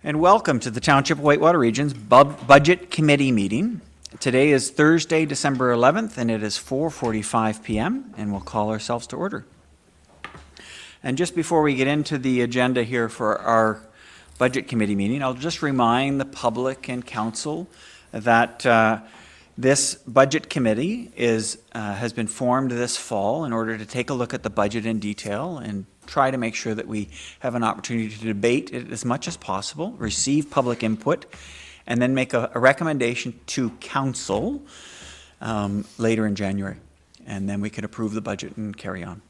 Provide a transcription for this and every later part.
And welcome to the Township of Whitewater Region's Budget Committee meeting. Today is Thursday, December 11th, and it is 4:45 p.m., and we'll call ourselves to order. And just before we get into the agenda here for our Budget Committee meeting, I'll just remind the public and council that this Budget Committee has been formed this fall in order to take a look at the budget in detail and try to make sure that we have an opportunity to debate it as much as possible, receive public input, and then make a recommendation to council later in January. And then we can approve the budget and carry on.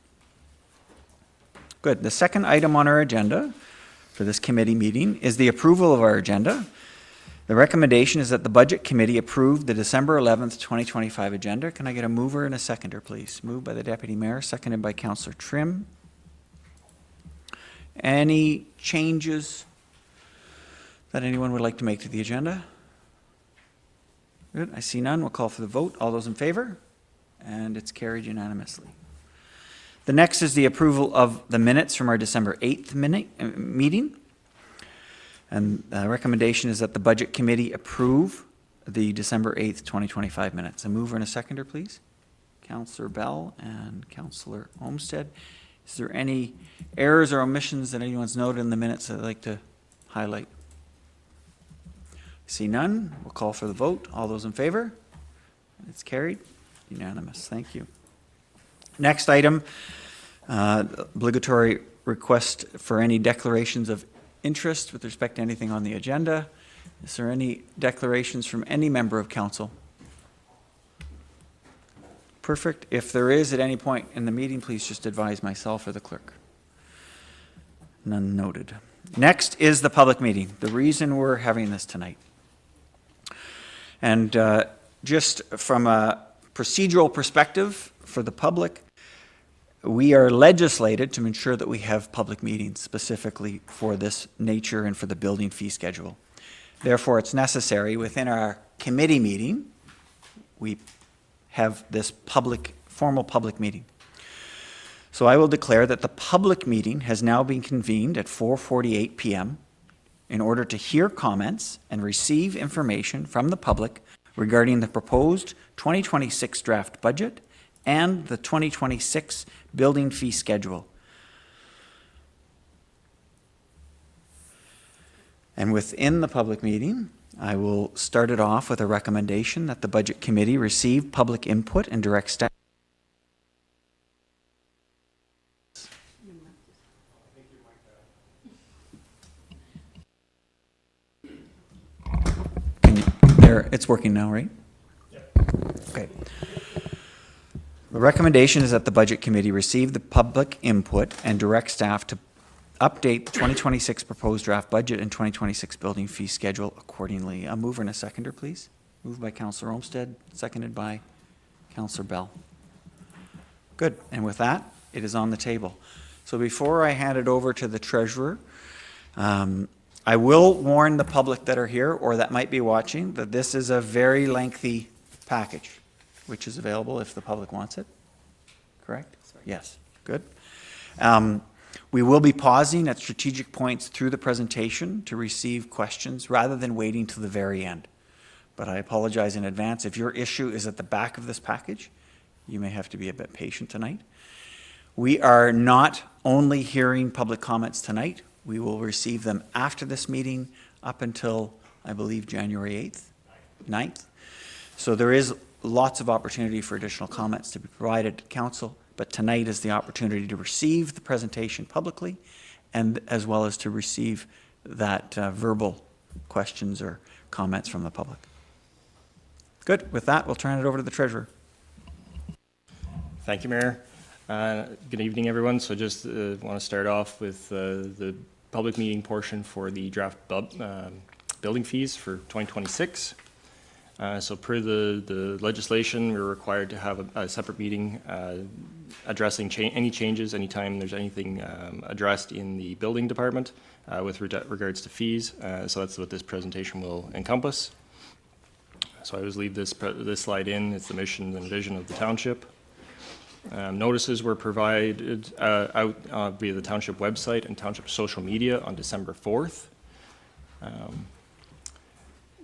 Good. The second item on our agenda for this committee meeting is the approval of our agenda. The recommendation is that the Budget Committee approve the December 11th, 2025 agenda. Can I get a mover and a seconder, please? Moved by the Deputy Mayor, seconded by Councillor Trim. Any changes that anyone would like to make to the agenda? Good, I see none. We'll call for the vote. All those in favor? And it's carried unanimously. The next is the approval of the minutes from our December 8th meeting. And the recommendation is that the Budget Committee approve the December 8th, 2025 minutes. A mover and a seconder, please. Councillor Bell and Councillor Olmsted. Is there any errors or omissions that anyone's noted in the minutes that I'd like to highlight? See none. We'll call for the vote. All those in favor? It's carried. Unanimous. Thank you. Next item, obligatory request for any declarations of interest with respect to anything on the agenda. Is there any declarations from any member of council? Perfect. If there is at any point in the meeting, please just advise myself or the clerk. None noted. Next is the public meeting, the reason we're having this tonight. And just from a procedural perspective for the public, we are legislated to ensure that we have public meetings specifically for this nature and for the building fee schedule. Therefore, it's necessary within our committee meeting, we have this formal public meeting. So I will declare that the public meeting has now been convened at 4:48 p.m. in order to hear comments and receive information from the public regarding the proposed 2026 draft budget and the 2026 building fee schedule. And within the public meeting, I will start it off with a recommendation that the Budget Committee receive public input and direct staff. It's working now, right? Yeah. Okay. The recommendation is that the Budget Committee receive the public input and direct staff to update the 2026 proposed draft budget and 2026 building fee schedule accordingly. A mover and a seconder, please. Moved by Councillor Olmsted, seconded by Councillor Bell. Good. And with that, it is on the table. So before I hand it over to the treasurer, I will warn the public that are here or that might be watching that this is a very lengthy package, which is available if the public wants it. Correct? Sorry. Yes. Good. We will be pausing at strategic points through the presentation to receive questions rather than waiting till the very end. But I apologize in advance. If your issue is at the back of this package, you may have to be a bit patient tonight. We are not only hearing public comments tonight. We will receive them after this meeting up until, I believe, January 9th. So there is lots of opportunity for additional comments to be provided to council. But tonight is the opportunity to receive the presentation publicly and as well as to receive that verbal questions or comments from the public. Good. With that, we'll turn it over to the treasurer. Thank you, Mayor. Good evening, everyone. So just want to start off with the public meeting portion for the draft building fees for 2026. So per the legislation, we're required to have a separate meeting addressing any changes anytime there's anything addressed in the building department with regards to fees. So that's what this presentation will encompass. So I always leave this slide in. It's the mission and vision of the township. Notices were provided out via the township website and township social media on December 4th.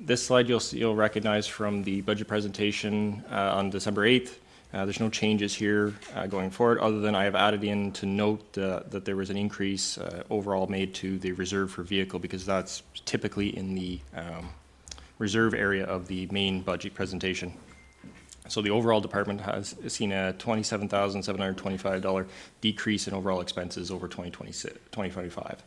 This slide you'll recognize from the budget presentation on December 8th. There's no changes here going forward, other than I have added in to note that there was an increase overall made to the reserve for vehicle, because that's typically in the reserve area of the main budget presentation. So the overall department has seen a $27,725 decrease in overall expenses over 2025.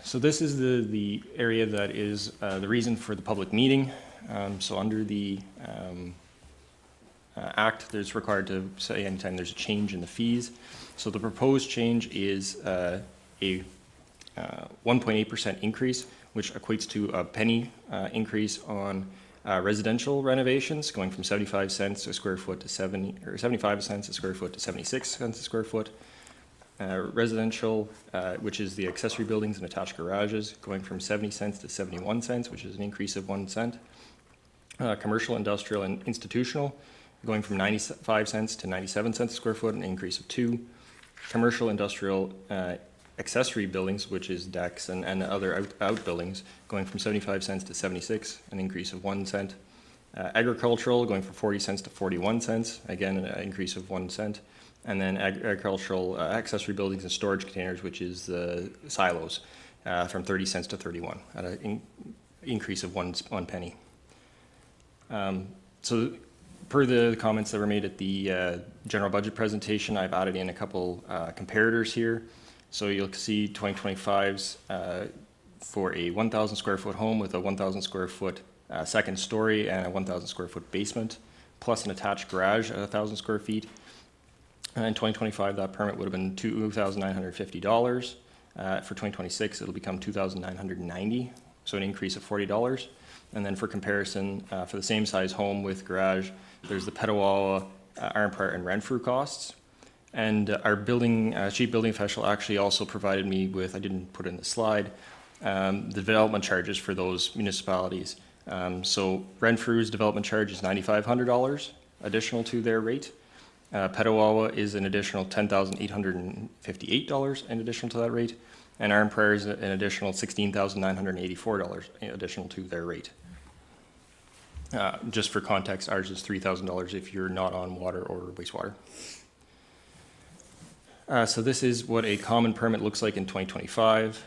So this is the area that is the reason for the public meeting. So under the Act, there's required to say anytime there's a change in the fees. So the proposed change is a 1.8% increase, which equates to a penny increase on residential renovations, going from 75 cents a square foot to 75 cents a square foot to 76 cents a square foot. Residential, which is the accessory buildings and attached garages, going from 70 cents to 71 cents, which is an increase of 1 cent. Commercial, industrial, and institutional, going from 95 cents to 97 cents a square foot, an increase of 2. Commercial, industrial, accessory buildings, which is decks and other outbuildings, going from 75 cents to 76, an increase of 1 cent. Agricultural, going from 40 cents to 41 cents, again, an increase of 1 cent. And then agricultural accessory buildings and storage containers, which is the silos, from 30 cents to 31, at an increase of one penny. So per the comments that were made at the general budget presentation, I've added in a couple comparators here. So you'll see 2025's for a 1,000 square foot home with a 1,000 square foot second story and a 1,000 square foot basement, plus an attached garage at 1,000 square feet. In 2025, that permit would have been $2,950. For 2026, it'll become $2,990, so an increase of $40. And then for comparison, for the same size home with garage, there's the Petawawa, Arnprior, and Renfrew costs. And our chief building official actually also provided me with, I didn't put it in the slide, the development charges for those municipalities. So Renfrew's development charge is $9,500 additional to their rate. Petawawa is an additional $10,858 in addition to that rate, and Arnprior is an additional $16,984 additional to their rate. Just for context, ours is $3,000 if you're not on water or wastewater. So this is what a common permit looks like in 2025.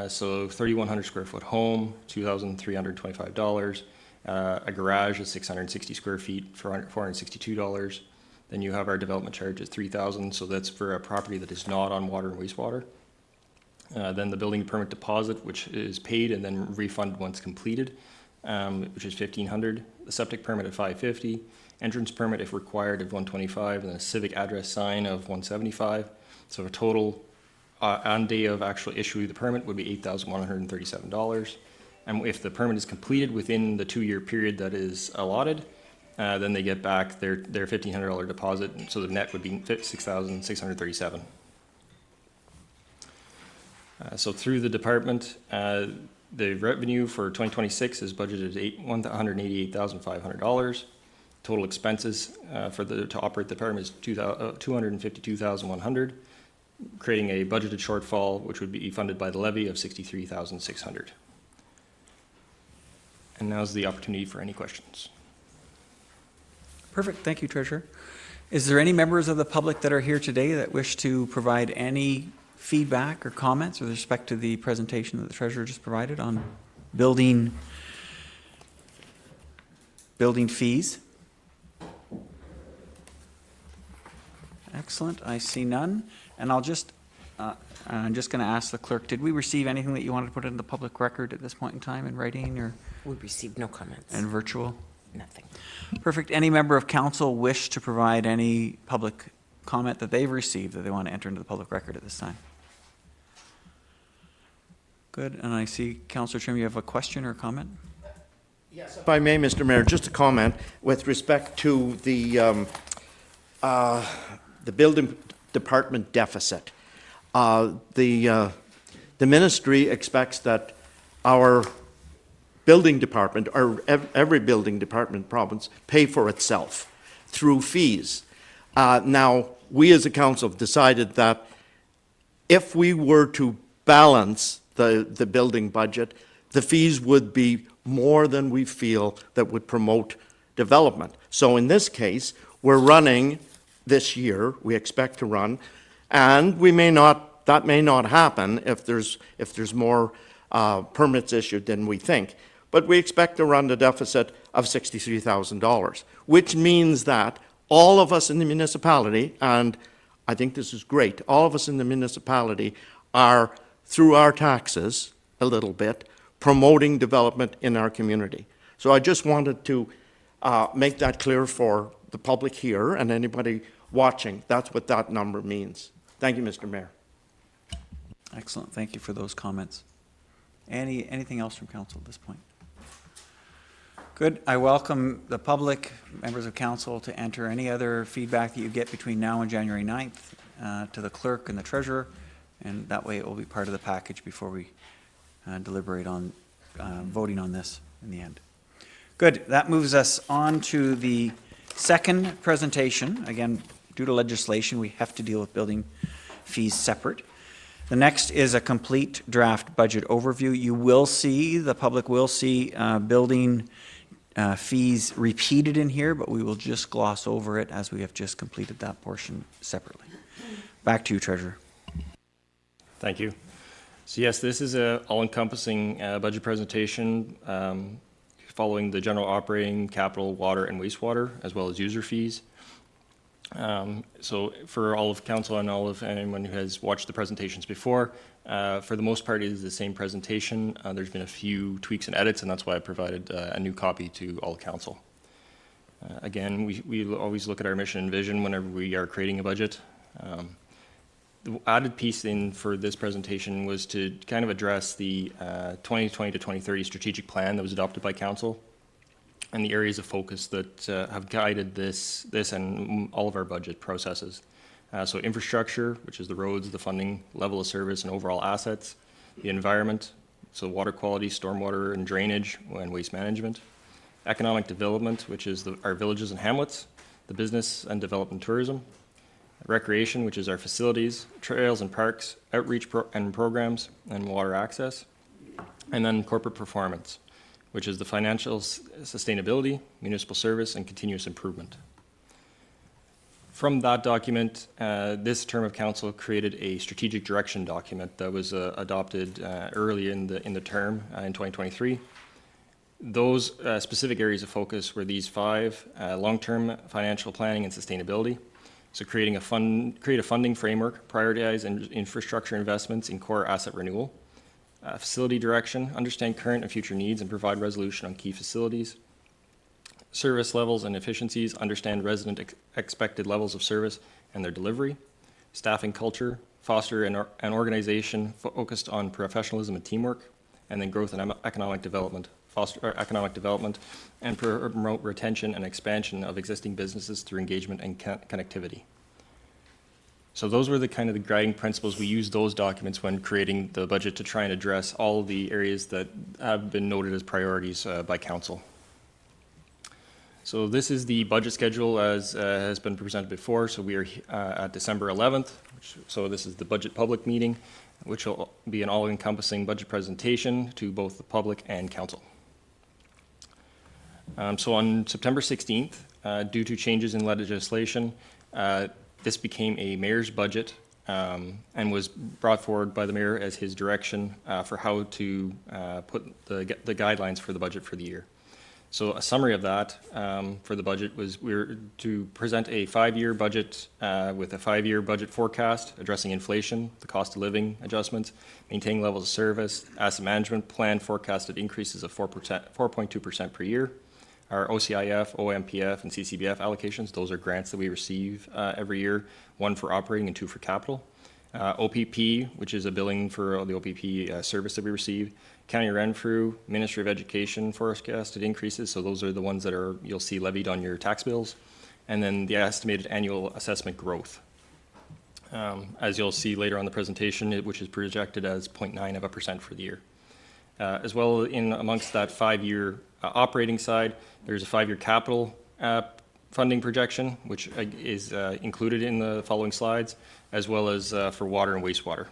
So 3,100 square foot home, $2,325. A garage is 660 square feet for $462. Then you have our development charge at $3,000, so that's for a property that is not on water and wastewater. Then the building permit deposit, which is paid and then refunded once completed, which is $1,500. The septic permit at $550. Entrance permit, if required, of $125, and then a civic address sign of $175. So a total on day of actual issue the permit would be $8,137. And if the permit is completed within the 2-year period that is allotted, then they get back their $1,500 deposit, so the net would be $6,637. So through the department, the revenue for 2026 is budgeted at $188,500. Total expenses to operate the department is $252,100, creating a budgeted shortfall which would be funded by the levy of $63,600. And now's the opportunity for any questions. Perfect, thank you, Treasurer. Is there any members of the public that are here today that wish to provide any feedback or comments with respect to the presentation that the Treasurer just provided on building fees? Excellent, I see none. And I'm just going to ask the clerk, did we receive anything that you wanted to put in the public record at this point in time in writing or? We received no comments. And virtual? Nothing. Perfect. Any member of council wish to provide any public comment that they've received that they want to enter into the public record at this time? Good. And I see, Councillor Trim, you have a question or a comment? Yes, if I may, Mr. Mayor, just a comment with respect to the building department deficit. The ministry expects that our building department, or every building department province, pay for itself through fees. Now, we as a council have decided that if we were to balance the building budget, the fees would be more than we feel that would promote development. So in this case, we're running this year, we expect to run, and that may not happen if there's more permits issued than we think. But we expect to run the deficit of $63,000, which means that all of us in the municipality, and I think this is great, all of us in the municipality are, through our taxes, a little bit, promoting development in our community. So I just wanted to make that clear for the public here and anybody watching. That's what that number means. Thank you, Mr. Mayor. Excellent. Thank you for those comments. Anything else from council at this point? Good. I welcome the public, members of council, to enter any other feedback that you get between now and January 9th to the clerk and the treasurer, and that way it will be part of the package before we deliberate on voting on this in the end. Good. That moves us on to the second presentation. Again, due to legislation, we have to deal with building fees separate. The next is a complete draft budget overview. You will see, the public will see building fees repeated in here, but we will just gloss over it as we have just completed that portion separately. Back to you, Treasurer. Thank you. So yes, this is a all-encompassing budget presentation following the general operating, capital, water, and wastewater, as well as user fees. So for all of council and all of anyone who has watched the presentations before, for the most part it is the same presentation. There's been a few tweaks and edits, and that's why I provided a new copy to all council. Again, we always look at our mission and vision whenever we are creating a budget. The added piece in for this presentation was to kind of address the 2020 to 2030 strategic plan that was adopted by council, and the areas of focus that have guided this and all of our budget processes. So infrastructure, which is the roads, the funding, level of service, and overall assets. The environment, so water quality, stormwater and drainage, and waste management. Economic development, which is our villages and hamlets. The business and development tourism. Recreation, which is our facilities, trails and parks, outreach and programs, and water access. And then corporate performance, which is the financial sustainability, municipal service, and continuous improvement. From that document, this term of council created a strategic direction document that was adopted early in the term in 2023. Those specific areas of focus were these 5: long-term financial planning and sustainability. So create a funding framework, prioritize infrastructure investments in core asset renewal. Facility direction, understand current and future needs and provide resolution on key facilities. Service levels and efficiencies, understand resident expected levels of service and their delivery. Staffing culture, foster an organization focused on professionalism and teamwork. And then growth and economic development, foster economic development, and promote retention and expansion of existing businesses through engagement and connectivity. So those were the kind of the guiding principles. We used those documents when creating the budget to try and address all of the areas that have been noted as priorities by council. So this is the budget schedule as has been presented before. So we are at December 11th. So this is the budget public meeting, which will be an all-encompassing budget presentation to both the public and council. So on September 16th, due to changes in legislation, this became a mayor's budget and was brought forward by the mayor as his direction for how to put the guidelines for the budget for the year. So a summary of that for the budget was we were to present a 5-year budget with a 5-year budget forecast addressing inflation, the cost of living adjustments, maintaining levels of service, asset management plan forecasted increases of 4.2% per year. Our OCIF, OMPF, and CCBF allocations, those are grants that we receive every year, 1 for operating and 2 for capital. OPP, which is a billing for the OPP service that we receive. County Renfrew, Ministry of Education forecasted increases, so those are the ones that you'll see levied on your tax bills. And then the estimated annual assessment growth. As you'll see later on the presentation, which is projected as 0.9% for the year. As well, in amongst that 5-year operating side, there's a 5-year capital funding projection, which is included in the following slides, as well as for water and wastewater.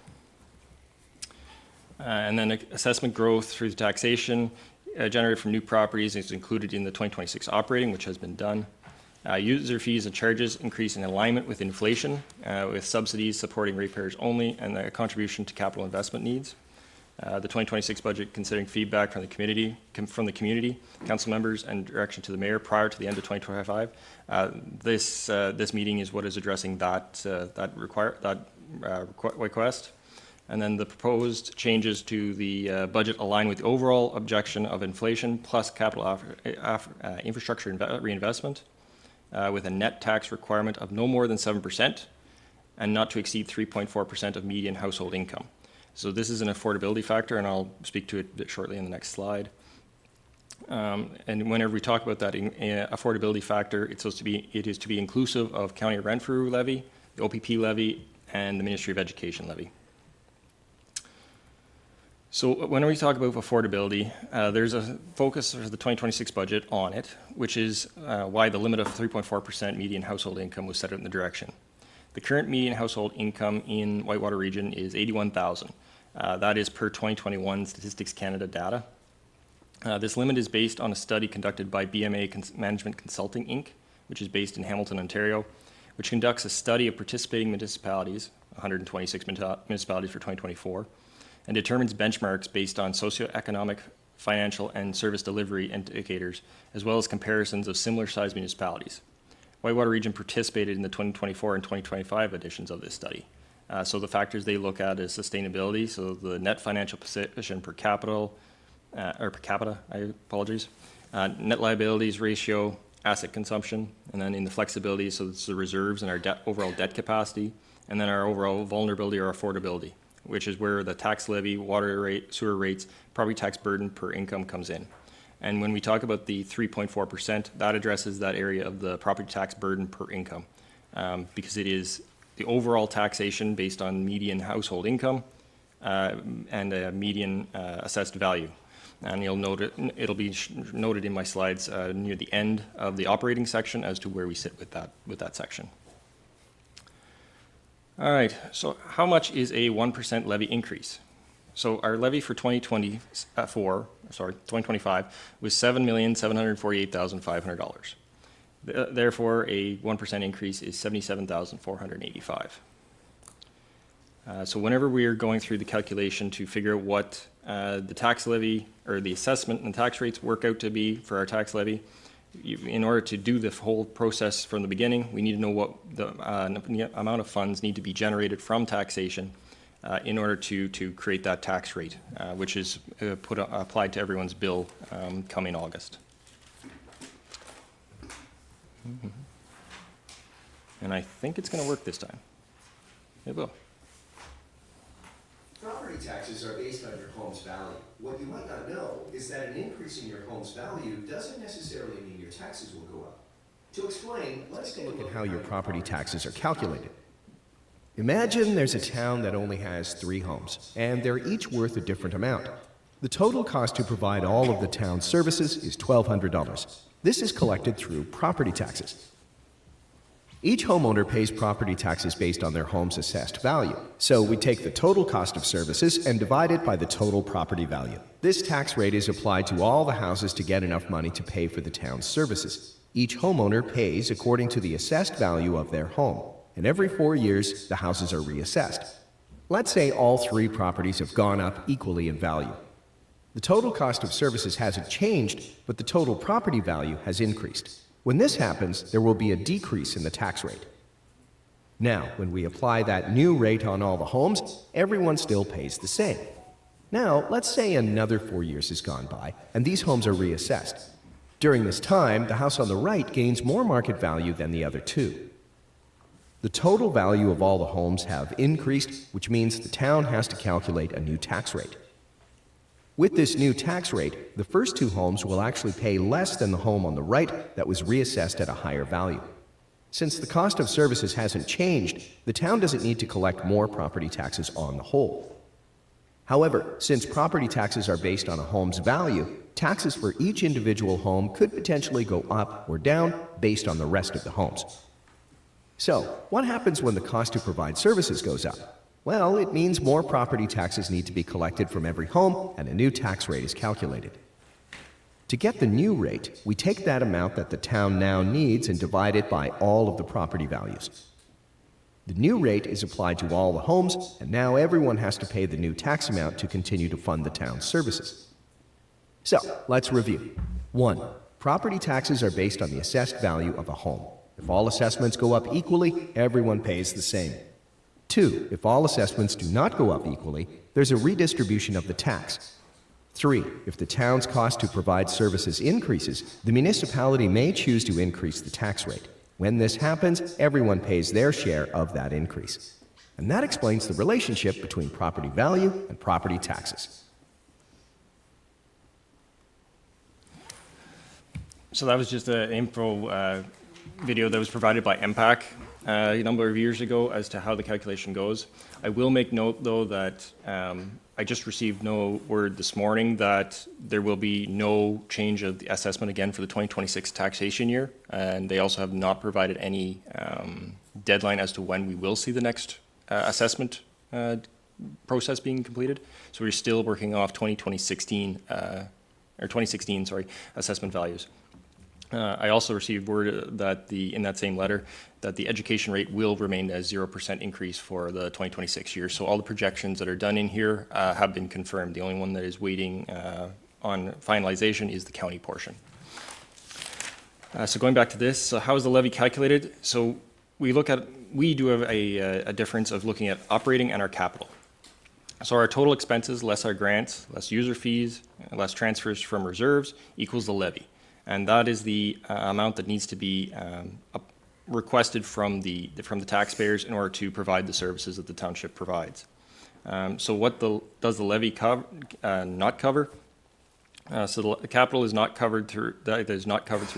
And then assessment growth through the taxation generated from new properties is included in the 2026 operating, which has been done. User fees and charges increase in alignment with inflation, with subsidies supporting ratepayers only and a contribution to capital investment needs. The 2026 budget considering feedback from the community, council members, and direction to the mayor prior to the end of 2025. This meeting is what is addressing that request. And then the proposed changes to the budget align with the overall objection of inflation plus capital infrastructure reinvestment, with a net tax requirement of no more than 7% and not to exceed 3.4% of median household income. So this is an affordability factor, and I'll speak to it a bit shortly in the next slide. And whenever we talk about that affordability factor, it is to be inclusive of county rent-free levy, the OPP levy, and the Ministry of Education levy. So when we talk about affordability, there's a focus for the 2026 budget on it, which is why the limit of 3.4% median household income was set out in the direction. The current median household income in Whitewater region is $81,000. That is per 2021 Statistics Canada data. This limit is based on a study conducted by BMA Management Consulting, Inc., which is based in Hamilton, Ontario, which conducts a study of participating municipalities, 126 municipalities for 2024, and determines benchmarks based on socioeconomic, financial, and service delivery indicators, as well as comparisons of similar-sized municipalities. Whitewater Region participated in the 2024 and 2025 editions of this study. So the factors they look at is sustainability, so the net financial position per capita, net liabilities ratio, asset consumption, and then in the flexibility, so it's the reserves and our overall debt capacity, and then our overall vulnerability or affordability, which is where the tax levy, water rate, sewer rates, property tax burden per income comes in. And when we talk about the 3.4%, that addresses that area of the property tax burden per income, because it is the overall taxation based on median household income and a median assessed value. And you'll note it'll be noted in my slides near the end of the operating section as to where we sit with that section. All right, so how much is a 1% levy increase? So our levy for 2025 was $7,748,500. Therefore, a 1% increase is $77,485. So whenever we are going through the calculation to figure out what the tax levy or the assessment and tax rates work out to be for our tax levy, in order to do the whole process from the beginning, we need to know what the amount of funds need to be generated from taxation in order to create that tax rate, which is applied to everyone's bill coming August. And I think it's going to work this time. It will. Property taxes are based on your home's value. What you might not know is that an increase in your home's value doesn't necessarily mean your taxes will go up. To explain, let's take a look at how your property taxes are calculated. Imagine there's a town that only has 3 homes, and they're each worth a different amount. The total cost to provide all of the town's services is $1,200. This is collected through property taxes. Each homeowner pays property taxes based on their home's assessed value. So we take the total cost of services and divide it by the total property value. This tax rate is applied to all the houses to get enough money to pay for the town's services. Each homeowner pays according to the assessed value of their home, and every 4 years, the houses are reassessed. Let's say all 3 properties have gone up equally in value. The total cost of services hasn't changed, but the total property value has increased. When this happens, there will be a decrease in the tax rate. Now, when we apply that new rate on all the homes, everyone still pays the same. Now, let's say another 4 years has gone by, and these homes are reassessed. During this time, the house on the right gains more market value than the other 2. The total value of all the homes have increased, which means the town has to calculate a new tax rate. With this new tax rate, the first 2 homes will actually pay less than the home on the right that was reassessed at a higher value. Since the cost of services hasn't changed, the town doesn't need to collect more property taxes on the whole. However, since property taxes are based on a home's value, taxes for each individual home could potentially go up or down based on the rest of the homes. So, what happens when the cost to provide services goes up? Well, it means more property taxes need to be collected from every home, and a new tax rate is calculated. To get the new rate, we take that amount that the town now needs and divide it by all of the property values. The new rate is applied to all the homes, and now everyone has to pay the new tax amount to continue to fund the town's services. So, let's review. 1. Property taxes are based on the assessed value of a home. If all assessments go up equally, everyone pays the same. 2. If all assessments do not go up equally, there's a redistribution of the tax. 3. If the town's cost to provide services increases, the municipality may choose to increase the tax rate. When this happens, everyone pays their share of that increase. And that explains the relationship between property value and property taxes. So that was just an info video that was provided by MPAC a number of years ago as to how the calculation goes. I will make note, though, that I just received no word this morning that there will be no change of the assessment again for the 2026 taxation year, and they also have not provided any deadline as to when we will see the next assessment process being completed. So we're still working off 2016 assessment values. I also received word that in that same letter that the education rate will remain as 0% increase for the 2026 year. So all the projections that are done in here have been confirmed. The only one that is waiting on finalization is the county portion. So going back to this, so how is the levy calculated? So we do have a difference of looking at operating and our capital. So our total expenses, less our grants, less user fees, less transfers from reserves, equals the levy. And that is the amount that needs to be requested from the taxpayers in order to provide the services that the township provides. So what does the levy not cover? So the capital is not covered through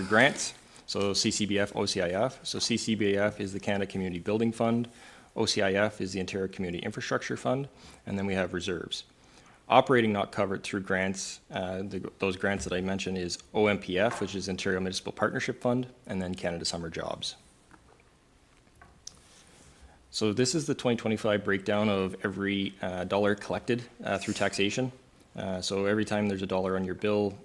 grants. So CCBF, OCIF. So CCBF is the Canada Community Building Fund. OCIF is the Ontario Community Infrastructure Fund, and then we have reserves. Operating not covered through grants, those grants that I mentioned is OMPF, which is Ontario Municipal Partnership Fund, and then Canada Summer Jobs. So this is the 2025 breakdown of every dollar collected through taxation. So every time there's a dollar on your bill,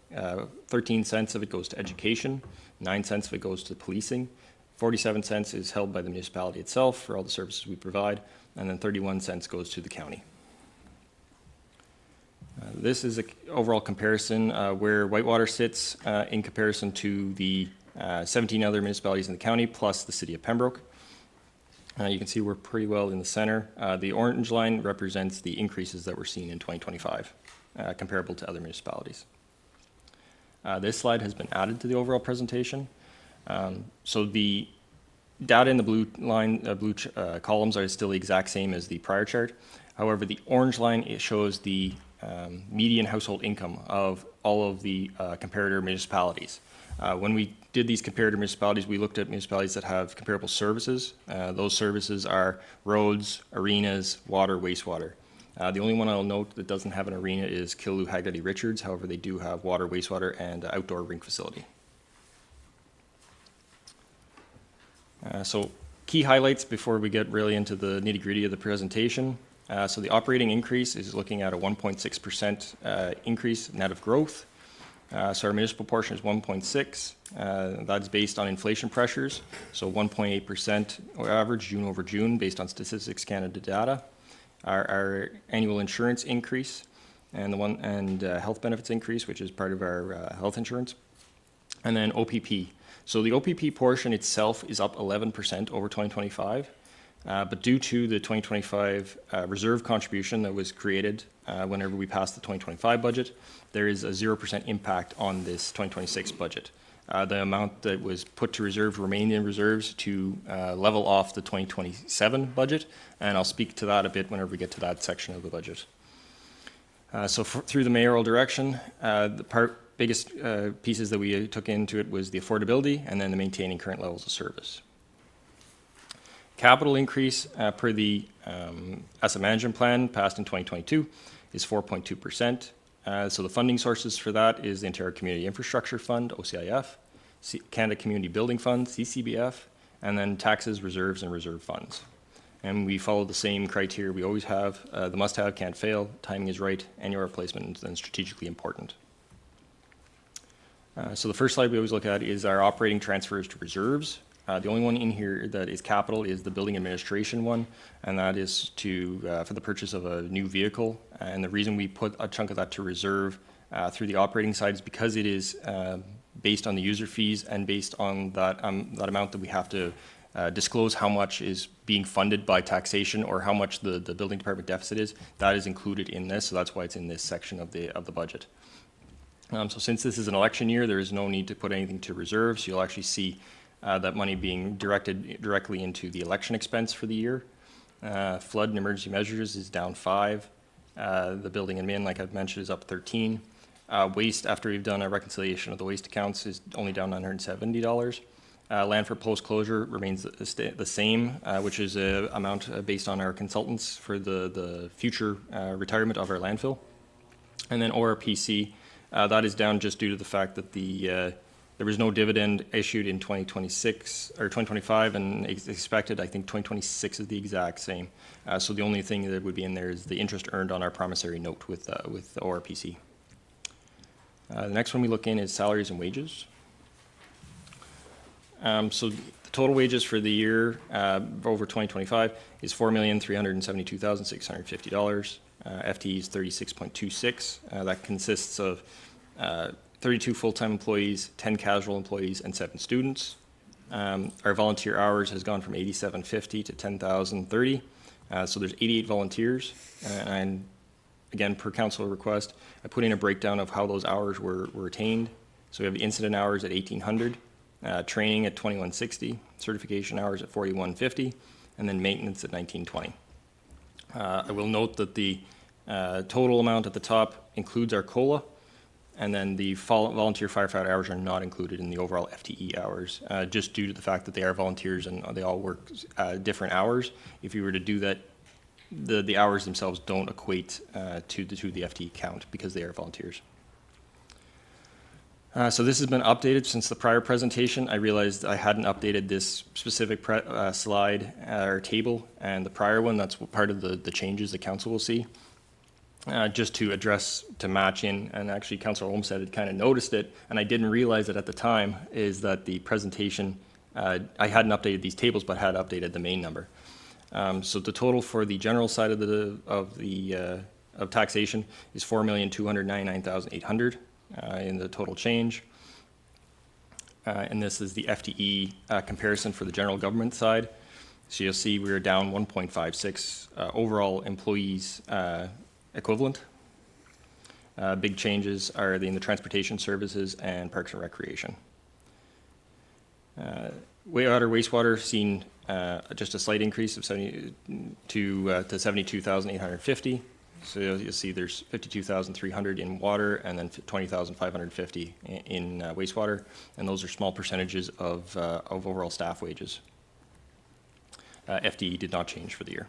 13 cents of it goes to education, 9 cents of it goes to policing, 47 cents is held by the municipality itself for all the services we provide, and then 31 cents goes to the county. This is an overall comparison where Whitewater sits in comparison to the 17 other municipalities in the county, plus the city of Pembroke. You can see we're pretty well in the center. The orange line represents the increases that we're seeing in 2025, comparable to other municipalities. This slide has been added to the overall presentation. So the data in the blue line, columns are still the exact same as the prior chart. However, the orange line, it shows the median household income of all of the comparator municipalities. When we did these comparator municipalities, we looked at municipalities that have comparable services. Those services are roads, arenas, water, wastewater. The only one I'll note that doesn't have an arena is Killaloe, Haggerty, Richards. However, they do have water, wastewater, and outdoor rink facility. So key highlights before we get really into the nitty-gritty of the presentation. So the operating increase is looking at a 1.6% increase net of growth. So our municipal portion is 1.6. That's based on inflation pressures. So 1.8% average June over June based on Statistics Canada data. Our annual insurance increase and health benefits increase, which is part of our health insurance. And then OPP. So the OPP portion itself is up 11% over 2025. But due to the 2025 reserve contribution that was created whenever we passed the 2025 budget, there is a 0% impact on this 2026 budget. The amount that was put to reserve remained in reserves to level off the 2027 budget, and I'll speak to that a bit whenever we get to that section of the budget. Through the mayoral direction, the biggest pieces that we took into it was the affordability and then the maintaining current levels of service. Capital increase per the asset management plan passed in 2022 is 4.2%. So the funding sources for that is the Ontario Community Infrastructure Fund, OCIF, Canada Community Building Fund, CCBF, and then taxes, reserves, and reserve funds. And we follow the same criteria we always have. The must-have can't fail, timing is right, annual replacement is then strategically important. So the first slide we always look at is our operating transfers to reserves. The only one in here that is capital is the building administration one, and that is for the purchase of a new vehicle. And the reason we put a chunk of that to reserve through the operating side is because it is based on the user fees and based on that amount that we have to disclose how much is being funded by taxation or how much the building department deficit is. That is included in this, so that's why it's in this section of the budget. So since this is an election year, there is no need to put anything to reserve, so you'll actually see that money being directed directly into the election expense for the year. Flood and emergency measures is down 5. The building admin, like I've mentioned, is up 13. Waste, after we've done a reconciliation of the waste accounts, is only down $970. Land for post-closure remains the same, which is an amount based on our consultants for the future retirement of our landfill. And then ORPC, that is down just due to the fact that there was no dividend issued in 2026 or 2025, and expected. I think 2026 is the exact same. So the only thing that would be in there is the interest earned on our promissory note with ORPC. The next one we look in is salaries and wages. So the total wages for the year over 2025 is $4,372,650. FTE is 36.26. That consists of 32 full-time employees, 10 casual employees, and 7 students. Our volunteer hours has gone from 8,750 to 10,030. So there's 88 volunteers. And again, per council request, I put in a breakdown of how those hours were attained. So we have incident hours at 1,800, training at 2,160, certification hours at 4,150, and then maintenance at 1,920. I will note that the total amount at the top includes our COLA, and then the volunteer firefighter hours are not included in the overall FTE hours, just due to the fact that they are volunteers and they all work different hours. If you were to do that, the hours themselves don't equate to the FTE count because they are volunteers. So this has been updated since the prior presentation. I realized I hadn't updated this specific slide or table, and the prior one, that's part of the changes the council will see. Just to match in, and actually Councillor Olmsted had kind of noticed it, and I didn't realize it at the time, is that the presentation, I hadn't updated these tables, but had updated the main number. So the total for the general side of taxation is $4,299,800 in the total change. And this is the FTE comparison for the general government side. So you'll see we're down 1.56 overall employees equivalent. Big changes are in the transportation services and parks and recreation. Wastewater seen just a slight increase of 72,850. So you'll see there's 52,300 in water and then 20,550 in wastewater, and those are small percentages of overall staff wages. FTE did not change for the year.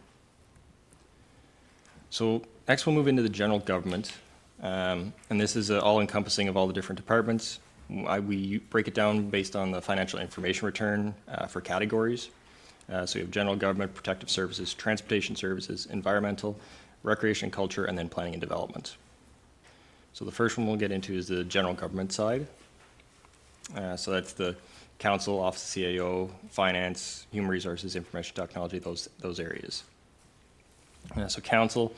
So next we'll move into the general government, and this is all-encompassing of all the different departments. We break it down based on the financial information return for categories. So we have general government, protective services, transportation services, environmental, recreation and culture, and then planning and development. So the first one we'll get into is the general government side. So that's the council, office of CAO, finance, human resources, information technology, those areas. So council,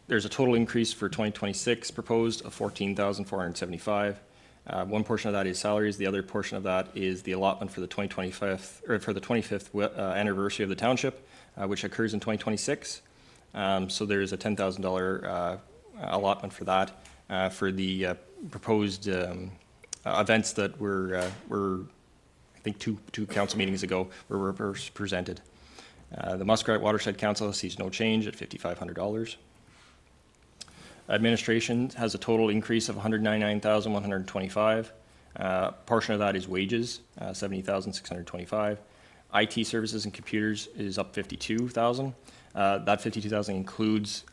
there's a total increase for 2026 proposed of $14,475. One portion of that is salaries. The other portion of that is the allotment for the 25th anniversary of the township, which occurs in 2026. So there is a $10,000 allotment for that for the proposed events that were I think two council meetings ago were presented. The Muskrat Watershed Council sees no change at $5,500. Administration has a total increase of $199,125. Portion of that is wages, $70,625. IT services and computers is up $52,000. That $52,000 includes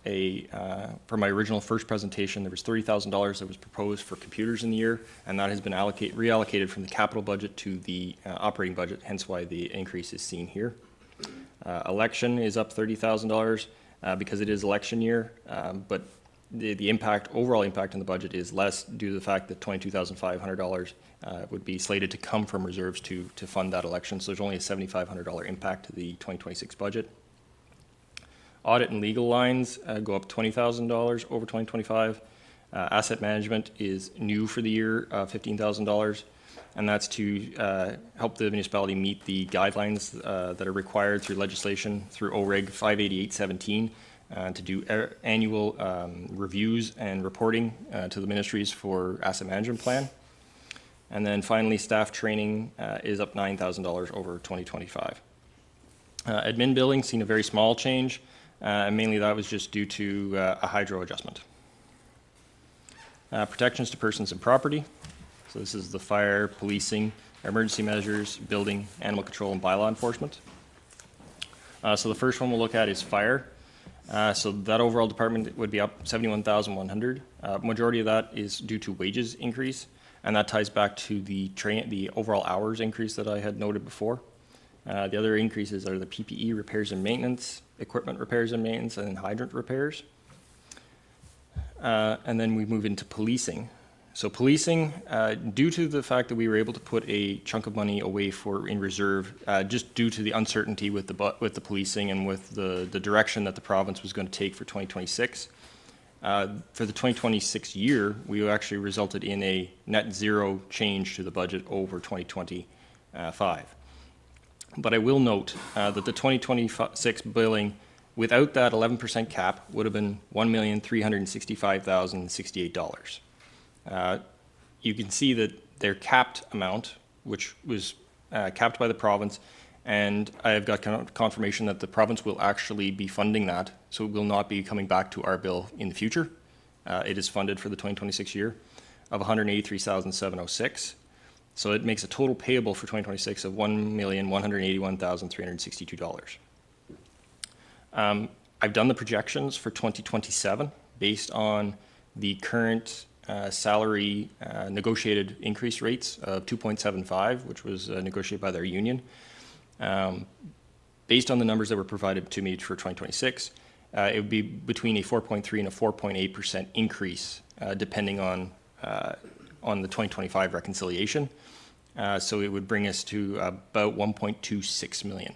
for my original first presentation, there was $30,000 that was proposed for computers in the year, and that has been reallocated from the capital budget to the operating budget, hence why the increase is seen here. Election is up $30,000 because it is election year, but the impact, overall impact on the budget is less due to the fact that $22,500 would be slated to come from reserves to fund that election. So there's only a $7,500 impact to the 2026 budget. Audit and legal lines go up $20,000 over 2025. Asset management is new for the year, $15,000, and that's to help the municipality meet the guidelines that are required through legislation through OREG 58817 to do annual reviews and reporting to the ministries for asset management plan. And then finally, staff training is up $9,000 over 2025. Admin billing seen a very small change, and mainly that was just due to a hydro adjustment. Protections to persons and property. So this is the fire, policing, emergency measures, building, animal control, and bylaw enforcement. So the first one we'll look at is fire. So that overall department would be up $71,100. Majority of that is due to wages increase, and that ties back to the overall hours increase that I had noted before. The other increases are the PPE repairs and maintenance, equipment repairs and maintenance, and then hydrant repairs. And then we move into policing. So policing, due to the fact that we were able to put a chunk of money away in reserve, just due to the uncertainty with the policing and with the direction that the province was going to take for 2026, for the 2026 year, we actually resulted in a net zero change to the budget over 2025. But I will note that the 2026 billing, without that 11% cap, would have been $1,365,068. You can see that their capped amount, which was capped by the province, and I have got confirmation that the province will actually be funding that, so it will not be coming back to our bill in the future. It is funded for the 2026 year of $183,706. So it makes a total payable for 2026 of $1,181,362. I've done the projections for 2027 based on the current salary negotiated increase rates of 2.75, which was negotiated by their union. Based on the numbers that were provided to me for 2026, it would be between a 4.3 and a 4.8% increase, depending on the 2025 reconciliation. So it would bring us to about $1.26 million.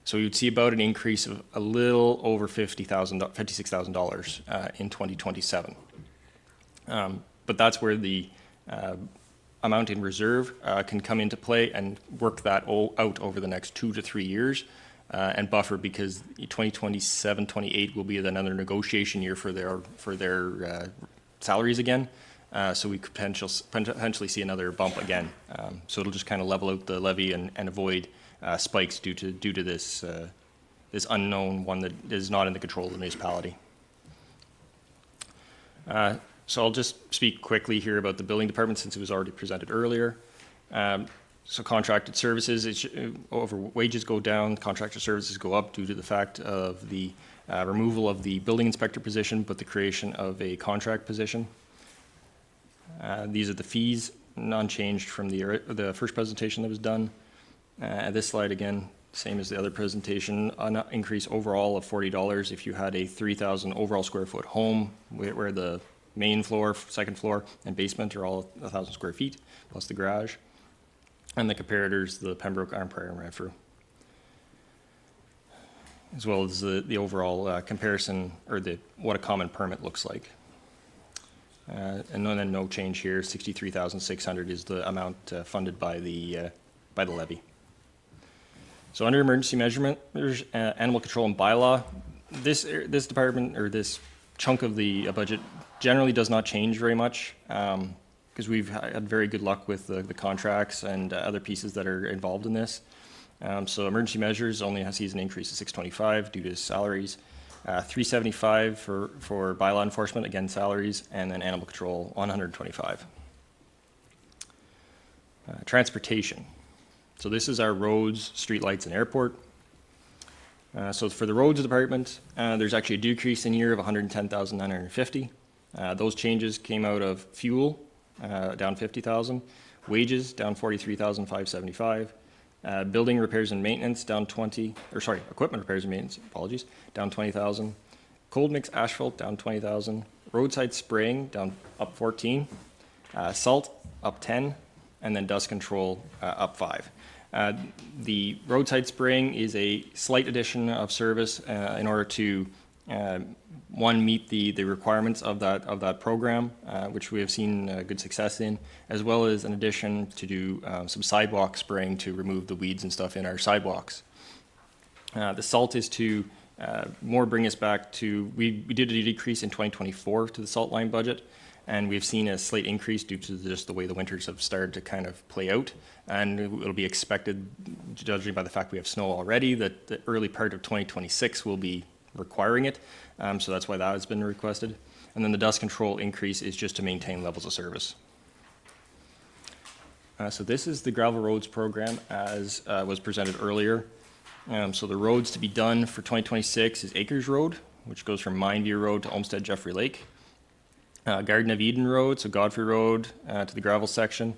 So we would see about an increase of a little over $56,000 in 2027. But that's where the amount in reserve can come into play and work that out over the next 2 to 3 years and buffer, because 2027-28 will be another negotiation year for their salaries again. So we could potentially see another bump again. So it'll just kind of level out the levy and avoid spikes due to this unknown one that is not in the control of the municipality. So I'll just speak quickly here about the building department since it was already presented earlier. So contracted services, over wages go down, contracted services go up due to the fact of the removal of the building inspector position, but the creation of a contract position. These are the fees, non-changed from the first presentation that was done. This slide, again, same as the other presentation, an increase overall of $40 if you had a 3,000 overall square foot home where the main floor, second floor, and basement are all 1,000 square feet, plus the garage. And the comparators, the Pembroke, Arm Prairie, and Renfrew. As well as the overall comparison, or what a common permit looks like. And then no change here, $63,600 is the amount funded by the levy. So under emergency measurement, there's animal control and bylaw. This department, or this chunk of the budget, generally does not change very much because we've had very good luck with the contracts and other pieces that are involved in this. So emergency measures only sees an increase of $625 due to salaries, $375 for bylaw enforcement, again salaries, and then animal control $125. Transportation. So this is our roads, streetlights, and airport. So for the roads department, there's actually a decrease in year of $110,950. Those changes came out of fuel, down $50,000, wages down $43,575, Building repairs and maintenance down 20, or sorry, equipment repairs and maintenance, apologies, down 20,000. Cold mix asphalt down 20,000. Roadside spraying down up 14. Salt up 10, and then dust control up 5. The roadside spraying is a slight addition of service in order to one, meet the requirements of that program, which we have seen good success in, as well as an addition to do some sidewalk spraying to remove the weeds and stuff in our sidewalks. The salt is to more bring us back to, we did a decrease in 2024 to the salt line budget, and we've seen a slight increase due to just the way the winters have started to kind of play out. And it'll be expected, judging by the fact we have snow already, that the early part of 2026 will be requiring it. So that's why that has been requested. And then the dust control increase is just to maintain levels of service. So this is the gravel roads program as was presented earlier. So the roads to be done for 2026 is Acres Road, which goes from Mindview Road to Olmsted Jeffrey Lake. Garden of Eden Road, so Godfrey Road to the gravel section,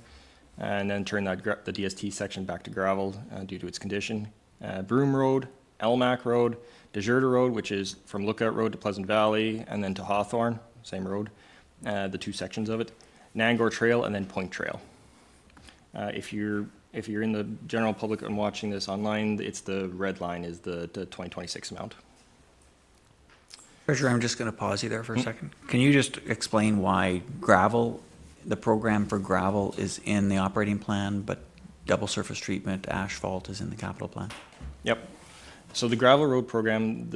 and then turn the DST section back to gravel due to its condition. Broome Road, Elmac Road, Deserta Road, which is from Lookout Road to Pleasant Valley, and then to Hawthorne, same road, the two sections of it. Nangor Trail, and then Point Trail. If you're in the general public and watching this online, it's the red line is the 2026 amount. Treasurer, I'm just going to pause you there for a second. Can you just explain why gravel, the program for gravel is in the operating plan, but double surface treatment, asphalt is in the capital plan? Yep. So the gravel road program,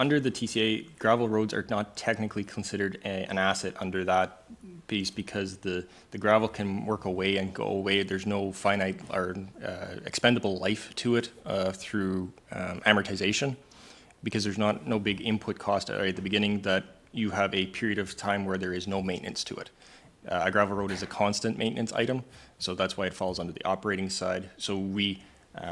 under the TCA, gravel roads are not technically considered an asset under that piece because the gravel can work away and go away. There's no finite or expendable life to it through amortization, because there's no big input cost at the beginning that you have a period of time where there is no maintenance to it. A gravel road is a constant maintenance item, so that's why it falls under the operating side. So we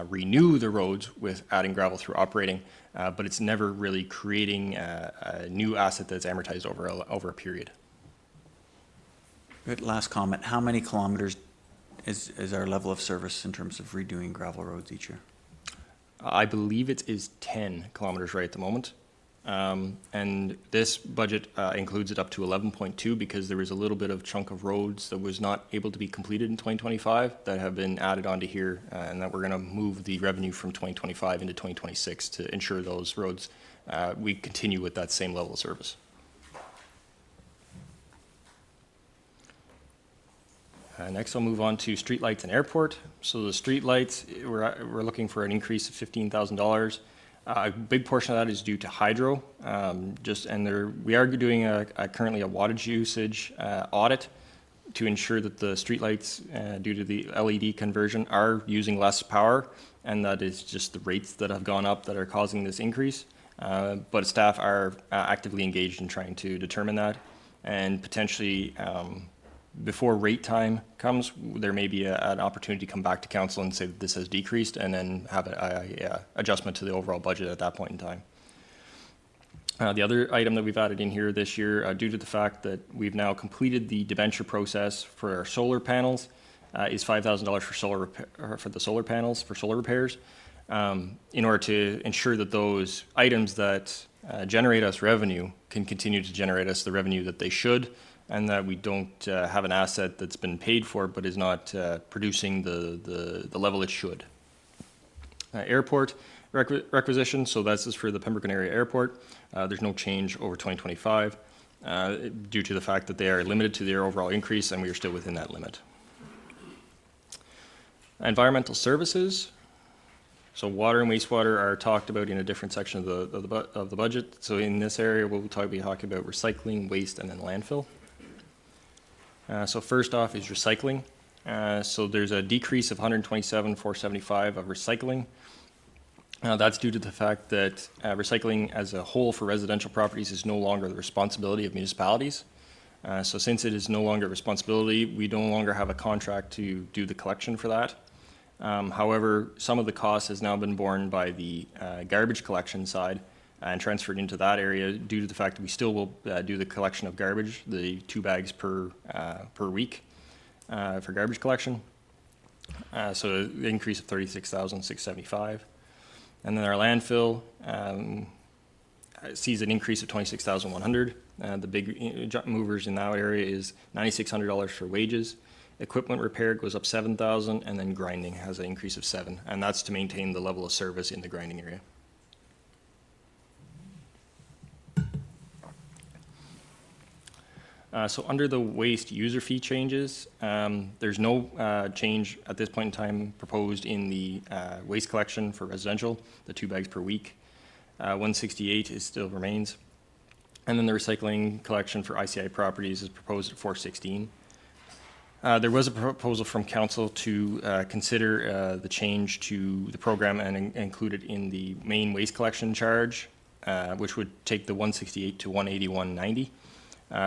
renew the roads with adding gravel through operating, but it's never really creating a new asset that's amortized over a period. Good. Last comment. How many kilometers is our level of service in terms of redoing gravel roads each year? I believe it is 10 kilometers right at the moment. And this budget includes it up to 11.2 because there was a little bit of chunk of roads that was not able to be completed in 2025 that have been added onto here, and that we're going to move the revenue from 2025 into 2026 to ensure those roads, we continue with that same level of service. Next, I'll move on to streetlights and airport. So the streetlights, we're looking for an increase of $15,000. A big portion of that is due to hydro. We are doing currently a wattage usage audit to ensure that the streetlights, due to the LED conversion, are using less power, and that is just the rates that have gone up that are causing this increase. But staff are actively engaged in trying to determine that, and potentially before rate time comes, there may be an opportunity to come back to council and say that this has decreased, and then have a adjustment to the overall budget at that point in time. The other item that we've added in here this year, due to the fact that we've now completed the debenture process for our solar panels, is $5,000 for the solar panels for solar repairs, in order to ensure that those items that generate us revenue can continue to generate us the revenue that they should, and that we don't have an asset that's been paid for but is not producing the level it should. Airport requisition, so that's just for the Pembroke area airport. There's no change over 2025 due to the fact that they are limited to their overall increase, and we are still within that limit. Environmental services. So water and wastewater are talked about in a different section of the budget. So in this area, we'll be talking about recycling, waste, and then landfill. So first off is recycling. So there's a decrease of $127,475 of recycling. That's due to the fact that recycling as a whole for residential properties is no longer the responsibility of municipalities. So since it is no longer a responsibility, we no longer have a contract to do the collection for that. However, some of the cost has now been borne by the garbage collection side and transferred into that area due to the fact that we still will do the collection of garbage, the 2 bags per week for garbage collection. So the increase of 36,675. And then our landfill sees an increase of 26,100. The big movers in that area is $9,600 for wages. Equipment repair goes up 7,000, and then grinding has an increase of 7, and that's to maintain the level of service in the grinding area. So under the waste user fee changes, there's no change at this point in time proposed in the waste collection for residential, the 2 bags per week. 168 still remains. And then the recycling collection for ICI properties is proposed at 416. There was a proposal from council to consider the change to the program and include it in the main waste collection charge, which would take the 168 to 181.90.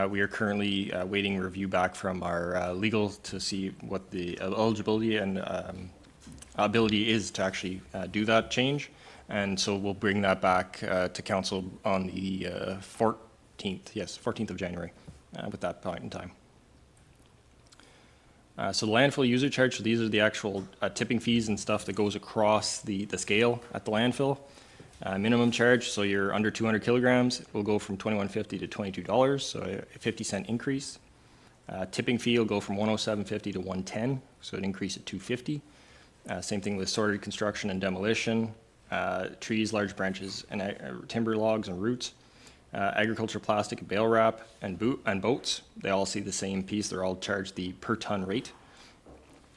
We are currently waiting review back from our legal to see what the eligibility and ability is to actually do that change. And so we'll bring that back to council on the 14th of January with that point in time. So the landfill user charge, so these are the actual tipping fees and stuff that goes across the scale at the landfill. Minimum charge, so you're under 200 kilograms, it will go from $21.50 to $22, so a 50-cent increase. Tipping fee will go from $107.50 to $110, so an increase at $2.50. Same thing with sorted construction and demolition, trees, large branches, and timber logs and roots. Agriculture, plastic, bale wrap, and boats, they all see the same piece. They're all charged the per ton rate.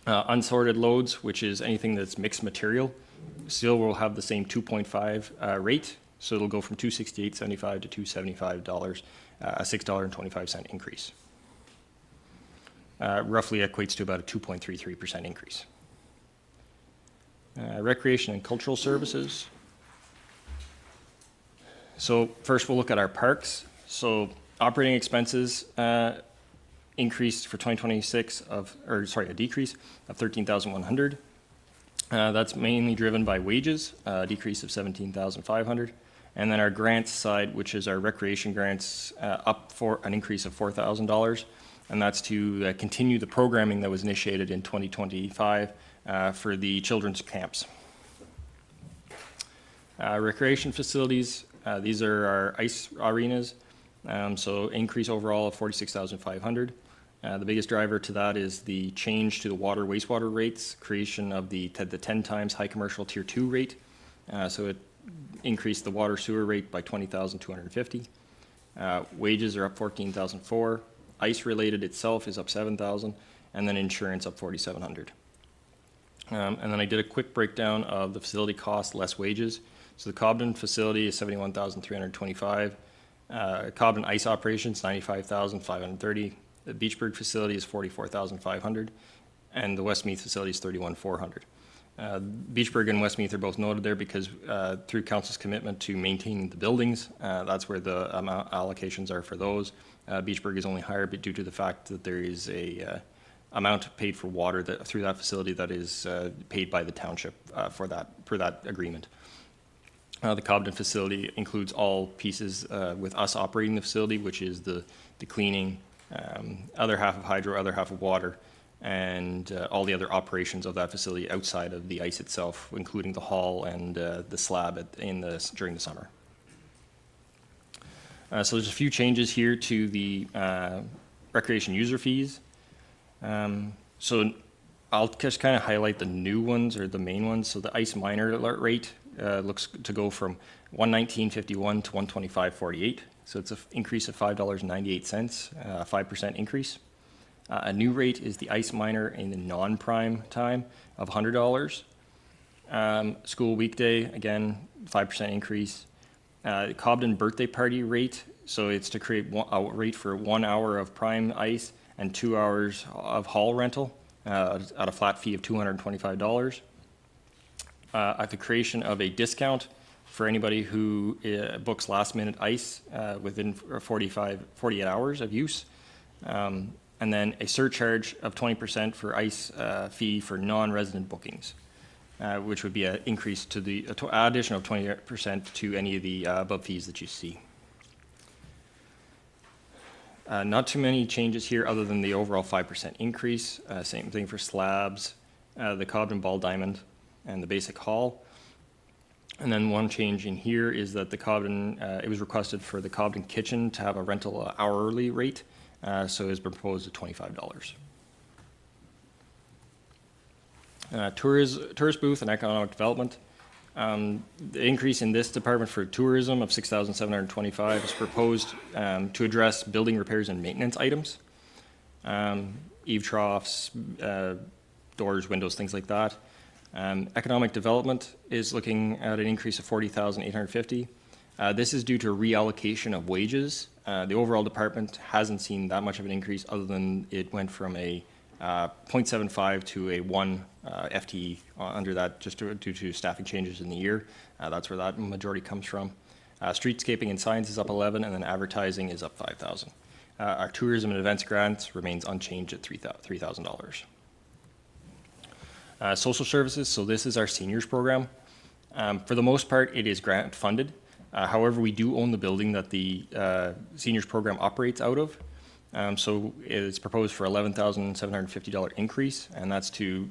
Unsorted loads, which is anything that's mixed material, still will have the same 2.5 rate, so it'll go from $268.75 to $275, a $6.25 increase. Roughly equates to about a 2.33% increase. Recreation and cultural services. So first we'll look at our parks. So operating expenses increased for 2026 a decrease of 13,100. That's mainly driven by wages, a decrease of 17,500. And then our grants side, which is our recreation grants, up for an increase of $4,000. And that's to continue the programming that was initiated in 2025 for the children's camps. Recreation facilities, these are our ice arenas. So increase overall of 46,500. The biggest driver to that is the change to the water wastewater rates, creation of the 10 times high commercial tier 2 rate. So it increased the water sewer rate by 20,250. Wages are up 14,004. Ice related itself is up 7,000, and then insurance up 4,700. And then I did a quick breakdown of the facility cost less wages. So the Cobden facility is 71,325. Cobden ice operations 95,530. The Beachburg facility is 44,500, and the Westmeath facility is 31,400. Beachburg and Westmeath are both noted there because through council's commitment to maintaining the buildings, that's where the amount allocations are for those. Beachburg is only higher, but due to the fact that there is a amount paid for water through that facility that is paid by the township for that agreement. The Cobden facility includes all pieces with us operating the facility, which is the cleaning, other half of hydro, other half of water, and all the other operations of that facility outside of the ice itself, including the hall and the slab during the summer. So there's a few changes here to the recreation user fees. So I'll just kind of highlight the new ones or the main ones. So the ice minor alert rate looks to go from $119.51 to $125.48. So it's an increase of $5.98, a 5% increase. A new rate is the ice minor in the non-prime time of $100. School weekday, again, 5% increase. Cobden birthday party rate, so it's to create a rate for 1 hour of prime ice and 2 hours of hall rental at a flat fee of $225. At the creation of a discount for anybody who books last-minute ice within 48 hours of use. And then a surcharge of 20% for ice fee for non-resident bookings, which would be an increase to the addition of 20% to any of the above fees that you see. Not too many changes here other than the overall 5% increase. Same thing for slabs, the Cobden Ball Diamond, and the basic hall. And then one change in here is that the Cobden, it was requested for the Cobden Kitchen to have a rental hourly rate, so it's proposed at $25. Tourist booth and economic development. The increase in this department for tourism of $6,725 is proposed to address building repairs and maintenance items, eave troughs, doors, windows, things like that. Economic development is looking at an increase of $40,850. This is due to a reallocation of wages. The overall department hasn't seen that much of an increase, other than it went from a 0.75 to a 1 FTE under that, just due to staffing changes in the year. That's where that majority comes from. Streetscaping and signs is up 11, and then advertising is up 5,000. Our tourism and events grants remains unchanged at $3,000. Social services, so this is our seniors program. For the most part, it is grant funded. However, we do own the building that the seniors program operates out of. So it's proposed for $11,750 increase, and that's to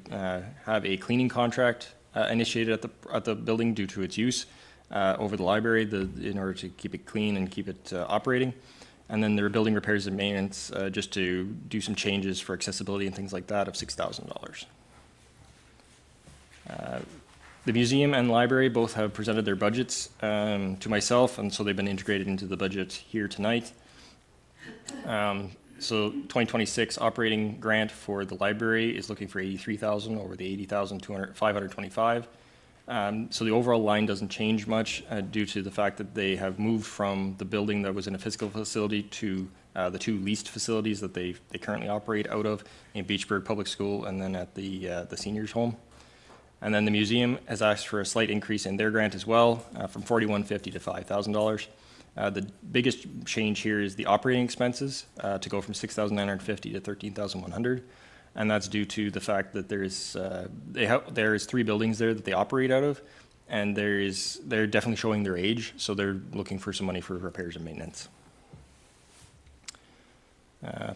have a cleaning contract initiated at the building due to its use over the library in order to keep it clean and keep it operating. And then there are building repairs and maintenance just to do some changes for accessibility and things like that of $6,000. The museum and library both have presented their budgets to myself, and so they've been integrated into the budget here tonight. So 2026 operating grant for the library is looking for $83,000 over the $80,525. So the overall line doesn't change much due to the fact that they have moved from the building that was in a physical facility to the two leased facilities that they currently operate out of in Beachburg Public School and then at the seniors home. And then the museum has asked for a slight increase in their grant as well, from $4,150 to $5,000. The biggest change here is the operating expenses to go from $6,950 to $13,100, and that's due to the fact that there's 3 buildings there that they operate out of, and they're definitely showing their age, so they're looking for some money for repairs and maintenance.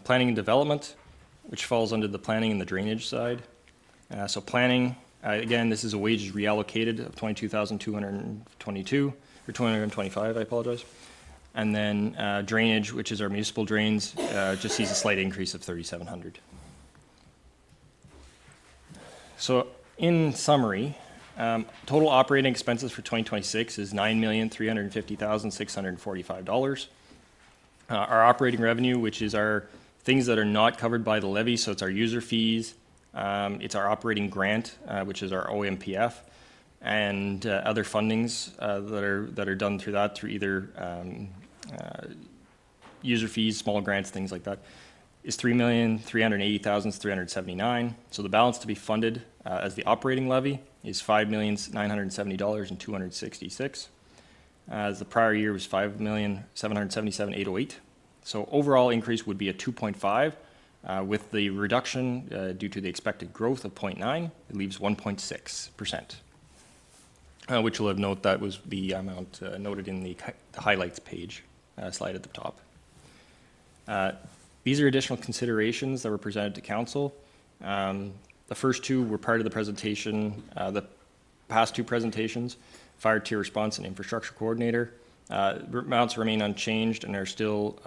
Planning and development, which falls under the planning and the drainage side. So planning. Again, this is a wages reallocated of $22,222, or $225, I apologize. And then drainage, which is our municipal drains, just sees a slight increase of $3,700. So in summary, total operating expenses for 2026 is $9,350,645. Our operating revenue, which is our things that are not covered by the levy, so it's our user fees, it's our operating grant, which is our OMPF, and other fundings that are done through that, through either user fees, small grants, things like that, is $3,380,379. So the balance to be funded as the operating levy is $5,970,266. As the prior year was $5,777,808. So overall increase would be a 2.5. With the reduction due to the expected growth of 0.9, it leaves 1.6%, which you'll have note that was the amount noted in the highlights page slide at the top. These are additional considerations that were presented to council. The first two were part of the presentation, the past 2 presentations, fire tier response and infrastructure coordinator. Amounts remain unchanged and are still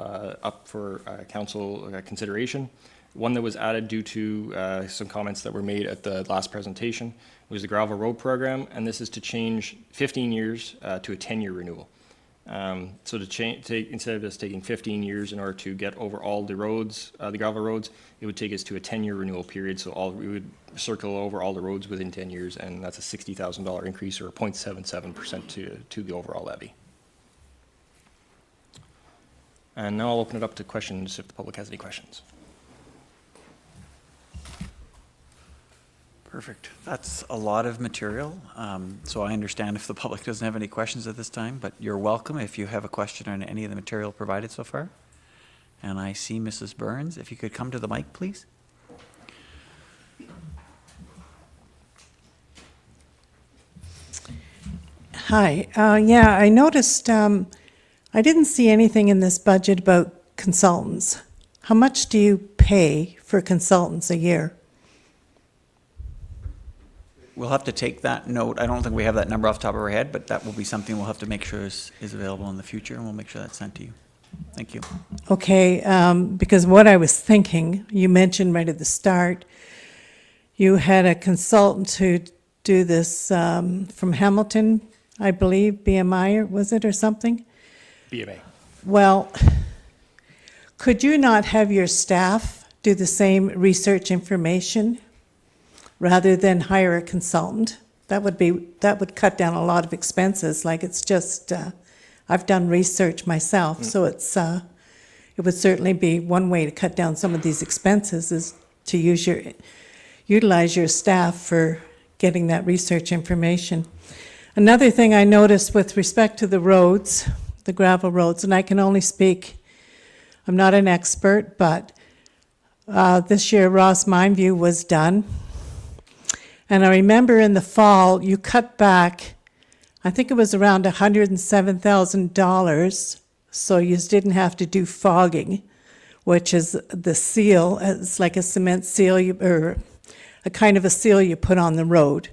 up for council consideration. One that was added due to some comments that were made at the last presentation was the gravel road program, and this is to change 15 years to a 10-year renewal. So instead of us taking 15 years in order to get over all the roads, the gravel roads, it would take us to a 10-year renewal period. So we would circle over all the roads within 10 years, and that's a $60,000 increase, or a 0.77% to the overall levy. And now I'll open it up to questions if the public has any questions. Perfect. That's a lot of material. So I understand if the public doesn't have any questions at this time, but you're welcome if you have a question on any of the material provided so far. And I see Mrs. Burns. If you could come to the mic, please. Hi. Yeah, I noticed I didn't see anything in this budget about consultants. How much do you pay for consultants a year? we'll have to take that note. I don't think we have that number off the top of our head, but that will be something we'll have to make sure is available in the future, and we'll make sure that's sent to you. Thank you. Okay, because what I was thinking, you mentioned right at the start, you had a consultant to do this from Hamilton, I believe, BMI, was it, or something? BMA. Well, could you not have your staff do the same research information rather than hire a consultant? That would cut down a lot of expenses, like it's just, I've done research myself, so it would certainly be one way to cut down some of these expenses is to utilize your staff for getting that research information. Another thing I noticed with respect to the roads, the gravel roads, and I can only speak, I'm not an expert, but this year Ross Mindview was done. And I remember in the fall, you cut back, I think it was around $107,000, so you didn't have to do fogging, which is the seal, it's like a cement seal, or a kind of a seal you put on the road.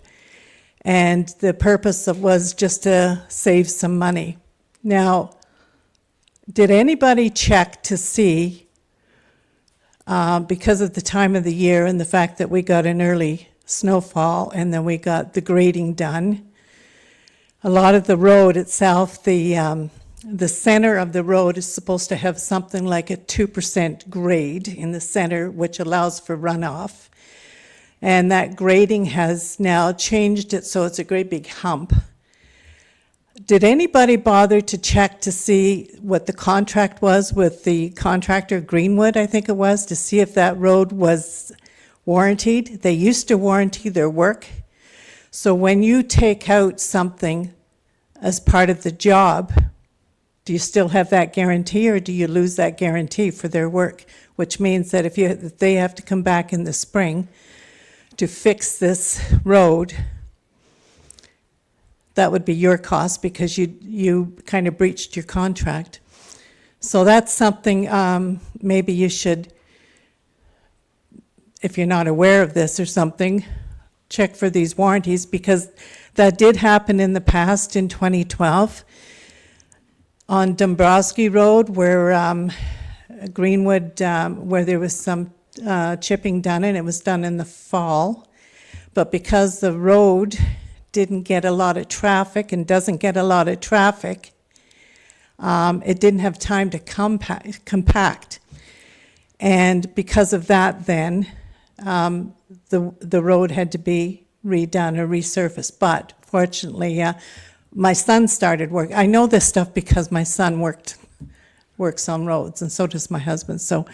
And the purpose was just to save some money. Now, did anybody check to see, because of the time of the year and the fact that we got an early snowfall and then we got the grading done, a lot of the road itself, the center of the road is supposed to have something like a 2% grade in the center, which allows for runoff. And that grading has now changed it so it's a great big hump. Did anybody bother to check to see what the contract was with the contractor Greenwood, I think it was, to see if that road was warranted? They used to warranty their work. So when you take out something as part of the job, do you still have that guarantee, or do you lose that guarantee for their work? Which means that if they have to come back in the spring to fix this road, that would be your cost because you kind of breached your contract. So that's something maybe you should, if you're not aware of this or something, check for these warranties, because that did happen in the past in 2012 on Dombrowski Road, where Greenwood, where there was some chipping done, and it was done in the fall. But because the road didn't get a lot of traffic and doesn't get a lot of traffic, it didn't have time to compact. And because of that then, the road had to be redone or resurfaced. But fortunately, my son started work. I know this stuff because my son works on roads, and so does my husband. So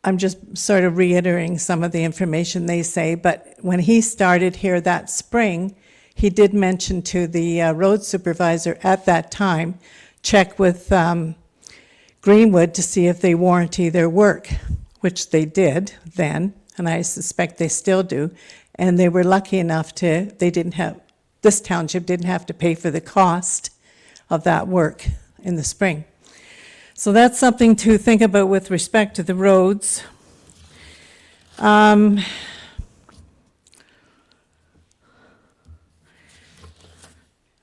I'm just sort of reiterating some of the information they say. But when he started here that spring, he did mention to the road supervisor at that time, check with Greenwood to see if they warranty their work, which they did then, and I suspect they still do. And they were lucky enough this township didn't have to pay for the cost of that work in the spring. So that's something to think about with respect to the roads.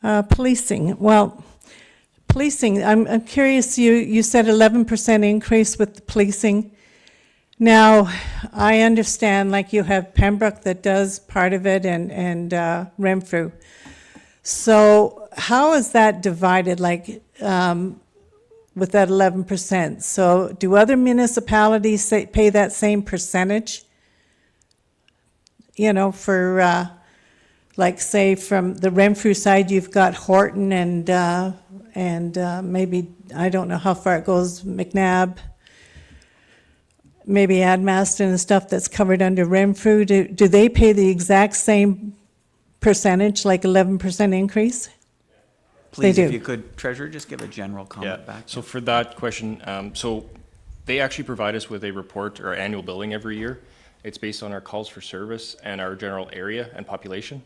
Policing. Well, policing, I'm curious, you said 11% increase with the policing. Now, I understand, like, you have Pembroke that does part of it and Renfrew. So how is that divided, like, with that 11%? So do other municipalities pay that same percentage? You know, for, like, say, from the Renfrew side, you've got Horton and maybe, I don't know how far it goes, McNabb, maybe Admaston and stuff that's covered under Renfrew. Do they pay the exact same percentage, like 11% increase? Please, They if do. you could, Treasurer, just give a general comment Yeah, back. so for that question, so they actually provide us with a report or annual billing every year. It's based on our calls for service and our general area and population.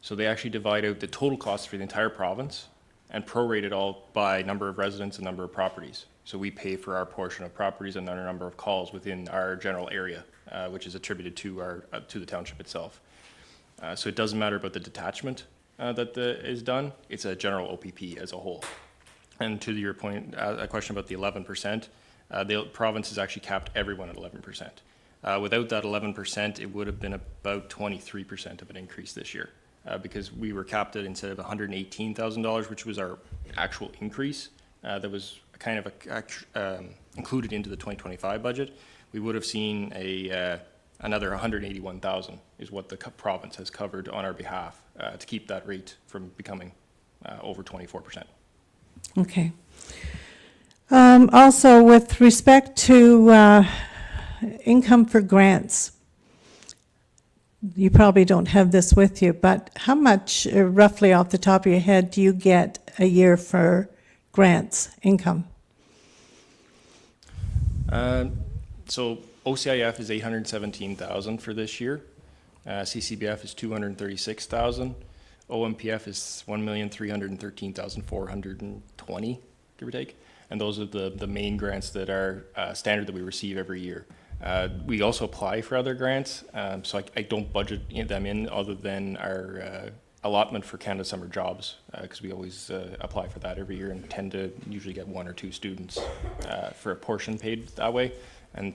So they actually divide out the total cost for the entire province and prorate it all by number of residents and number of properties. So we pay for our portion of properties and our number of calls within our general area, which is attributed to the township itself. So it doesn't matter about the detachment is done, it's a general OPP as a whole. And to your point, a question about the 11%, the province has actually capped everyone at 11%. Without that 11%, it would have been about 23% of an increase this year, because we were capped at, instead of $118,000, which was our actual increase, that was kind of included into the 2025 budget, we would have seen another 181,000 is what the province has covered on our behalf to keep that rate from becoming over 24%. Okay. Also, with respect to income for grants, you probably don't have this with you, but how much, roughly off the top of your head, do you get a year for grants income? So OCIF is 817,000 for this year. CCBF is 236,000. OMPF is 1,313,420, give or take. And those are the main grants that are standard that we receive every year. We also apply for other grants, so I don't budget them in other than our allotment for Canada Summer Jobs, because we always apply for that every year and tend to usually get 1 or 2 students for a portion paid that way.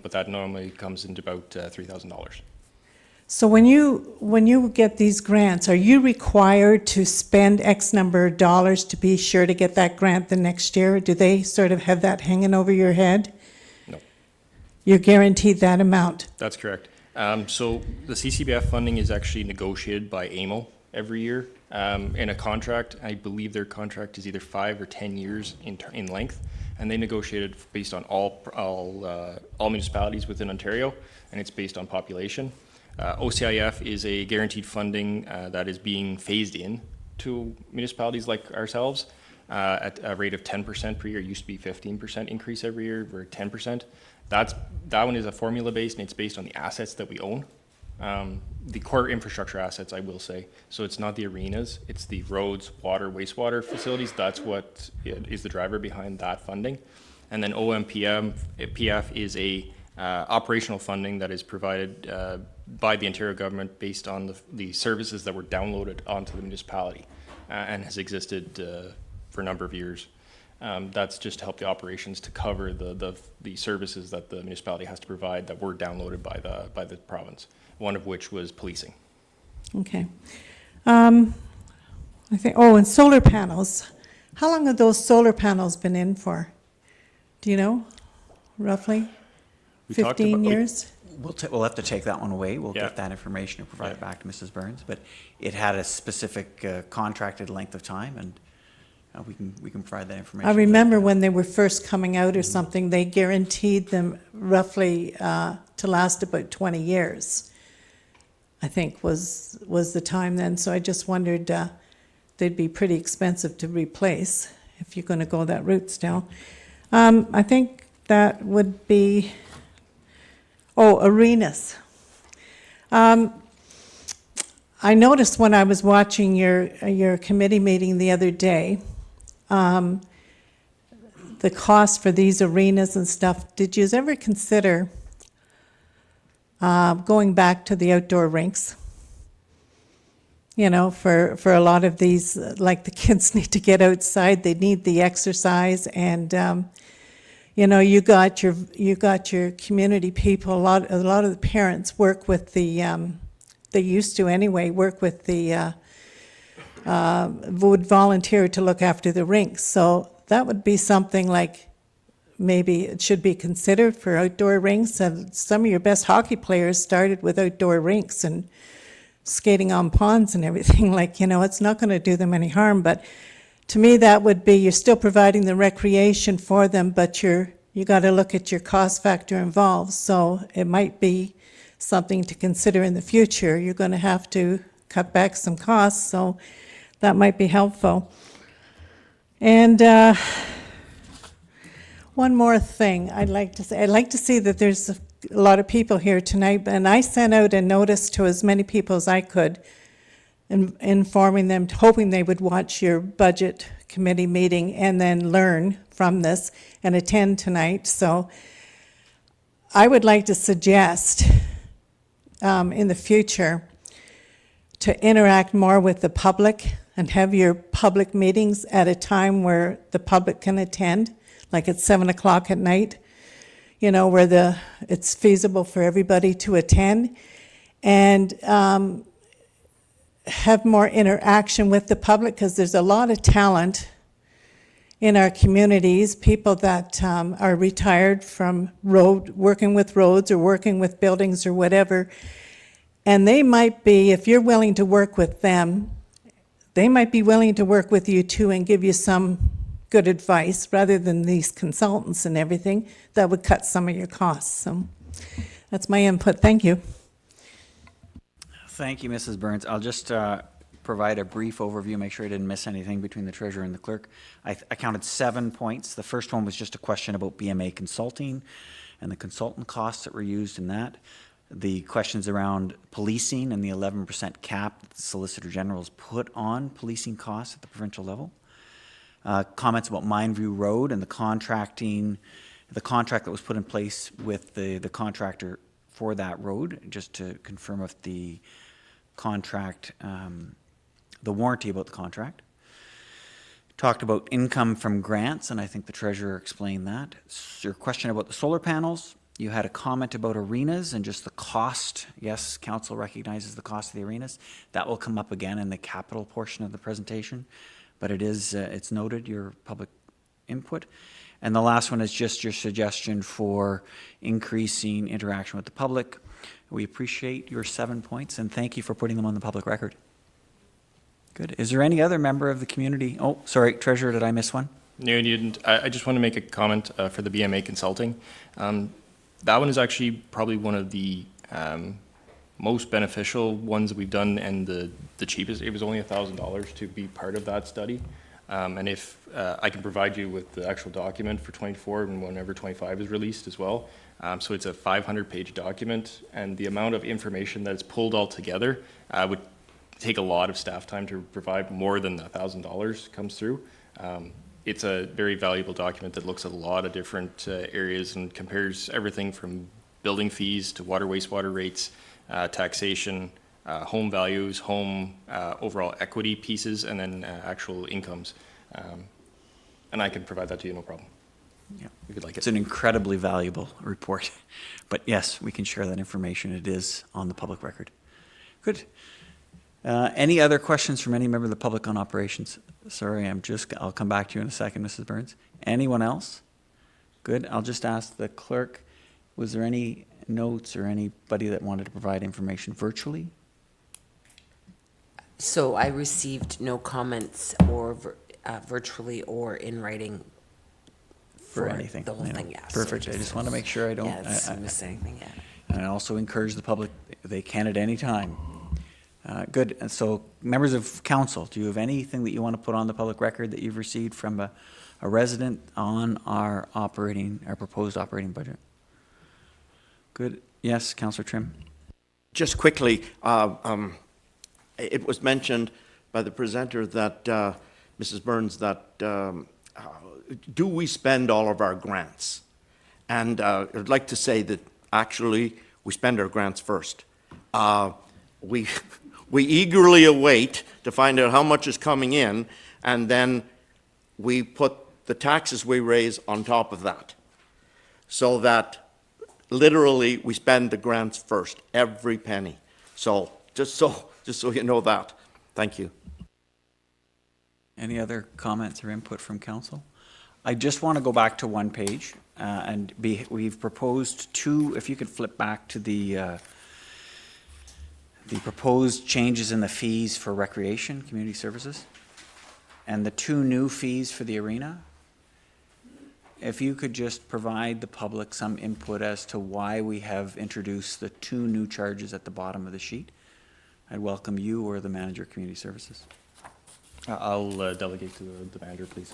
But that normally comes into about $3,000. So when you get these grants, are you required to spend X number of dollars to be sure to get that grant the next year? Do they sort of have that hanging over your head? No. You're guaranteed that amount? That's correct. So the CCBF funding is actually negotiated by AMO every year in a contract. I believe their contract is either 5 or 10 years in length, and they negotiated based on all municipalities within Ontario, and it's based on population. OCIF is a guaranteed funding that is being phased in to municipalities like ourselves at a rate of 10% per year. It used to be 15% increase every year. We're at 10%. That one is a formula based, and it's based on the assets that we own. The core infrastructure assets, I will say. So it's not the arenas, it's the roads, water, wastewater facilities. That's what is the driver behind that funding. And then OMPF is a operational funding that is provided by the Ontario government based on the services that were downloaded onto the municipality and has existed for a number of years. That's just to help the operations to cover the services that the municipality has to provide that were downloaded by the province, one of which was policing. Okay. I think, and solar panels. How long have those solar panels been in for? Do you know, roughly? We talked 15 about- years? We'll have to take that one away. We'll Yeah. get that information and provide it back to Mrs. Burns. But it had a specific contracted length of time, and we can provide that information. I remember when they were first coming out or something, they guaranteed them roughly to last about 20 years, I think was the time then. So I just wondered, they'd be pretty expensive to replace if you're going to go that route still. I think that would be, arenas. I noticed when I was watching your committee meeting the other day, the cost for these arenas and stuff. Did you ever consider going back to the outdoor rinks? You know, for a lot of these, like the kids need to get outside, they need the exercise, and you know, you got your community people. A lot of the parents work with the. They used to anyway work with the. Would volunteer to look after the rinks. So that would be something like maybe it should be considered for outdoor rinks. And some of your best hockey players started with outdoor rinks and skating on ponds and everything. Like, you know, it's not going to do them any harm. But to me, that would be, you're still providing the recreation for them, but you got to look at your cost factor involved. So it might be something to consider in the future. You're going to have to cut back some costs. So that might be helpful. And one more thing I'd like to say. I'd like to see that there's a lot of people here tonight, and I sent out a notice to as many people as I could, informing them, hoping they would watch your budget committee meeting and then learn from this and attend tonight. So I would like to suggest in the future to interact more with the public and have your public meetings at a time where the public can attend, like at 7 o'clock at night, you know, where it's feasible for everybody to attend, and have more interaction with the public, because there's a lot of talent in our communities, people that are retired from working with roads or working with buildings or whatever, and they might be, if you're willing to work with them, they might be willing to work with you too and give you some good advice, rather than these consultants and everything that would cut some of your costs. So that's my input. Thank you. Thank you, Mrs. Burns. I'll just provide a brief overview, make sure I didn't miss anything between the treasurer and the clerk. I counted 7 points. The first one was just a question about BMA consulting and the consultant costs that were used in that. The questions around policing and the 11% cap that the Solicitor General's put on policing costs at the provincial level. Comments about Mindview Road and the contract that was put in place with the contractor for that road, just to confirm if the contract, the warranty about the contract. Talked about income from grants, and I think the treasurer explained that. Your question about the solar panels, you had a comment about arenas and just the cost. Yes, council recognizes the cost of the arenas. That will come up again in the capital portion of the presentation, but it's noted, your public input. And the last one is just your suggestion for increasing interaction with the public. We appreciate your 7 points, and thank you for putting them on the public record. Good. Is there any other member of the community? Oh, sorry, treasurer, did I miss one? No, you didn't. I just want to make a comment for the BMA consulting. That one is actually probably one of the most beneficial ones that we've done, and the cheapest. It was only $1,000 to be part of that study. And if I can provide you with the actual document for 24 and whenever 25 is released as well. So it's a 500-page document, and the amount of information that's pulled all together would take a lot of staff time to provide. More than $1,000 comes through. It's a very valuable document that looks at a lot of different areas and compares everything from building fees to water, wastewater rates, taxation, home values, home overall equity pieces, and then actual incomes. And I can provide that to you, no problem. Yeah. If you'd like it. It's an incredibly valuable report. But yes, we can share that information. It is on the public record. Good. Any other questions from any member of the public on operations? Sorry, I'll come back to you in a second, Mrs. Burns. Anyone else? Good. I'll just ask the clerk, was there any notes or anybody that wanted to provide information virtually? So I received no comments or virtually or in writing For anything? the whole Yeah. thing, yes. Perfect. I just want to make sure I don't. Miss anything, yeah. And I also encourage the public, they can at any time. Good. And so, members of council, do you have anything that you want to put on the public record that you've received from a resident on our proposed operating budget? Good. Yes, Councillor Trim. Just quickly, it was mentioned by the presenter that, Mrs. Burns, that do we spend all of our grants? And I'd like to say that actually we spend our grants first. We eagerly await to find out how much is coming in, and then we put the taxes we raise on top of that, so that literally we spend the grants first, every penny. So just so you know that. Thank you. Any other comments or input from council? I just want to go back to one page we've proposed two, if you could flip back to the proposed changes in the fees for recreation, community services, and the 2 new fees for the arena. If you could just provide the public some input as to why we have introduced the 2 new charges at the bottom of the sheet, I'd welcome you or the manager of community services. I'll delegate to the manager, please.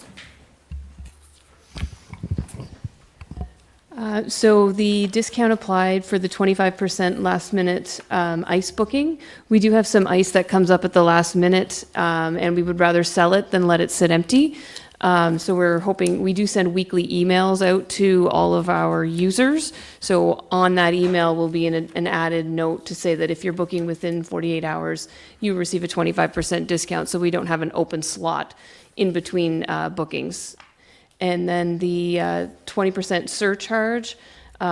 So the discount applied for the 25% last minute ice booking. We do have some ice that comes up at the last minute, and we would rather sell it than let it sit empty. So we're hoping, we do send weekly emails out to all of our users. So on that email will be an added note to say that if you're booking within 48 hours, you receive a 25% discount. So we don't have an open slot in between bookings. And then the 20% surcharge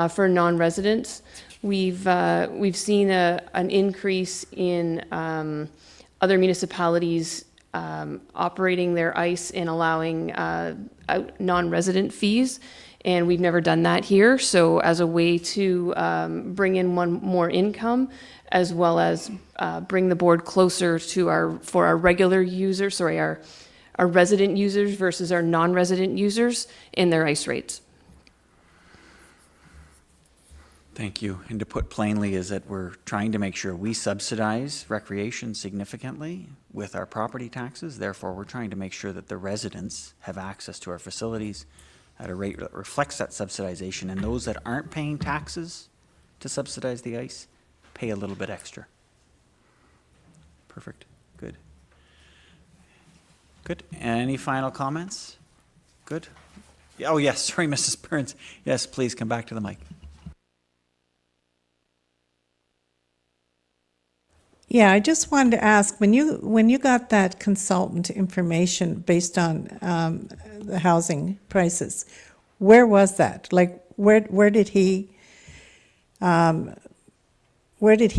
for non-residents. We've seen an increase in other municipalities operating their ice and allowing out non-resident fees, and we've never done that here. So as a way to bring in one more income, as well as bring the board closer to our regular users, sorry, our resident users versus our non-resident users in their ice rates. Thank you. And to put plainly is that we're trying to make sure we subsidize recreation significantly with our property taxes. Therefore, we're trying to make sure that the residents have access to our facilities at a rate that reflects that subsidization. And those that aren't paying taxes to subsidize the ice pay a little bit extra. Perfect. Good. Good. Any final comments? Good. Oh, yes. Sorry, Mrs. Burns. Yes, please come back to the mic. Yeah, I just wanted to ask, when you got that consultant information based on the housing prices, where was that? Like, where did he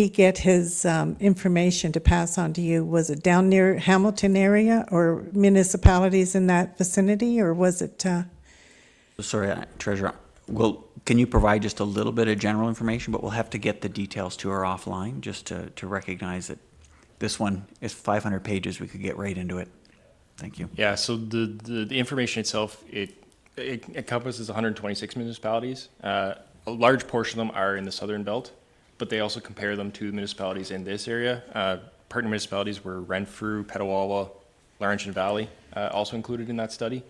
get his information to pass on to you? Was it down near Hamilton area or municipalities in that vicinity, or was it? Sorry, Treasurer. Well, can you provide just a little bit of general information, but we'll have to get the details to her offline just to recognize that this one is 500 pages. We could get right into it. Thank you. Yeah, so the information itself, it encompasses 126 municipalities. A large portion of them are in the southern belt, but they also compare them to municipalities in this area. Partner municipalities were Renfrew, Petawawa, Laurentian Valley, also included in that study.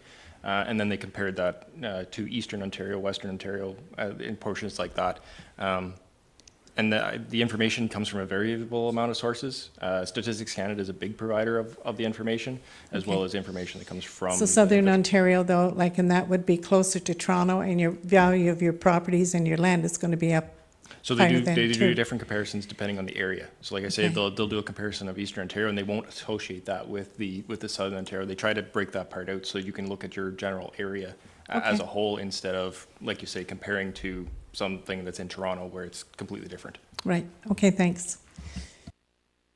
And then they compared that to Eastern Ontario, Western Ontario, in portions like that. And the information comes from a variable amount of sources. Statistics Canada is a big provider of the information, as well as information that comes from. So Southern Ontario, though, like, and that would be closer to Toronto, and your value of your properties and your land is going to be up. So they do different comparisons depending on the area. So like I say, Okay. they'll do a comparison of Eastern Ontario, and they won't associate that with the Southern Ontario. They try to break that part out so you can look at your general area as Okay. a whole, instead of, like you say, comparing to something that's in Toronto where it's completely different. Right, okay, thanks.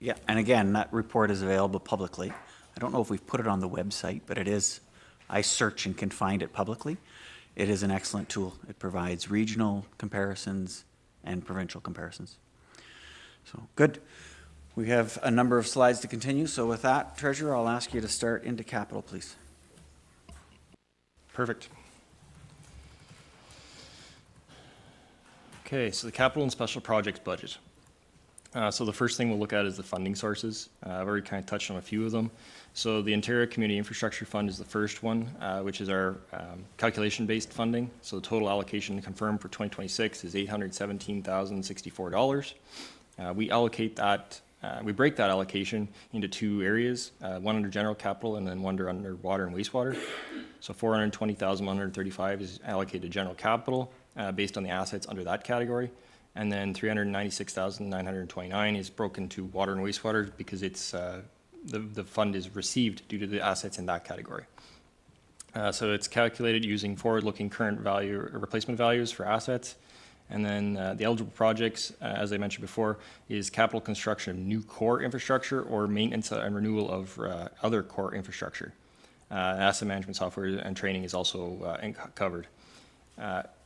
Yeah, and again, that report is available publicly. I don't know if we've put it on the website, but it is. I search and can find it publicly. It is an excellent tool. It provides regional comparisons and provincial comparisons. So, good. We have a number of slides to continue. So with that, Treasurer, I'll ask you to start into capital, please. Perfect. Okay, so the capital and special projects budget. So the first thing we'll look at is the funding sources. I've already kind of touched on a few of them. So the Ontario Community Infrastructure Fund is the first one, which is our calculation-based funding. So the total allocation confirmed for 2026 is $817,064. We allocate that, we break that allocation into two areas, one under general capital and then one under water and wastewater. So $420,135 is allocated to general capital based on the assets under that category. And then $396,929 is broken to water and wastewater because it's the fund is received due to the assets in that category. So it's calculated using forward-looking current value or replacement values for assets. And then the eligible projects, as I mentioned before, is capital construction of new core infrastructure or maintenance and renewal of other core infrastructure. Asset management software and training is also covered.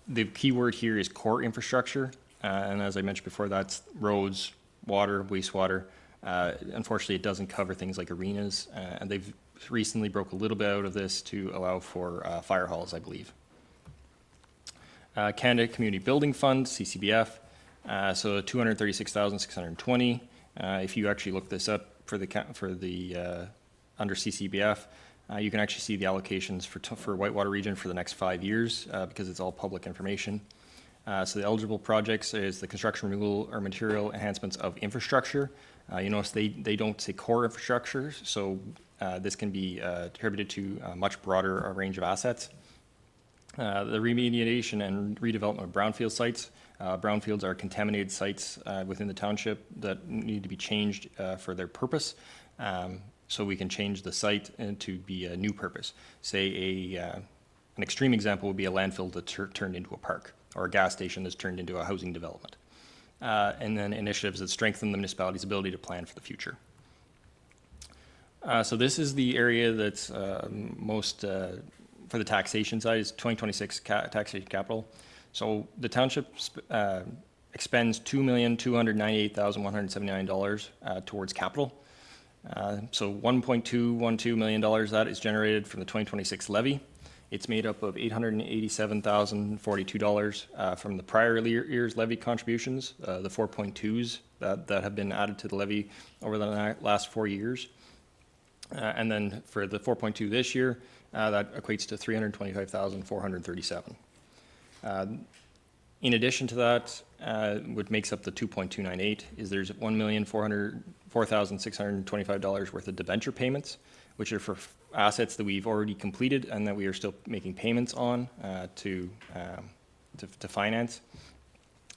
The key word here is core infrastructure. And as I mentioned before, that's roads, water, wastewater. Unfortunately, it doesn't cover things like arenas, and they've recently broke a little bit out of this to allow for fire halls, I believe. Canada Community Building Fund, CCBF, so $236,620. If you actually look this up for the under CCBF, you can actually see the allocations for Whitewater region for the next 5 years because it's all public information. So the eligible projects is the construction, renewal, or material enhancements of infrastructure. You notice they don't say core infrastructure, so this can be attributed to a much broader range of assets. The remediation and redevelopment of brownfield sites. Brownfields are contaminated sites within the township that need to be changed for their purpose. So we can change the site to be a new purpose. Say an extreme example would be a landfill that's turned into a park, or a gas station that's turned into a housing development. And then initiatives that strengthen the municipality's ability to plan for the future. So this is the area that's most, for the taxation side, is 2026 taxation capital. So the township expends $2,298,179 towards capital. So $1.212 million of that is generated from the 2026 levy. It's made up of $887,042 from the prior year's levy contributions, the 4.2s that have been added to the levy over the last 4 years. And then for the 4.2 this year, that equates to $325,437. In addition to that, what makes up the 2.298 is there's $1,404,625 worth of debenture payments, which are for assets that we've already completed and that we are still making payments on to finance.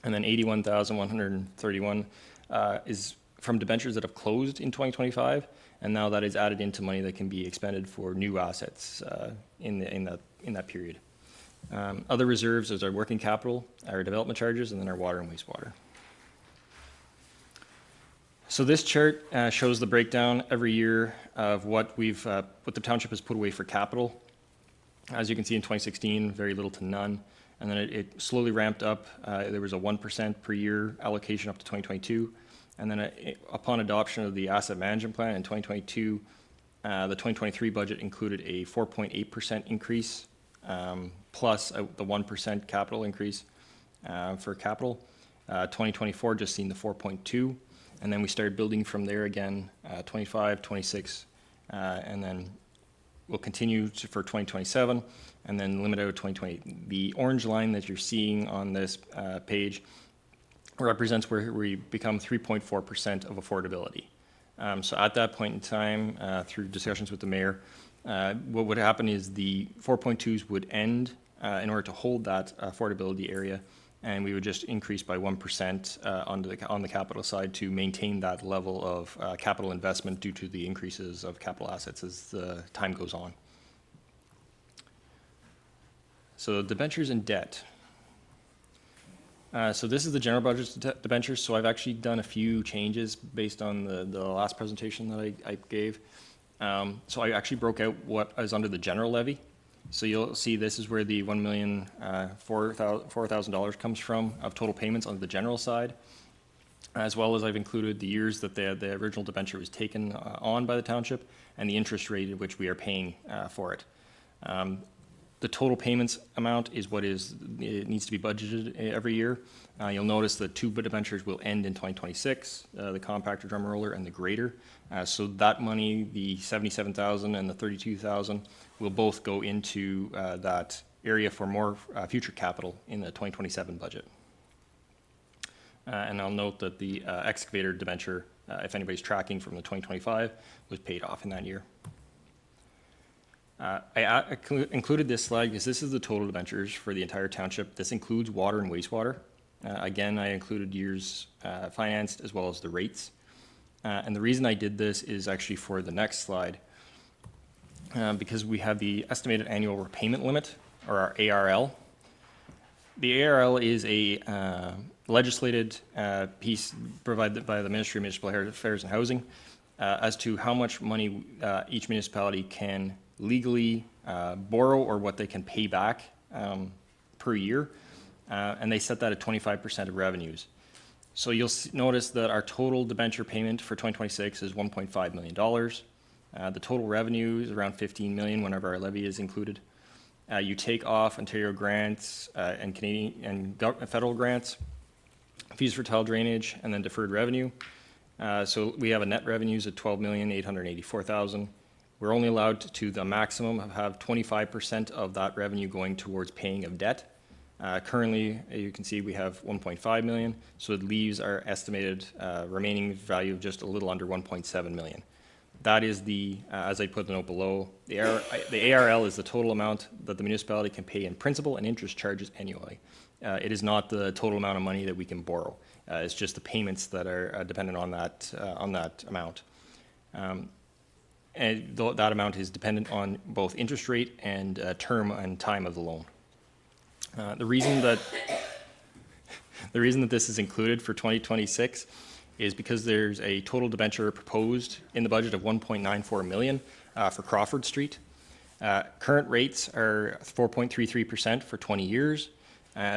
And then $81,131 is from debentures that have closed in 2025, and now that is added into money that can be expended for new assets in that period. Other reserves is our working capital, our development charges, and then our water and wastewater. So this chart shows the breakdown every year of what the township has put away for capital. As you can see, in 2016, very little to none, and then it slowly ramped up. There was a 1% per year allocation up to 2022, and then upon adoption of the asset management plan in 2022, the 2023 budget included a 4.8% increase plus the 1% capital increase for capital. 2024 just seen the 4.2. And then we started building from there again, 25, 26, and then we'll continue for 2027, and then limit out to 2020. The orange line that you're seeing on this page represents where we become 3.4% of affordability. So at that point in time, through discussions with the mayor, what would happen is the 4.2s would end in order to hold that affordability area, and we would just increase by 1% on the capital side to maintain that level of capital investment due to the increases of capital assets as the time goes on. So debentures and debt. So this is the general budget debentures. So I've actually done a few changes based on the last presentation that I gave. So I actually broke out what is under the general levy. So you'll see this is where the $1,004,000 comes from of total payments on the general side, as well as I've included the years that the original debenture was taken on by the township and the interest rate at which we are paying for it. The total payments amount is it needs to be budgeted every year. You'll notice the two debentures will end in 2026, the compactor drum roller and the grader. So that money, the $77,000 and the $32,000, will both go into that area for more future capital in the 2027 budget. And I'll note that the excavator debenture, if anybody's tracking from the 2025, was paid off in that year. I included this slide because this is the total debentures for the entire township. This includes water and wastewater. Again, I included years financed as well as the rates. And the reason I did this is actually for the next slide, because we have the estimated annual repayment limit, or our ARL. The ARL is a legislated piece provided by the Ministry of Municipal Affairs and Housing as to how much money each municipality can legally borrow or what they can pay back per year. And they set that at 25% of revenues. So you'll notice that our total debenture payment for 2026 is $1.5 million. The total revenue is around $15 million whenever our levy is included. You take off Ontario grants and Canadian and federal grants, fees for tile drainage, and then deferred revenue. So we have a net revenues of $12,884,000. We're only allowed to the maximum of have 25% of that revenue going towards paying of debt. Currently, you can see we have 1.5 million, so it leaves our estimated remaining value of just a little under 1.7 million. That is as I put the note below, the ARL is the total amount that the municipality can pay in principal and interest charges annually. It is not the total amount of money that we can borrow. It's just the payments that are dependent on that amount. And that amount is dependent on both interest rate and term and time of the loan. The reason that this is included for 2026 is because there's a total debenture proposed in the budget of 1.94 million for Crawford Street. Current rates are 4.33% for 20 years.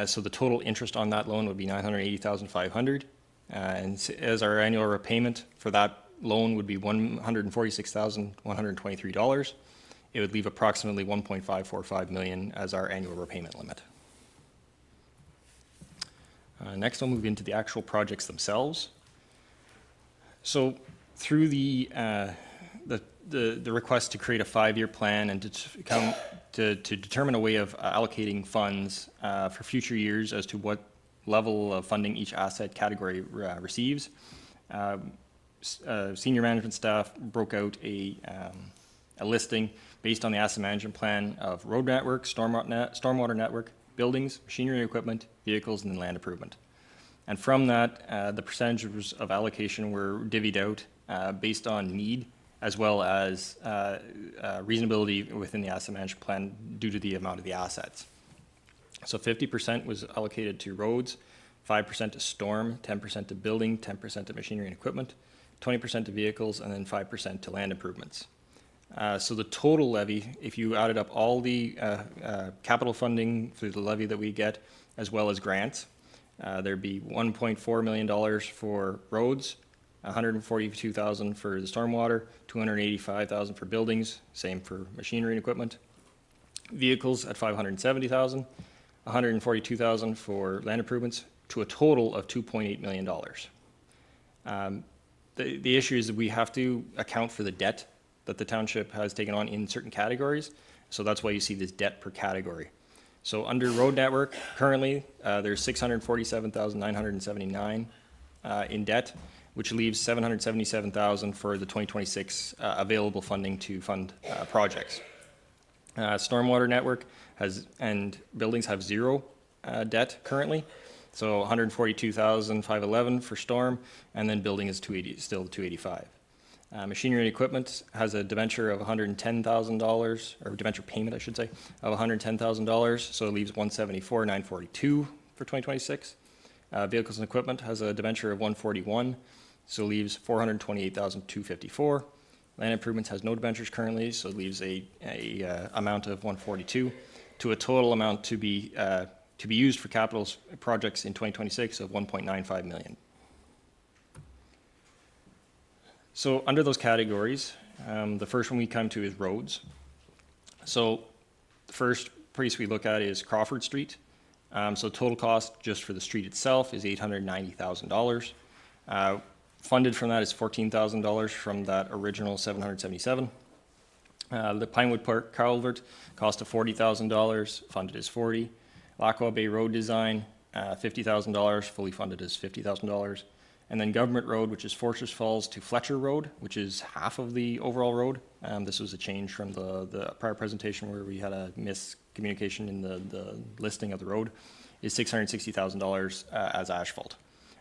So the total interest on that loan would be 980,500. And as our annual repayment for that loan would be $146,123. It would leave approximately 1.545 million as our annual repayment limit. Next, I'll move into the actual projects themselves. So through the request to create a 5-year plan and to determine a way of allocating funds for future years as to what level of funding each asset category receives, senior management staff broke out a listing based on the asset management plan of road network, stormwater network, buildings, machinery and equipment, vehicles, and then land improvement. And from that, the percentages of allocation were divvied out based on need as well as reasonability within the asset management plan due to the amount of the assets. So 50% was allocated to roads, 5% to storm, 10% to building, 10% to machinery and equipment, 20% to vehicles, and then 5% to land improvements. So the total levy, if you added up all the capital funding through the levy that we get, as well as grants, there'd be $1.4 million for roads, $142,000 for the stormwater, $285,000 for buildings, same for machinery and equipment. Vehicles at $570,000, $142,000 for land improvements, to a total of $2.8 million. The issue is that we have to account for the debt that the township has taken on in certain categories. So that's why you see this debt per category. So under road network, currently, there's $647,979 in debt, which leaves $777,000 for the 2026 available funding to fund projects. Stormwater network and buildings have zero debt currently. So 142,511 for storm, and then building is still 285. Machinery and equipment has a debenture of $110,000, or debenture payment, I should say, of $110,000. So it leaves $174,942 for 2026. Vehicles and equipment has a debenture of $141, so it leaves $428,254. Land improvements has no debentures currently, so it leaves a amount of $142, to a total amount to be used for capital projects in 2026 of $1.95 million. So under those categories, the first one we come to is roads. So the first place we look at is Crawford Street. So total cost just for the street itself is $890,000. Funded from that is $14,000 from that original $777. The Pinewood Park culvert cost of $40,000, funded is $40,000. Lackawanna Bay Road design, $50,000, fully funded is $50,000. And then Government Road, which is Fortress Falls to Fletcher Road, which is half of the overall road. This was a change from the prior presentation where we had a miscommunication in the listing of the road, is $660,000 as asphalt.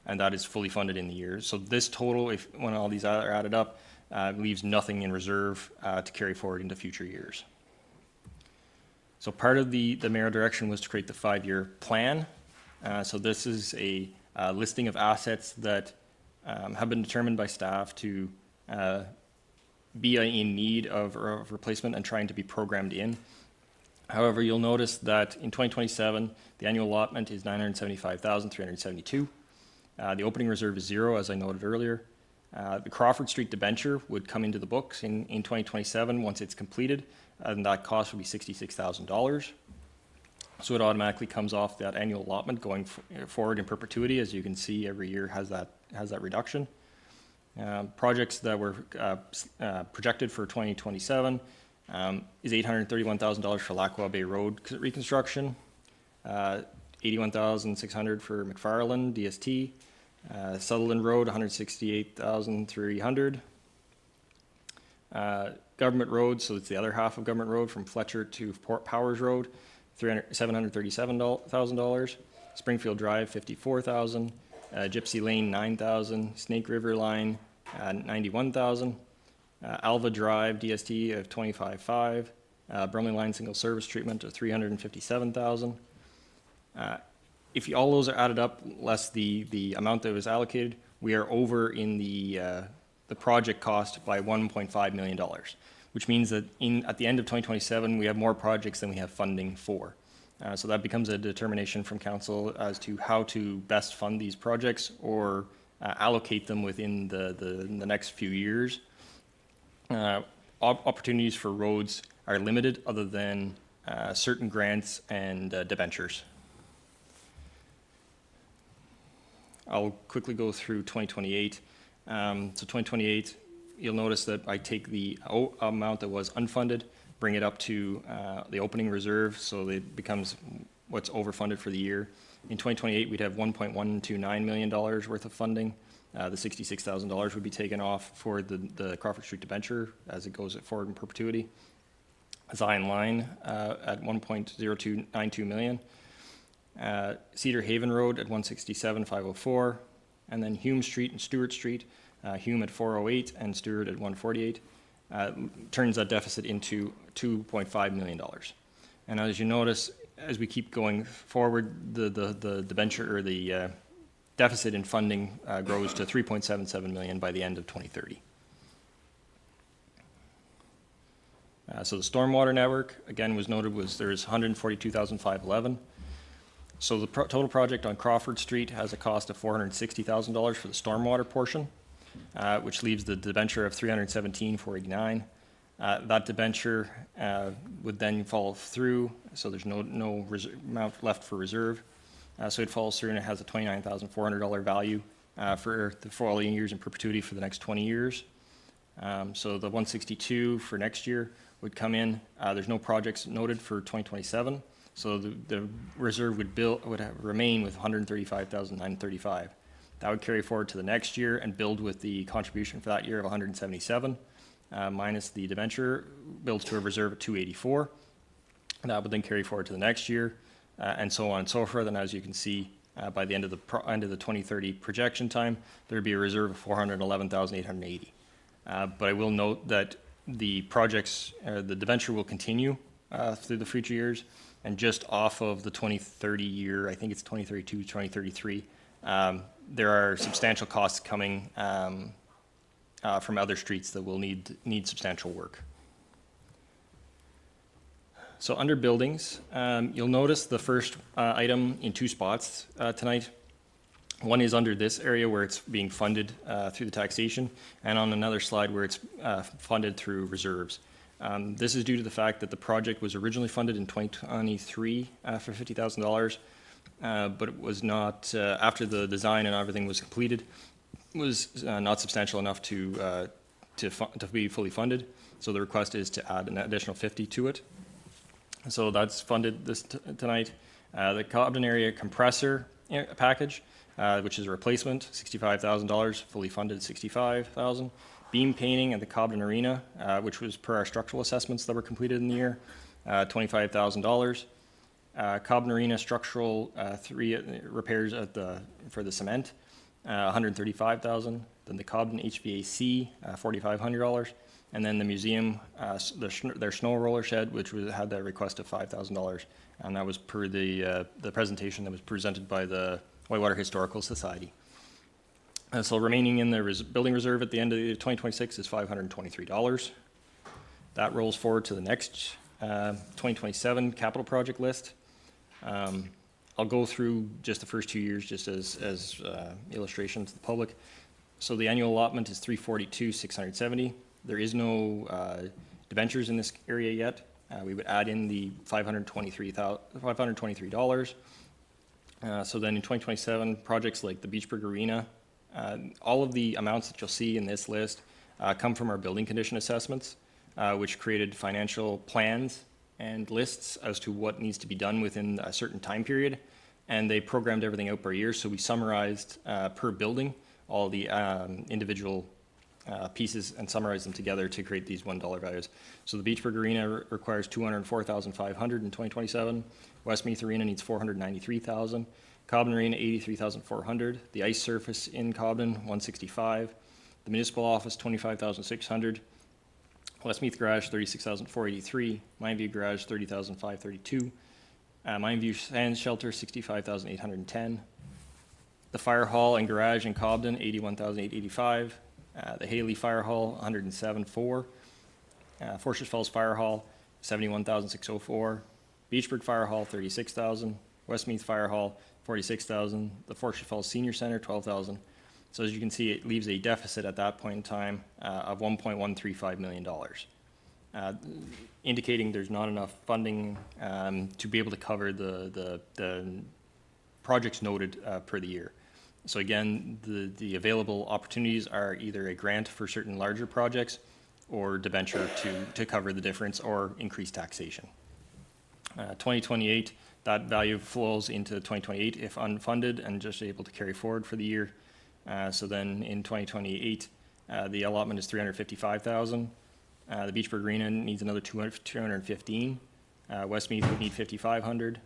And that is fully funded in the year. So this total, when all these are added up, leaves nothing in reserve to carry forward into future years. So part of the mayor direction was to create the 5-year plan. So this is a listing of assets that have been determined by staff to be in need of replacement and trying to be programmed in. However, you'll notice that in 2027, the annual allotment is $975,372. The opening reserve is $0, as I noted earlier. The Crawford Street debenture would come into the books in 2027 once it's completed, and that cost would be $66,000. So it automatically comes off that annual allotment going forward in perpetuity. As you can see, every year has that reduction. Projects that were projected for 2027 is $831,000 for Lackawanna Bay Road reconstruction, $81,600 for McFarland DST, Sutherland Road $168,300, Government Road, so it's the other half of Government Road from Fletcher to Port Powers Road, $737,000. Springfield Drive, $54,000. Gypsy Lane, $9,000. Snake River Line, $91,000. Alva Drive, DST of $25,500. Bromley Line Single Service Treatment of $357,000. If all those are added up, less the amount that was allocated, we are over in the project cost by $1.5 million, which means that at the end of 2027, we have more projects than we have funding for. So that becomes a determination from council as to how to best fund these projects or allocate them within the next few years. Opportunities for roads are limited other than certain grants and debentures. I'll quickly go through 2028. So 2028, you'll notice that I take the amount that was unfunded, bring it up to the opening reserve, so it becomes what's overfunded for the year. In 2028, we'd have $1.129 million worth of funding. The $66,000 would be taken off for the Crawford Street debenture as it goes forward in perpetuity. Zion Line at $1.0292 million. Cedar Haven Road at $167,504. And then Hume Street and Stewart Street, Hume at $408 and Stewart at $148. Turns that deficit into $2.5 million. And as you notice, as we keep going forward, the debenture or the deficit in funding grows to $3.77 million by the end of 2030. So the stormwater network, again, was noted there's $142,511. So the total project on Crawford Street has a cost of $460,000 for the stormwater portion, which leaves the debenture of $317,489. That debenture would then fall through, so there's no amount left for reserve. So it falls through and it has a $29,400 value for the following years in perpetuity for the next 20 years. So the 162 for next year would come in. There's no projects noted for 2027. So the reserve would remain with $135,935. That would carry forward to the next year and build with the contribution for that year of $177, minus the debenture, builds to a reserve of $284. That would then carry forward to the next year, and so on and so forth. And as you can see, by the end of the 2030 projection time, there would be a reserve of $411,880. But I will note that the projects, the debenture will continue through the future years, and just off of the 2030 year, I think it's 2032, 2033, there are substantial costs coming from other streets that will need substantial work. So under buildings, you'll notice the first item in two spots tonight. One is under this area where it's being funded through the taxation, and on another slide where it's funded through reserves. This is due to the fact that the project was originally funded in 2023 for $50,000, but it was not, after the design and everything was completed, was not substantial enough to be fully funded. So the request is to add an additional 50 to it. So that's funded this tonight. The Cobden area compressor package, which is a replacement, $65,000, fully funded $65,000. Beam painting at the Cobden Arena, which was per our structural assessments that were completed in the year, $25,000. Cobden Arena structural 3 repairs for the cement, $135,000. Then the Cobden HVAC, $4,500. And then the museum, their snow roller shed, which had that request of $5,000. And that was per the presentation that was presented by the Whitewater Historical Society. So remaining in the building reserve at the end of 2026 is $523. That rolls forward to the next 2027 capital project list. I'll go through just the first 2 years just as illustration to the public. So the annual allotment is $342,670. There is no debentures in this area yet. We would add in the $523. So then in 2027, projects like the Beachburg Arena, all of the amounts that you'll see in this list come from our building condition assessments, which created financial plans and lists as to what needs to be done within a certain time period. And they programmed everything out per year, so we summarized per building all the individual pieces and summarize them together to create these $1 values. So the Beachburg Arena requires $204,500 in 2027. Westmeath Arena needs $493,000. Cobden Arena, $83,400. The ice surface in Cobden, $165,000. The municipal office, $25,600. Westmeath Garage, $36,483. Mindview Garage, $30,532. Mindview Sand Shelter, $65,810. The Fire Hall and Garage in Cobden, $81,885. The Haley Fire Hall, $107,400. Fortress Falls Fire Hall, $71,604. Beachburg Fire Hall, $36,000. Westmeath Fire Hall, $46,000. The Fortress Falls Senior Center, $12,000. So as you can see, it leaves a deficit at that point in time of $1.135 million, indicating there's not enough funding to be able to cover the projects noted per the year. So again, the available opportunities are either a grant for certain larger projects or debenture to cover the difference or increase taxation. 2028, that value flows into 2028 if unfunded and just able to carry forward for the year. So then in 2028, the allotment is $355,000. The Beachburg Arena needs another $215,000. Westmeath would need $5,500.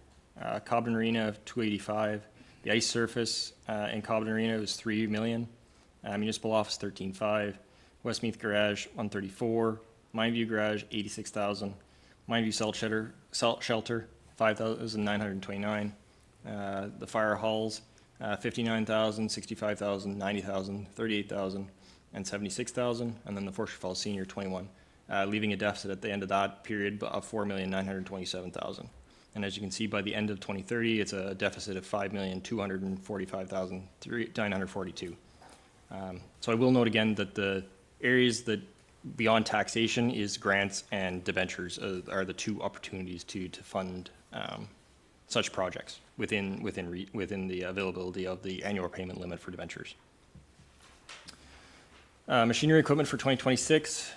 Cobden Arena, $285,000. The ice surface in Cobden Arena was $3 million. Municipal office, $13,500. Westmeath Garage, $134,000. Mindview Garage, $86,000. Mindview Salt Shelter, $5,929. The fire halls, $59,000, $65,000, $90,000, $38,000, and $76,000, and then the Fortress Falls Senior, $21,000, leaving a deficit at the end of that period of $4,927,000. And as you can see, by the end of 2030, it's a deficit of $5,245,942. So I will note again that the areas that beyond taxation is grants and debentures are the two opportunities to fund such projects within the availability of the annual payment limit for debentures. Machinery equipment for 2026.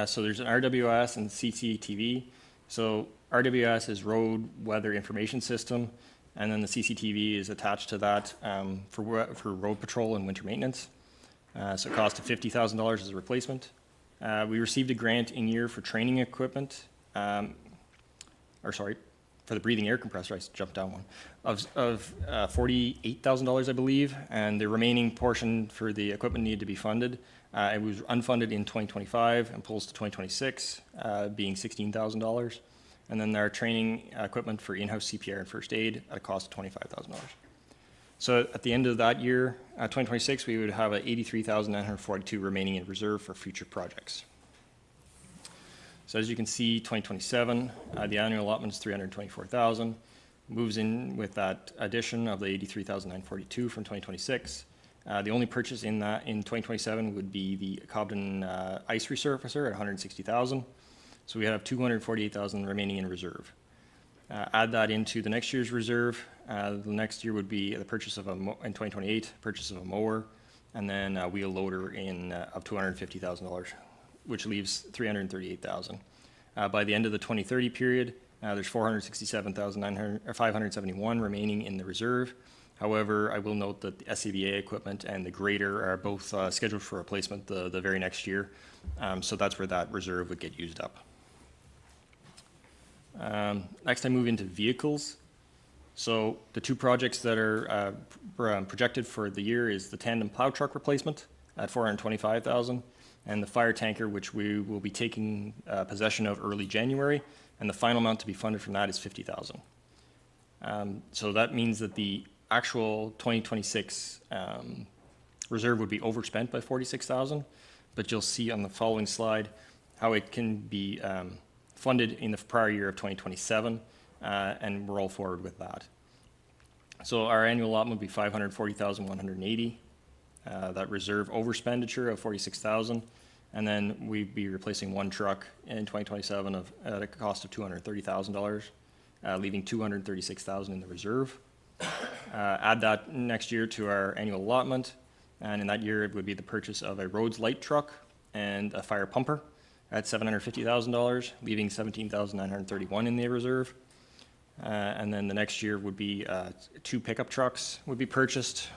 So there's an RWS and CCTV. So RWS is Road Weather Information System, and then the CCTV is attached to that for road patrol and winter maintenance. So it costs $50,000 as a replacement. We received a grant in year for training equipment, for the breathing air compressor, I jumped down one, of $48,000, I believe, and the remaining portion for the equipment needed to be funded. It was unfunded in 2025 and pulls to 2026, being $16,000. And then our training equipment for in-house CPR and first aid at a cost of $25,000. So at the end of that year, 2026, we would have $83,942 remaining in reserve for future projects. So as you can see, 2027, the annual allotment is $324,000. Moves in with that addition of the $83,942 from 2026. The only purchase in 2027 would be the Cobden ice resurfacer at $160,000. So we have $248,000 remaining in reserve. Add that into the next year's reserve. The next year would be the purchase of in 2028, purchase of a mower, and then a wheel loader of $250,000, which leaves $338,000. By the end of the 2030 period, there's $467,571 remaining in the reserve. However, I will note that the SCBA equipment and the grader are both scheduled for replacement the very next year. So that's where that reserve would get used up. Next, I move into vehicles. So the two projects that are projected for the year is the tandem plow truck replacement at $425,000, and the fire tanker, which we will be taking possession of early January, and the final amount to be funded from that is $50,000. So that means that the actual 2026 reserve would be overspent by $46,000, but you'll see on the following slide how it can be funded in the prior year of 2027 and roll forward with that. So our annual allotment would be $540,180. That reserve overspenditure of $46,000, and then we'd be replacing one truck in 2027 at a cost of $230,000, leaving $236,000 in the reserve. Add that next year to our annual allotment, and in that year it would be the purchase of a roads light truck and a fire pumper at $750,000, leaving $17,931 in the reserve. And then the next year would be two pickup trucks would be purchased.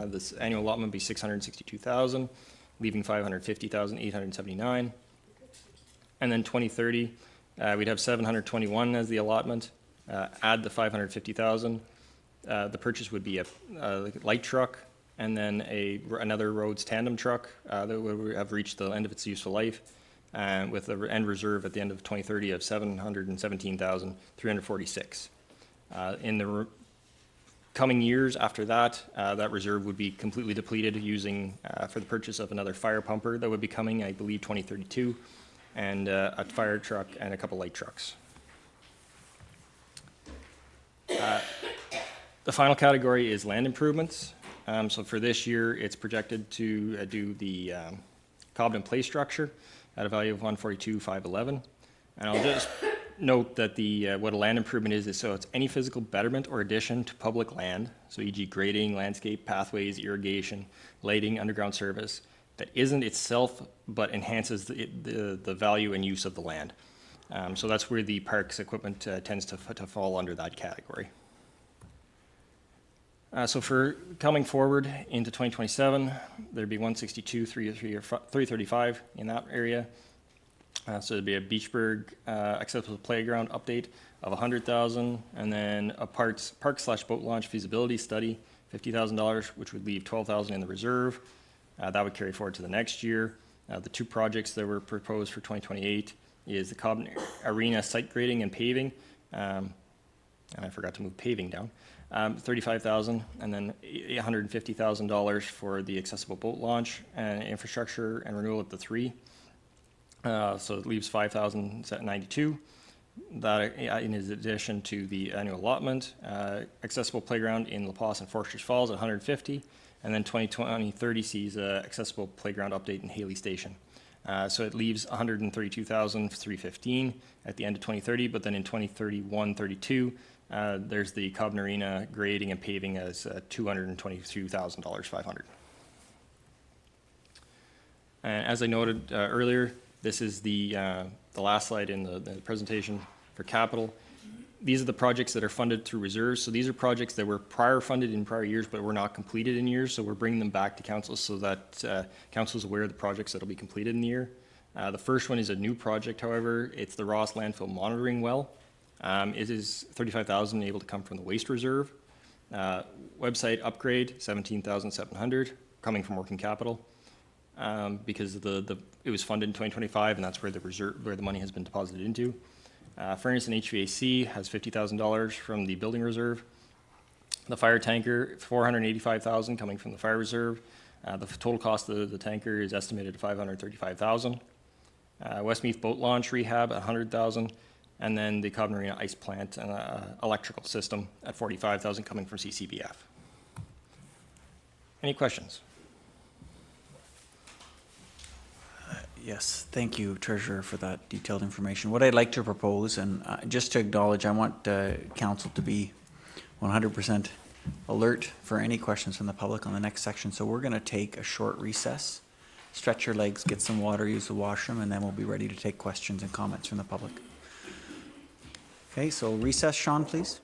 This annual allotment would be $662,000, leaving 550,879. And then 2030, we'd have 721 as the allotment. Add the 550,000. The purchase would be a light truck and then another roads tandem truck that would have reached the end of its useful life, with the end reserve at the end of 2030 of 717,346. In the coming years after that, that reserve would be completely depleted using for the purchase of another fire pumper that would be coming, I believe, 2032, and a fire truck and a couple light trucks. The final category is land improvements. So for this year, it's projected to do the Cobden Place structure at a value of 142,511. And I'll just note that what a land improvement is so it's any physical betterment or addition to public land, so e.g. grading, landscape, pathways, irrigation, lighting, underground service, that isn't itself but enhances the value and use of the land. So that's where the parks equipment tends to fall under that category. So for coming forward into 2027, there'd be 162, 335 in that area. So there'd be a Beachburg accessible playground update of 100,000, and then a park/boat launch feasibility study, $50,000, which would leave 12,000 in the reserve. That would carry forward to the next year. The two projects that were proposed for 2028 is the Cobden Arena site grading and paving, and I forgot to move paving down. 35,000, and then $150,000 for the accessible boat launch and infrastructure and renewal of the three. So it leaves 5,092. That in addition to the annual allotment, accessible playground in La Place and Foresters Falls at 150, and then 2030 sees accessible playground update in Haley Station. So it leaves 132,315 at the end of 2030, but then in 2031-32, there's the Cobden Arena grading and paving as $222,500. And as I noted earlier, this is the last slide in the presentation for capital. These are the projects that are funded through reserves. So these are projects that were prior funded in prior years, but were not completed in years. So we're bringing them back to council so that council is aware of the projects that will be completed in the year. The first one is a new project, however. It's the Ross landfill monitoring well. It is $35,000 able to come from the waste reserve. Website upgrade, $17,700 coming from working capital, because it was funded in 2025, and that's where the money has been deposited into. Furnace and HVAC has $50,000 from the building reserve. The fire tanker, $485,000 coming from the fire reserve. The total cost of the tanker is estimated at $535,000. Westmeath boat launch rehab at $100,000. And then the Cobden Arena ice plant and electrical system at $45,000 coming from CCBF. Any questions? Yes, thank you, Treasurer, for that detailed information. What I'd like to propose, and just to acknowledge, I want council to be 100% alert for any questions from the public on the next section. So we're going to take a short recess, stretch your legs, get some water, use the washroom, and then we'll be ready to take questions and comments from the public. Okay, so recess, Sean, please.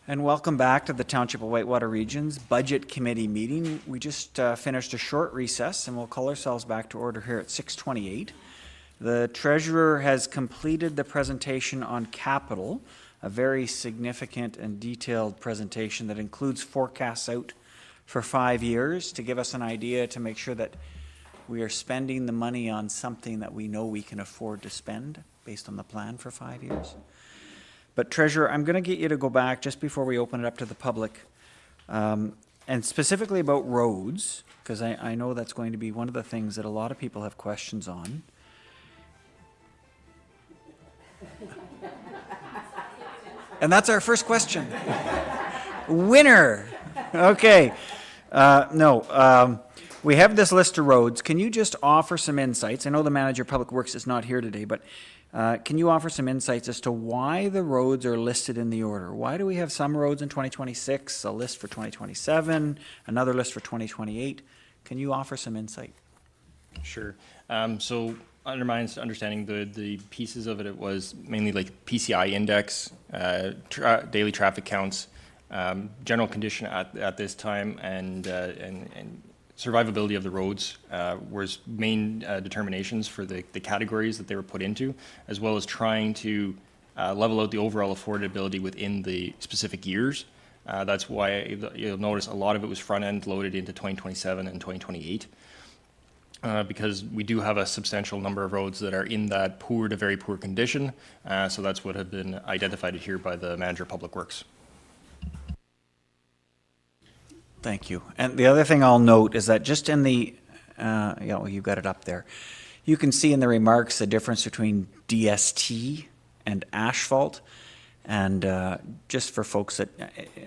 And welcome back to the Township of Whitewater Region's Budget Committee meeting. We just finished a short recess and we'll call ourselves back to order here at 6:28. The treasurer has completed the presentation on capital, a very significant and detailed presentation that includes forecasts out for 5 years to give us an idea to make sure that we are spending the money on something that we know we can afford to spend based on the plan for 5 years. But Treasurer, I'm going to get you to go back just before we open it up to the public, and specifically about roads, because I know that's going to be one of the things that a lot of people have questions on. And that's our first question. Winner. Okay. We have this list of roads. Can you just offer some insights? I know the manager of Public Works is not here today, but can you offer some insights as to why the roads are listed in the order? Why do we have some roads in 2026, a list for 2027, another list for 2028? Can you offer some insight? Sure. So under my understanding, the pieces of it, it was mainly like PCI index, daily traffic counts, general condition at this time, and survivability of the roads was main determinations for the categories that they were put into, as well as trying to level out the overall affordability within the specific years. That's why you'll notice a lot of it was front-end loaded into 2027 and 2028. Because we do have a substantial number of roads that are in that poor to very poor condition. So that's what had been identified here by the manager of Public Works. Thank you. And the other thing I'll note is that just in the, you've got it up there. You can see in the remarks the difference between DST and asphalt. And just for folks that,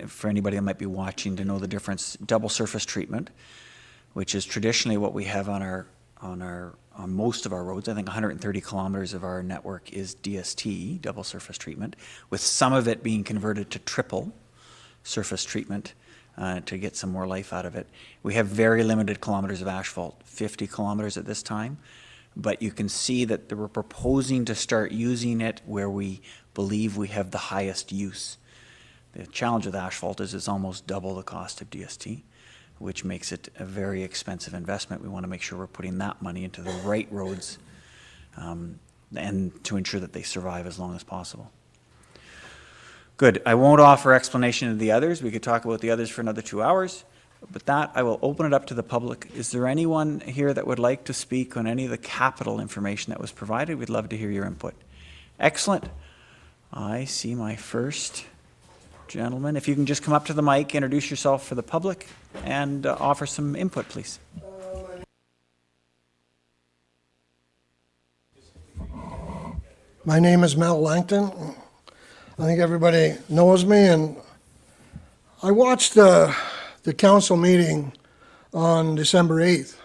for anybody that might be watching to know the difference, double surface treatment, which is traditionally what we have on most of our roads. I think 130 kilometers of our network is DST, double surface treatment, with some of it being converted to triple surface treatment to get some more life out of it. We have very limited kilometers of asphalt, 50 kilometers at this time, but you can see that we're proposing to start using it where we believe we have the highest use. The challenge with asphalt is it's almost double the cost of DST, which makes it a very expensive investment. We want to make sure we're putting that money into the right roads and to ensure that they survive as long as possible. Good. I won't offer explanation of the others. We could talk about the others for another 2 hours. With that, I will open it up to the public. Is there anyone here that would like to speak on any of the capital information that was provided? We'd love to hear your input. Excellent. I see my first gentleman. If you can just come up to the mic, introduce yourself for the public, and offer some input, please. My name is Mel Langton. I think everybody knows me, and I watched the council meeting on December 8th,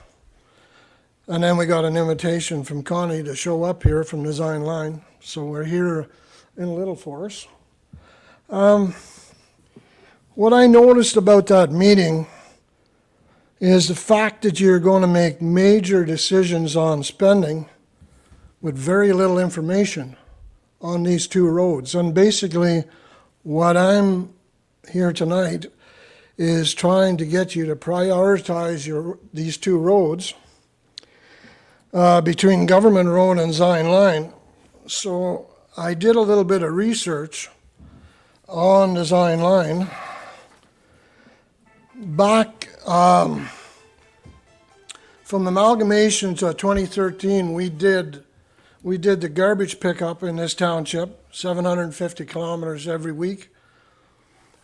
and then we got an invitation from Connie to show up here from Design Line, so we're here in Little Force. What I noticed about that meeting is the fact that you're going to make major decisions on spending with very little information on these two roads. And basically, what I'm here tonight is trying to get you to prioritize these two roads between Government Road and Zion Line. So I did a little bit of research on the Zion Line. Back from amalgamation to 2013, we did the garbage pickup in this township, 750 kilometers every week.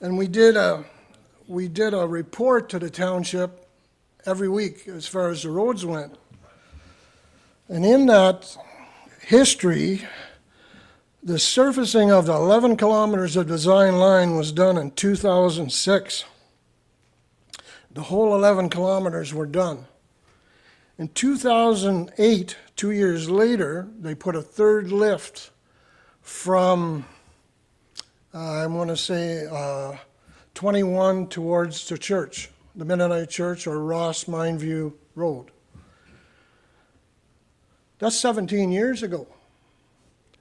And we did a report to the township every week as far as the roads went. And in that history, the surfacing of the 11 kilometers of Design Line was done in 2006. The whole 11 kilometers were done. In 2008, 2 years later, they put a third lift from, I want to say, 21 towards the church, the Mennonite Church or Ross Mindview Road. That's 17 years ago.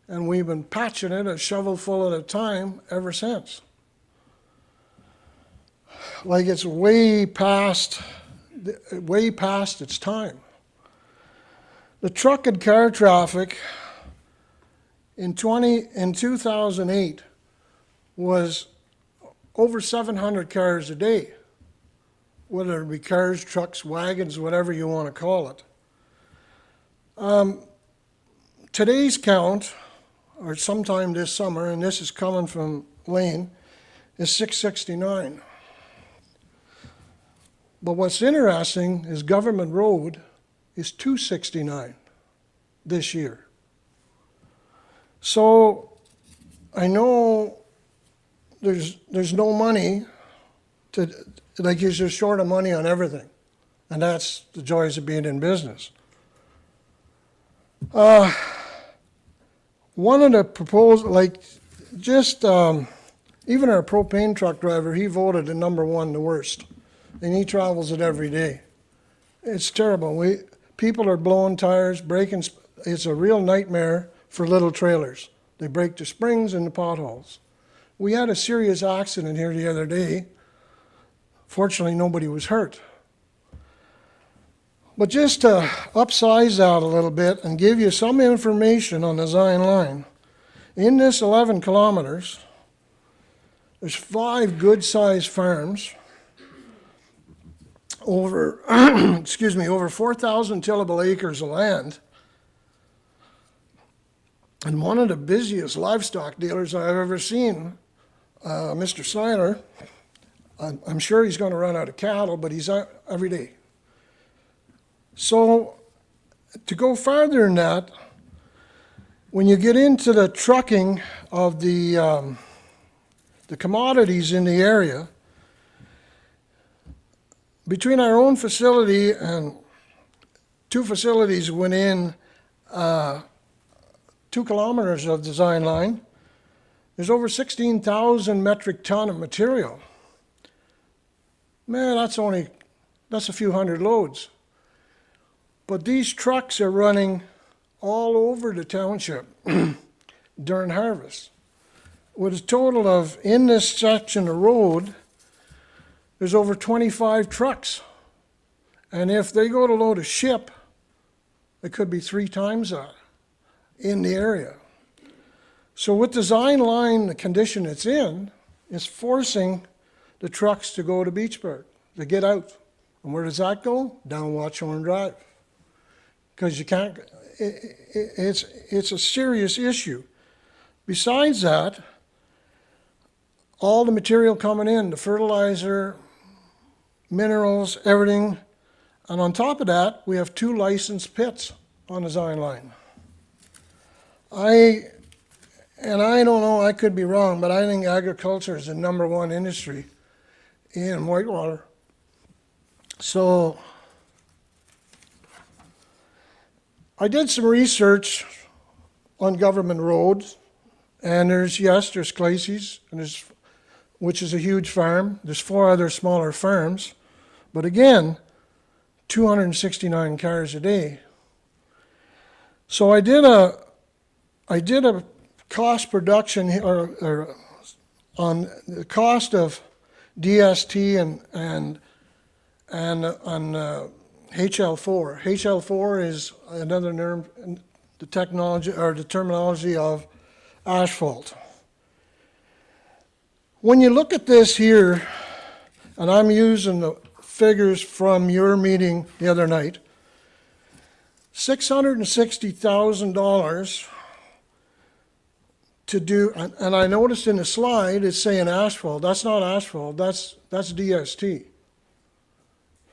And we've been patching it a shovelful at a time ever since. like it's way past its time. The truck and car traffic in 2008 was over 700 cars a day, whether it be cars, trucks, wagons, whatever you want to call it. Today's count, or sometime this summer, and this is coming from Lane, is 669. But what's interesting is Government Road is 269 this year. So I know there's no money to, like you're just short of money on everything. And that's the joys of being in business. One of the proposals, like just even our propane truck driver, he voted the number one the worst. And he travels it every day. It's terrible. People are blowing tires, breaking, it's a real nightmare for little trailers. They break the springs and the potholes. We had a serious accident here the other day. Fortunately, nobody was hurt. But just to upsize that a little bit and give you some information on the Zion line, in this 11 kilometers, there's 5 good-sized farms, over, over 4,000 tillable acres of land, and one of the busiest livestock dealers I've ever seen, Mr. Snyder. I'm sure he's going to run out of cattle, but he's out every day. So to go farther than that, when you get into the trucking of the commodities in the area, between our own facility and 2 facilities within 2 kilometers of the Zion line, there's over 16,000 metric ton of material. Man, that's a few hundred loads. But these trucks are running all over the township during harvest. With a total of, in this section of road, there's over 25 trucks. And if they go to load a ship, it could be 3 times that in the area. So with the Zion line, the condition it's in, is forcing the trucks to go to Beachburg, to get out. And where does that go? Down Watchorn Drive. Because you can't, it's a serious issue. Besides that, all the material coming in, the fertilizer, minerals, everything, and on top of that, we have 2 licensed pits on the Zion line. I don't know, I could be wrong, but I think agriculture is the #1 industry in Whitewater. So I did some research on government roads, and there's Clasey's, and which is a huge farm. There's 4 other smaller farms, but again, 269 cars a day. So I did a cost production or on the cost of DST and on HL4. HL4 is another term, the technology or the terminology of asphalt. When you look at this here, and I'm using the figures from your meeting the other night, $660,000 to do, and I noticed in the slide it's saying asphalt. That's not asphalt, that's DST.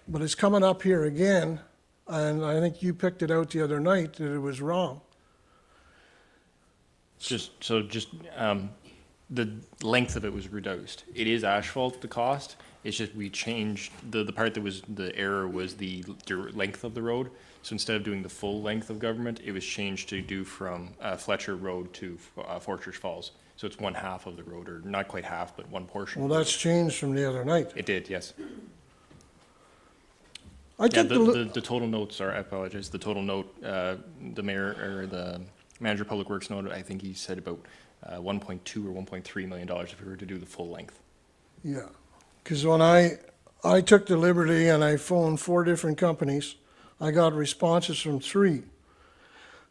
But it's coming up here again, and I think you picked it out the other night that it was wrong. The length of it was reduced. It is asphalt, the cost. It's just we changed, the part that was, the error was the length of the road. So instead of doing the full length of government, it was changed to do from Fletcher Road to Fortress Falls. So it's 1/2 of the road, or not quite half, but one portion. Well, that's changed from the other night. It did, yes. I Yeah, took the total notes are, I apologize, the total note, the mayor, or the manager of public works noted, I think he said about $1.2 or $1.3 million if we were to do the full length. Yeah, Because when I took the liberty and I phoned 4 different companies, I got responses from 3.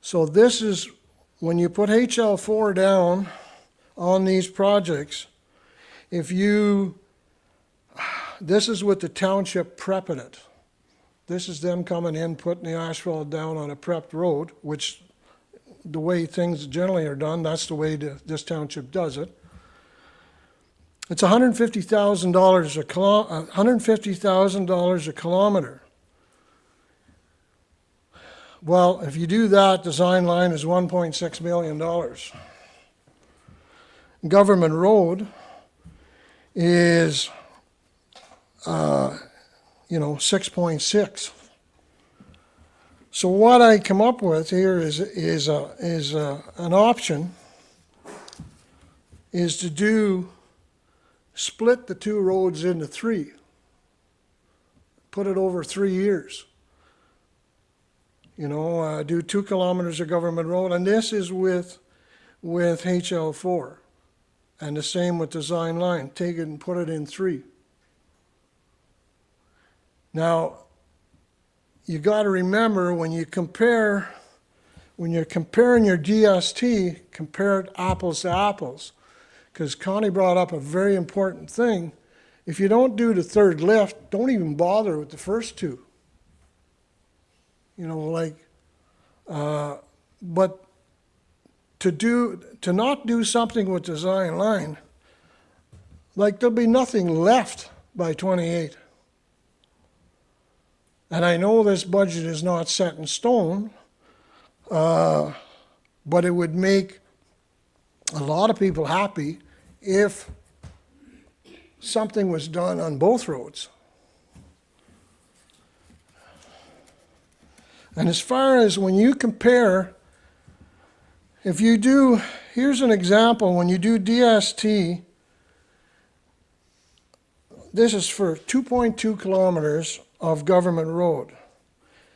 So this is, when you put HL4 down on these projects, this is with the township prepping it. This is them coming in, putting the asphalt down on a prepped road, which the way things generally are done, that's the way this township does it. It's $150,000 a kilometer. Well, if you do that, design line is $1.6 million. Government road is, 6.6. So what I come up with here is an option is to split the 2 roads into 3. Put it over 3 years. Do 2 kilometers of government road, and this is with HL4. And the same with design line, take it and put it in 3. Now, you got to remember when you're comparing your DST, compare it apples to apples. Because Connie brought up a very important thing. If you don't do the 3rd lift, don't even bother with the first 2. But to not do something with design line, there'll be nothing left by 28. And I know this budget is not set in stone, but it would make a lot of people happy if something was done on both roads. And as far as when you compare, here's an example, when you do DST, this is for 2.2 kilometers of government road.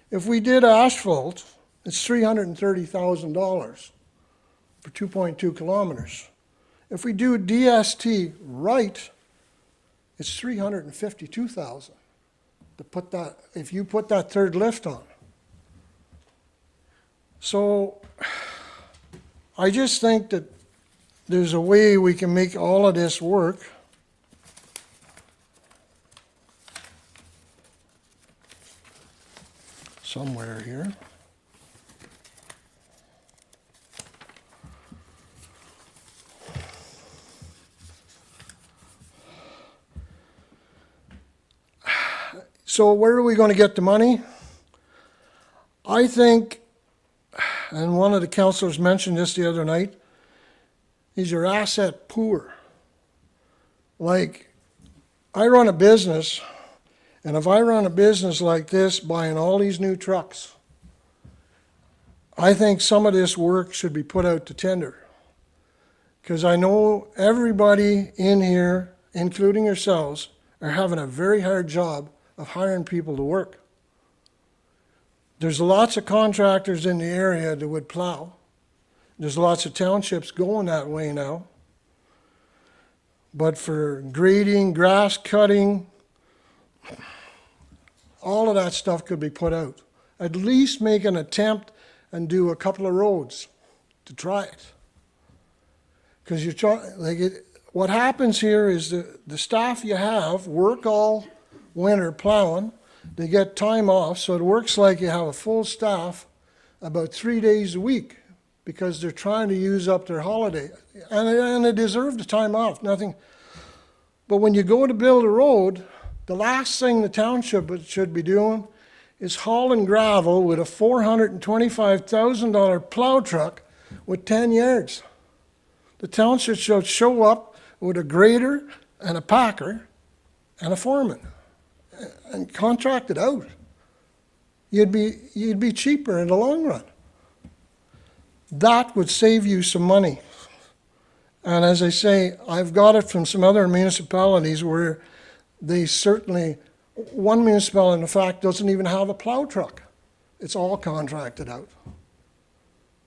If we did asphalt, it's $330,000 for 2.2 kilometers. If we do DST right, it's $352,000 to put that, if you put that 3rd lift on. So I just think that there's a way we can make all of this work. Somewhere here. So where are we going to get the money? I think, and one of the councillors mentioned this the other night, is your asset poor. Like, I run a business, and if I run a business like this, buying all these new trucks, I think some of this work should be put out to tender. Because I know everybody in here, including yourselves, are having a very hard job of hiring people to work. There's lots of contractors in the area that would plow. There's lots of townships going that way now. But for grading, grass cutting, all of that stuff could be put out. At least make an attempt and do a couple of roads to try it. Because what happens here is the staff you have work all winter plowing. They get time off, so it works like you have a full staff about 3 days a week because they're trying to use up their holiday. And they deserve the time off, nothing. But when you go to build a road, the last thing the township should be doing is hauling gravel with a $425,000 plow truck with 10 yards. The township should show up with a grader and a packer and a foreman and contract it out. You'd be cheaper in the long run. That would save you some money. And as I say, I've got it from some other municipalities where they certainly, one municipality in fact doesn't even have a plow truck. It's all contracted out.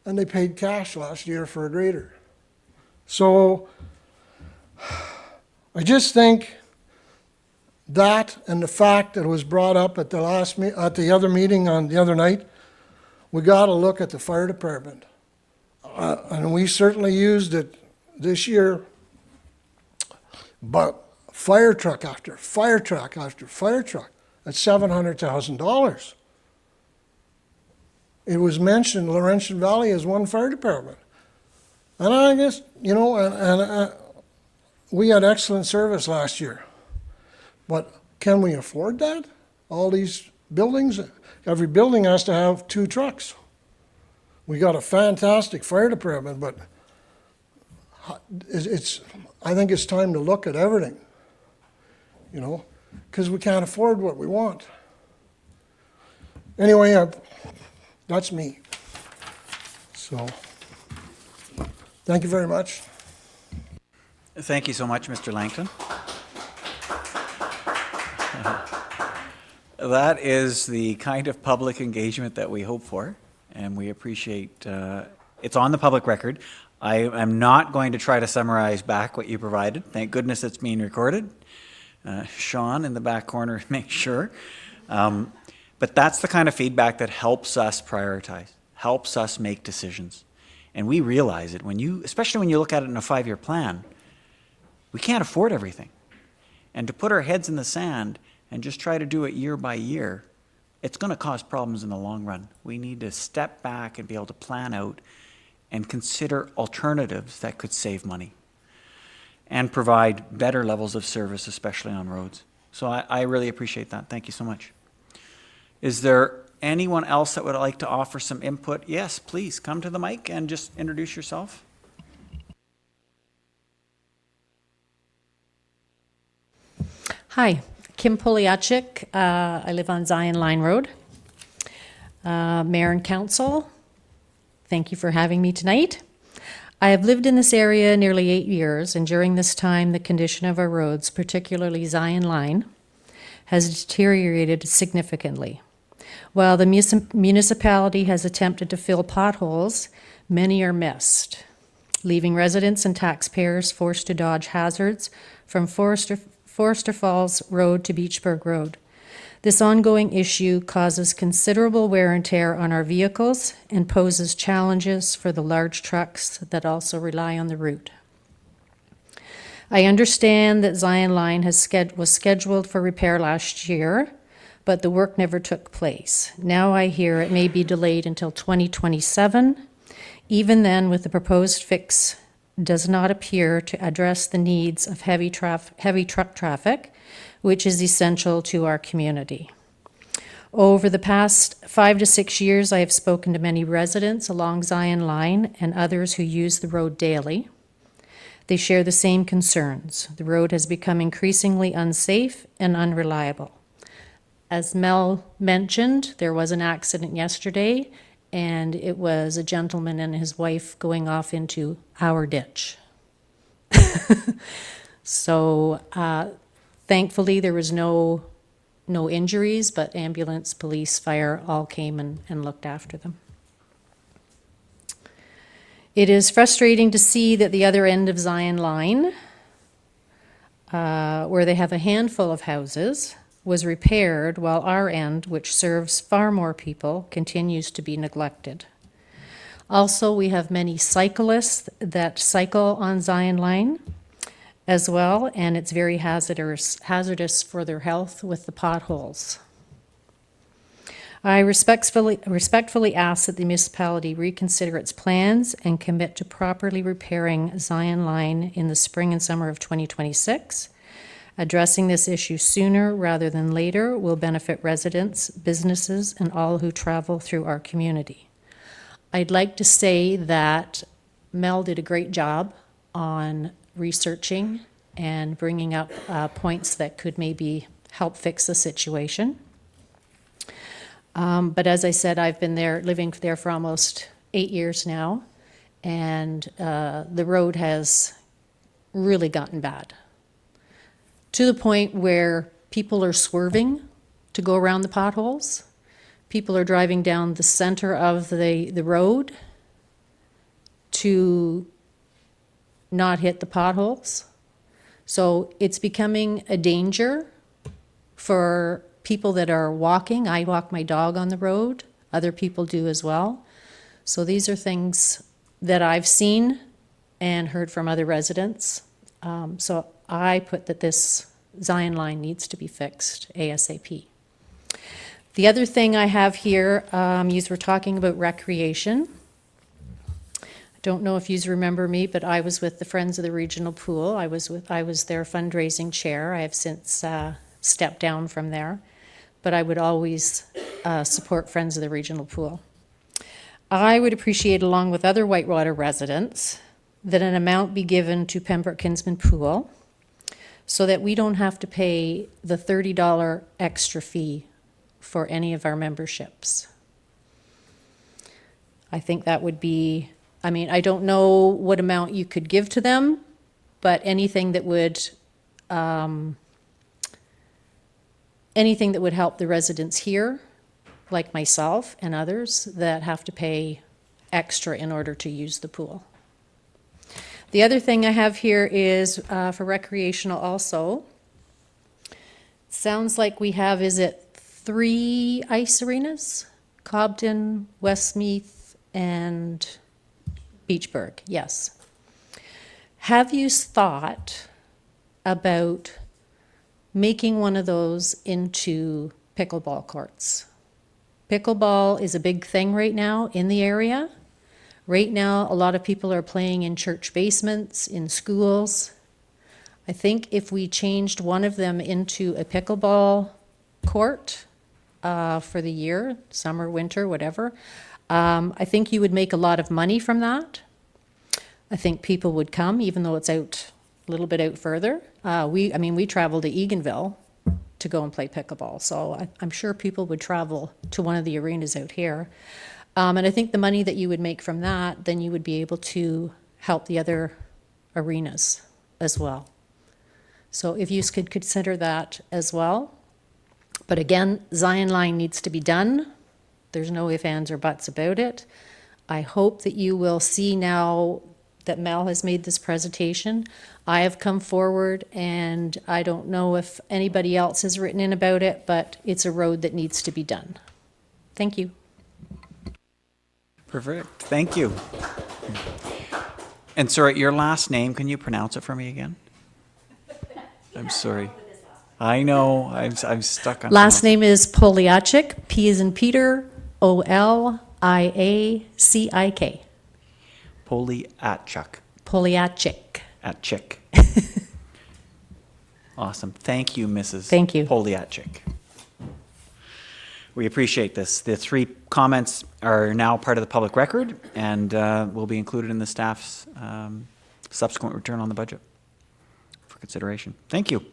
And they paid cash last year for a grader. So I just think that and the fact that it was brought up at the at the other meeting on the other night, we gotta look at the fire department. And we certainly used it this year, but fire truck after fire truck after fire truck at $700,000. It was mentioned Laurentian Valley has one fire department. And I guess, you know, we had excellent service last year. But can we afford that? All these buildings, every building has to have 2 trucks. We got a fantastic fire department, but I think it's time to look at everything, you know, because we can't afford what we want. Anyway, that's me. So, thank you very much. Thank you so much, Mr. Langton. That is the kind of public engagement that we hope for, and we appreciate, it's on the public record. I am not going to try to summarize back what you provided. Thank goodness it's being recorded. Sean in the back corner, make sure. But that's the kind of feedback that helps us prioritize, helps us make decisions. And we realize it when you, especially when you look at it in a 5-year plan, we can't afford everything. And to put our heads in the sand and just try to do it year by year, it's going to cause problems in the long run. We need to step back and be able to plan out and consider alternatives that could save money and provide better levels of service, especially on roads. So I really appreciate that. Thank you so much. Is there anyone else that would like to offer some input? Yes, please come to the mic and just introduce yourself. Hi, Kim Poliachik. I live on Zion Line Road. Mayor and Council, thank you for having me tonight. I have lived in this area nearly 8 years, and during this time, the condition of our roads, particularly Zion Line, has deteriorated significantly. While the municipality has attempted to fill potholes, many are missed, leaving residents and taxpayers forced to dodge hazards from Forester Falls Road to Beachburg Road. This ongoing issue causes considerable wear and tear on our vehicles and poses challenges for the large trucks that also rely on the route. I understand that Zion Line was scheduled for repair last year, but the work never took place. Now I hear it may be delayed until 2027. Even then, with the proposed fix, does not appear to address the needs of heavy truck traffic, which is essential to our community. Over the past 5 to 6 years, I have spoken to many residents along Zion Line and others who use the road daily. They share the same concerns. The road has become increasingly unsafe and unreliable. As Mel mentioned, there was an accident yesterday, and it was a gentleman and his wife going off into our ditch. So thankfully there was no injuries, but ambulance, police, fire all came and looked after them. It is frustrating to see that the other end of Zion Line, where they have a handful of houses, was repaired while our end, which serves far more people, continues to be neglected. Also, we have many cyclists that cycle on Zion Line as well, and it's very hazardous for their health with the potholes. I respectfully ask that the municipality reconsider its plans and commit to properly repairing Zion Line in the spring and summer of 2026. Addressing this issue sooner rather than later will benefit residents, businesses, and all who travel through our community. I'd like to say that Mel did a great job on researching and bringing up points that could maybe help fix the situation. But as I said, I've been living there for almost 8 years now, and the road has really gotten bad, to the point where people are swerving to go around the potholes. People are driving down the center of the road to not hit the potholes. So it's becoming a danger for people that are walking. I walk my dog on the road. Other people do as well. So these are things that I've seen and heard from other residents. So I put that this Zion line needs to be fixed ASAP. The other thing I have here, you were talking about recreation. I don't know if you remember me, but I was with the Friends of the Regional Pool. I was their fundraising chair. I have since stepped down from there, but I would always support Friends of the Regional Pool. I would appreciate, along with other Whitewater residents, that an amount be given to Pembroke Kinsman Pool so that we don't have to pay the $30 extra fee for any of our memberships. I think that would be, I mean, I don't know what amount you could give to them, but anything that would help the residents here, like myself and others, that have to pay extra in order to use the pool. The other thing I have here is for recreational also. Sounds like we have, is it 3 ice arenas? Cobden, Westmeath, and Beachburg, yes. Have you thought about making one of those into pickleball courts? Pickleball is a big thing right now in the area. Right now, a lot of people are playing in church basements, in schools. I think if we changed one of them into a pickleball court for the year, summer, winter, whatever, I think you would make a lot of money from that. I think people would come, even though it's out a little bit out further. We travel to Eganville to go and play pickleball, so I'm sure people would travel to one of the arenas out here. And I think the money that you would make from that, then you would be able to help the other arenas as well. So if you could consider that as well. But again, Zion Line needs to be done. There's no ifs, ands, or buts about it. I hope that you will see now that Mel has made this presentation. I have come forward, and I don't know if anybody else has written in about it, but it's a road that needs to be done. Thank you. Perfect, thank you. And sorry, your last name, can you pronounce it for me again? I'm sorry. I know, I'm stuck on. Last name is Poliacik, P as in Peter, O-L-I-A-C-I-K. Poliacik. Poliacik. At Chick. Awesome. Thank you, Mrs. Thank you. Poliacik. We appreciate this. The 3 comments are now part of the public record and will be included in the staff's subsequent return on the budget for consideration. Thank you.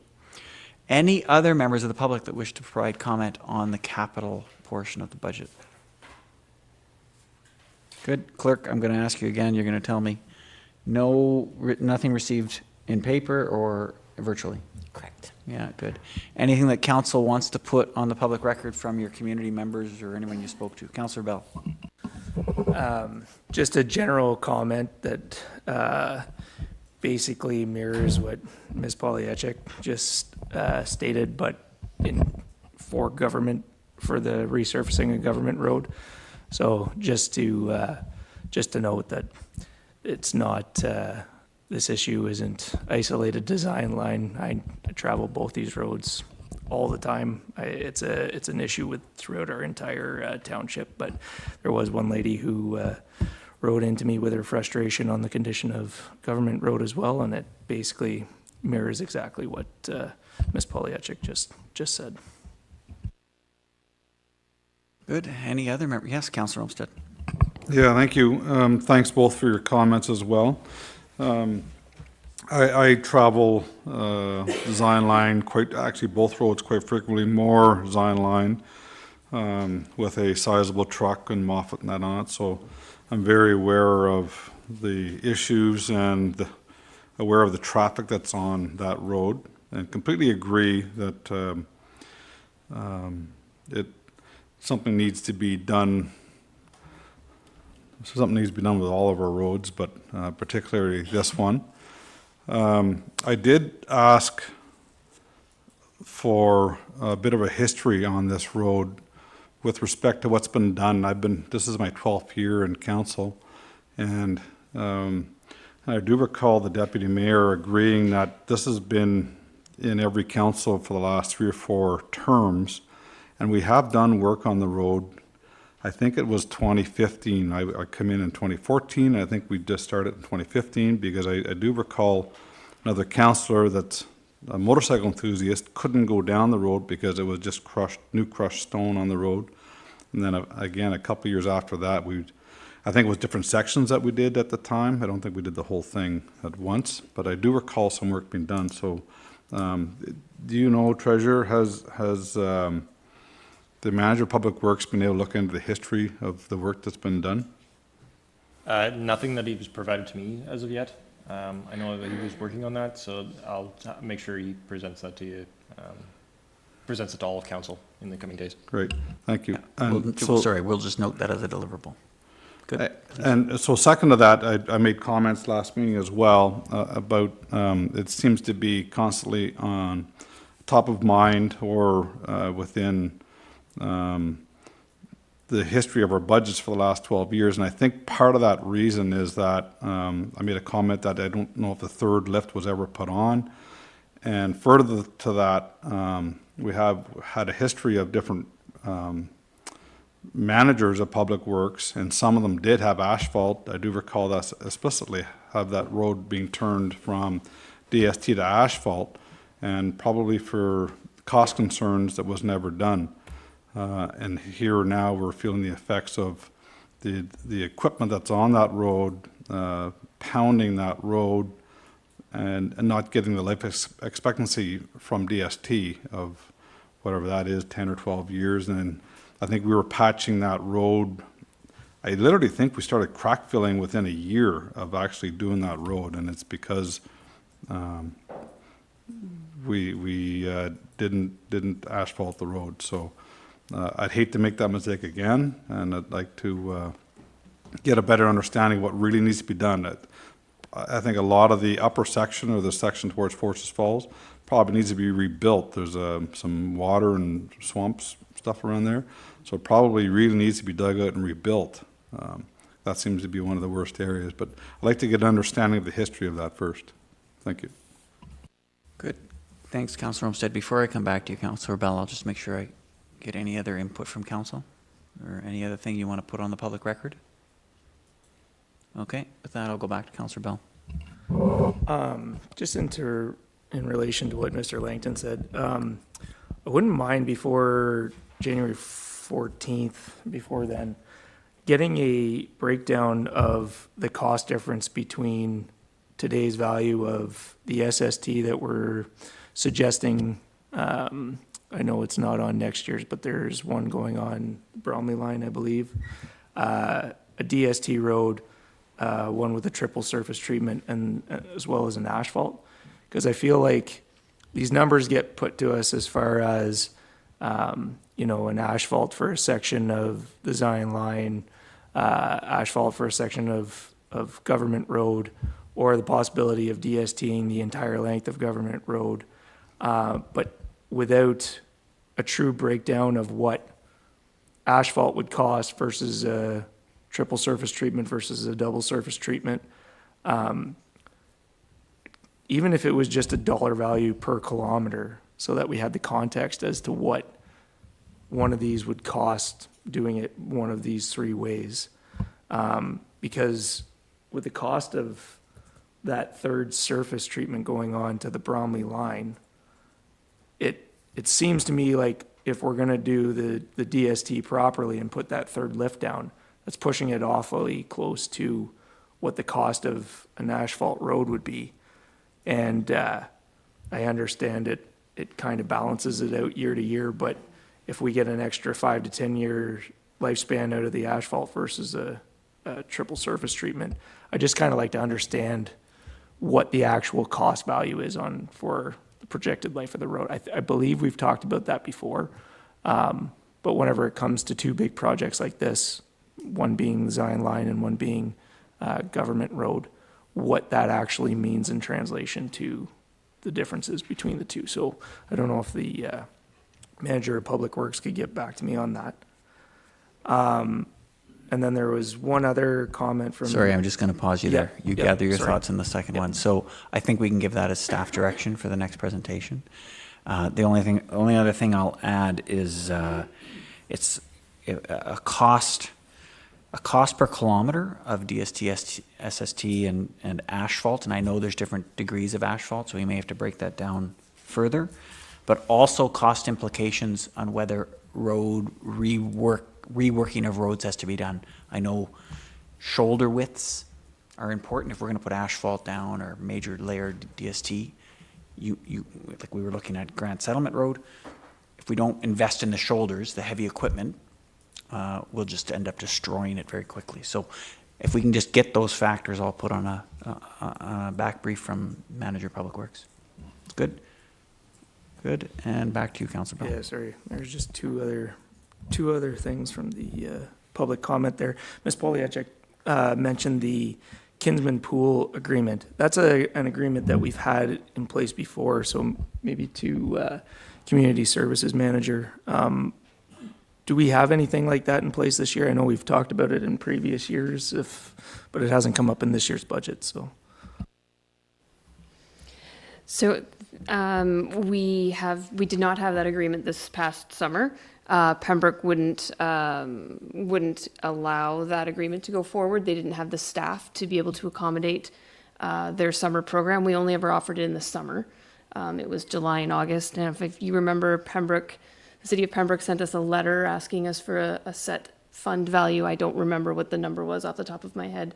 Any other members of the public that wish to provide comment on the capital portion of the budget? Good. Clerk, I'm going to ask you again. You're going to tell me nothing received in paper or virtually? Correct. Yeah, good. Anything that council wants to put on the public record from your community members or anyone you spoke to? Councillor Bell. Just a general comment that basically mirrors what Ms. Poliacik just stated, but for government, for the resurfacing of Government Road. So just to note that it's not, this issue isn't isolated to Zion Line. I travel both these roads all the time. It's an issue throughout our entire township, but there was one lady who wrote into me with her frustration on the condition of Government Road as well, and it basically mirrors exactly what Ms. Poliacik just said. Good. Any other member? Yes, Councillor Olmsted. Yeah, thank you. Thanks both for your comments as well. I travel Zion Line actually both roads quite frequently, more Zion Line with a sizable truck and Moffat and that on it, so I'm very aware of the issues and aware of the traffic that's on that road, and completely agree that something needs to be done. Something needs to be done with all of our roads, but particularly this one. I did ask for a bit of a history on this road with respect to what's been done. This is my 12th year in council, and I do recall the deputy mayor agreeing that this has been in every council for the last 3 or 4 terms, and we have done work on the road. I think it was 2015. I come in 2014. I think we just started in 2015 because I do recall another councillor that's a motorcycle enthusiast couldn't go down the road because it was just new crushed stone on the road. And then again, a couple of years after that, I think it was different sections that we did at the time. I don't think we did the whole thing at once, but I do recall some work being done. So, do you know, Treasurer, has the manager of Public Works been able to look into the history of the work that's been done? Nothing that he was provided to me as of yet. I know that he was working on that, so I'll make sure he presents that to you, presents it to all of council in the coming days. Great, thank you. And Sorry, we'll just note that as a deliverable. Good. And so second to that, I made comments last meeting as well about, it seems to be constantly on top of mind or within the history of our budgets for the last 12 years. And I think part of that reason is that I made a comment that I don't know if the third lift was ever put on. And further to that, we have had a history of different managers of Public Works, and some of them did have asphalt. I do recall that explicitly have that road being turned from DST to asphalt, and probably for cost concerns that was never done. And here now we're feeling the effects of the equipment that's on that road, pounding that road, and not getting the life expectancy from DST of whatever that is, 10 or 12 years. And I think we were patching that road. I literally think we started crack filling within a year of actually doing that road, and it's because we didn't asphalt the road. So I'd hate to make that mistake again, and I'd like to get a better understanding of what really needs to be done. I think a lot of the upper section or the section towards Forces Falls probably needs to be rebuilt. There's some water and swamps stuff around there, so it probably really needs to be dug out and rebuilt. That seems to be one of the worst areas, but I'd like to get an understanding of the history of that first. Thank you. Good. Thanks, Councillor Olmsted. Before I come back to you, Councillor Bell, I'll just make sure I get any other input from council or any other thing you want to put on the public record. Okay, with that, I'll go back to Councillor Bell. Just in relation to what Mr. Langton said, I wouldn't mind before January 14th, before then, getting a breakdown of the cost difference between today's value of the SST that we're suggesting. I know it's not on next year's, but there's one going on Bromley line, I believe. A DST road, one with a triple surface treatment, and as well as an asphalt. Because I feel like these numbers get put to us as far as, an asphalt for a section of the Zion line, asphalt for a section of Government Road, or the possibility of DSTing the entire length of Government Road. But without a true breakdown of what asphalt would cost versus a triple surface treatment versus a double surface treatment, even if it was just a dollar value per kilometer, so that we had the context as to what one of these would cost doing it one of these 3 ways. Because with the cost of that third surface treatment going on to the Bromley line, it seems to me like if we're going to do the DST properly and put that third lift down, that's pushing it awfully close to what the cost of an asphalt road would be. And I understand it kind of balances it out year to year, but if we get an extra 5 to 10 year lifespan out of the asphalt versus a triple surface treatment, I just kind of like to understand what the actual cost value is for the projected life of the road. I believe we've talked about that before, but whenever it comes to 2 big projects like this, one being the Zion line and one being Government Road, what that actually means in translation to the differences between the two. So I don't know if the manager of Public Works could get back to me on that. And then there was one other comment from. Sorry, I'm just going to pause you there. You yeah, gather your sorry. thoughts in the second one. So I think we can give that as staff direction for the next presentation. The only other thing I'll add is it's a cost per kilometer of DST, SST, and asphalt, and I know there's different degrees of asphalt, so we may have to break that down further, but also cost implications on whether road reworking of roads has to be done. I know shoulder widths are important if we're going to put asphalt down or major layered DST. Like we were looking at Grant Settlement Road, if we don't invest in the shoulders, the heavy equipment, we'll just end up destroying it very quickly. So if we can just get those factors all put on a back brief from Manager Public Works. Good? Good, and back to you, Councilor Bell. Yeah, sorry, there's just two other things from the public comment there. Ms. Poliachek mentioned the Kinsman Pool agreement. That's an agreement that we've had in place before, so maybe to Community Services Manager. Do we have anything like that in place this year? I know we've talked about it in previous years, but it hasn't come up in this year's budget, so. So we did not have that agreement this past summer. Pembroke wouldn't allow that agreement to go forward. They didn't have the staff to be able to accommodate their summer program. We only ever offered it in the summer. It was July and August. And if you remember, the city of Pembroke sent us a letter asking us for a set fund value. I don't remember what the number was off the top of my head.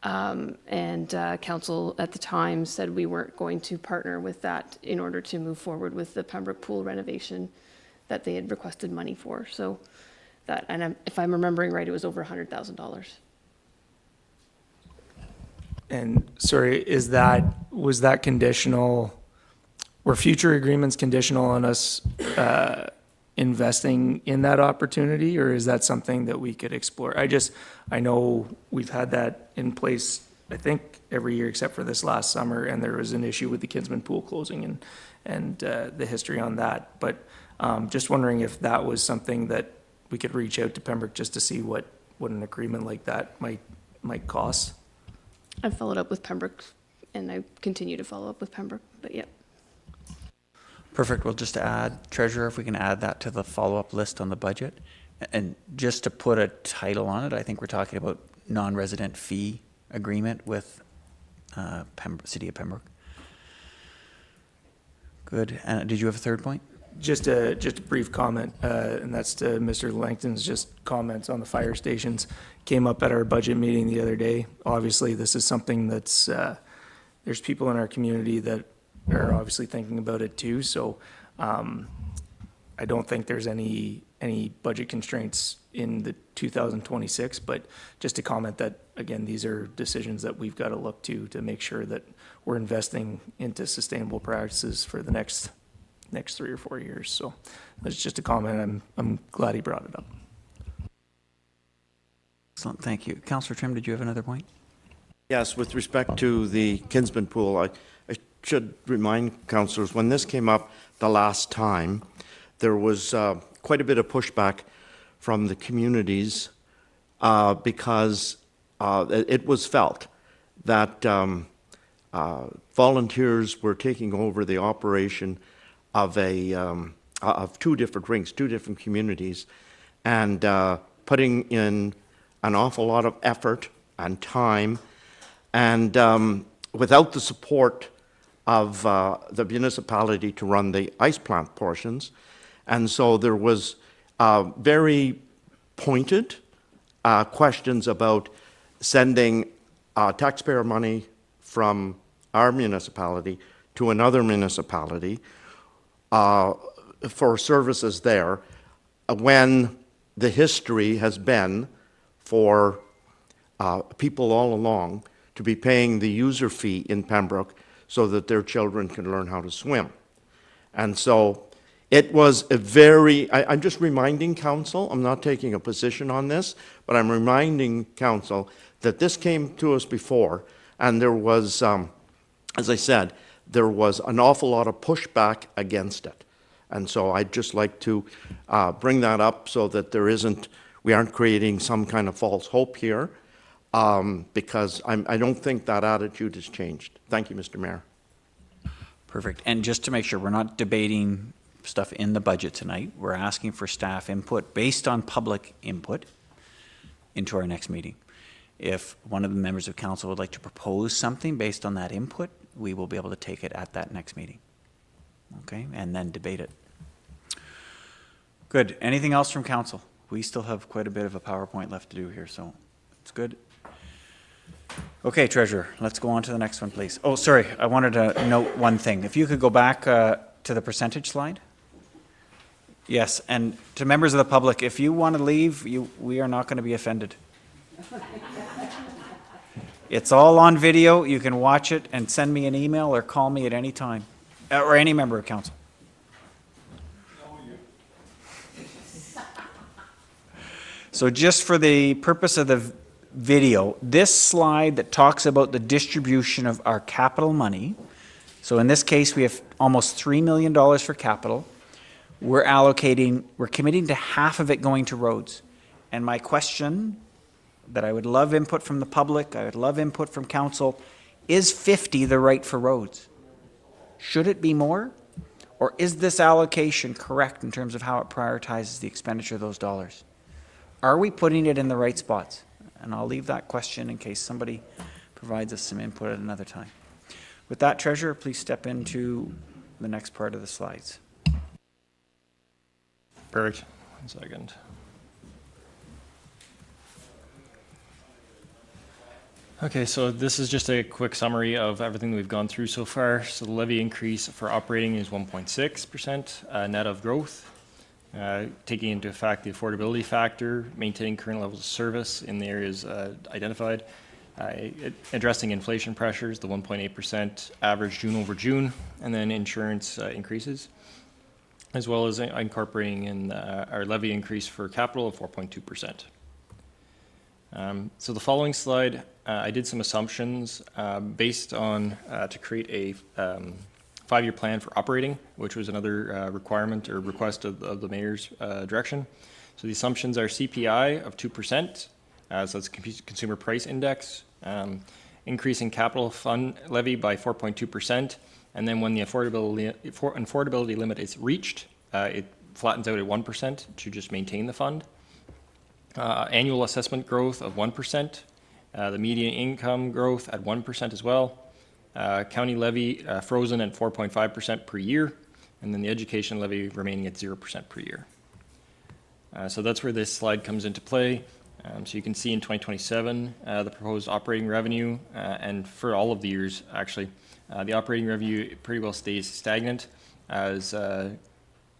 And council at the time said we weren't going to partner with that in order to move forward with the Pembroke pool renovation that they had requested money for. So that, and if I'm remembering right, it was over $100,000. And sorry, was that conditional, were future agreements conditional on us investing in that opportunity, or is that something that we could explore? I know we've had that in place, I think, every year except for this last summer, and there was an issue with the Kinsman Pool closing and the history on that. But just wondering if that was something that we could reach out to Pembroke just to see what an agreement like that might cost. I've followed up with Pembroke, and I continue to follow up with Pembroke, but yep. Perfect. We'll just add, Treasurer, if we can add that to the follow-up list on the budget. And just to put a title on it, I think we're talking about non-resident fee agreement with City of Pembroke. Good. And did you have a third point? Just a brief comment, and that's to Mr. Langton's just comments on the fire stations. Came up at our budget meeting the other day. Obviously, this is something that's, there's people in our community that are obviously thinking about it too. So I don't think there's any budget constraints in the 2026, but just to comment that, again, these are decisions that we've got to look to make sure that we're investing into sustainable practices for the next 3 or 4 years. So that's just a comment. I'm glad he brought it up. Excellent. Thank you. Councillor Trim, did you have another point? Yes, with respect to the Kinsman Pool, I should remind councillors, when this came up the last time, there was quite a bit of pushback from the communities because it was felt that volunteers were taking over the operation of two different rinks, two different communities, and putting in an awful lot of effort and time, and without the support of the municipality to run the ice plant portions. And so there was very pointed questions about sending taxpayer money from our municipality to another municipality for services there, when the history has been for people all along to be paying the user fee in Pembroke so that their children can learn how to swim. And so it was a very, I'm just reminding council, I'm not taking a position on this, but I'm reminding council that this came to us before, and there was, as I said, there was an awful lot of pushback against it. And so I'd just like to bring that up so that we aren't creating some kind of false hope here, because I don't think that attitude has changed. Thank you, Mr. Mayor. Perfect. And just to make sure, we're not debating stuff in the budget tonight. We're asking for staff input based on public input into our next meeting. If one of the members of council would like to propose something based on that input, we will be able to take it at that next meeting. Okay, and then debate it. Good. Anything else from council? We still have quite a bit of a PowerPoint left to do here, so it's good. Okay, Treasurer, let's go on to the next one, please. Oh, sorry, I wanted to note one thing. If you could go back to the percentage slide. Yes, and to members of the public, if you want to leave, we are not going to be offended. It's all on video. You can watch it and send me an email or call me at any time, or any member of council. So just for the purpose of the video, this slide that talks about the distribution of our capital money, so in this case we have almost $3 million for capital. We're committing to half of it going to roads. And my question that I would love input from the public, I would love input from council, is 50 the right for roads? Should it be more? Or is this allocation correct in terms of how it prioritizes the expenditure of those dollars? Are we putting it in the right spots? And I'll leave that question in case somebody provides us some input at another time. With that, Treasurer, please step into the next part of the slides. Perfect. 1 second. Okay, so this is just a quick summary of everything that we've gone through so far. So the levy increase for operating is 1.6% net of growth. Taking into effect the affordability factor, maintaining current levels of service in the areas identified, addressing inflation pressures, the 1.8% average June over June, and then insurance increases, as well as incorporating in our levy increase for capital of 4.2%. So the following slide, I did some assumptions based on to create a 5-year plan for operating, which was another requirement or request of the mayor's direction. So the assumptions are CPI of 2%, so that's consumer price index, increasing capital fund levy by 4.2%, and then when the affordability limit is reached, it flattens out at 1% to just maintain the fund. Annual assessment growth of 1%, the median income growth at 1% as well. County levy frozen at 4.5% per year, and then the education levy remaining at 0% per year. So that's where this slide comes into play. So you can see in 2027, the proposed operating revenue, and for all of the years, actually, the operating revenue pretty well stays stagnant, as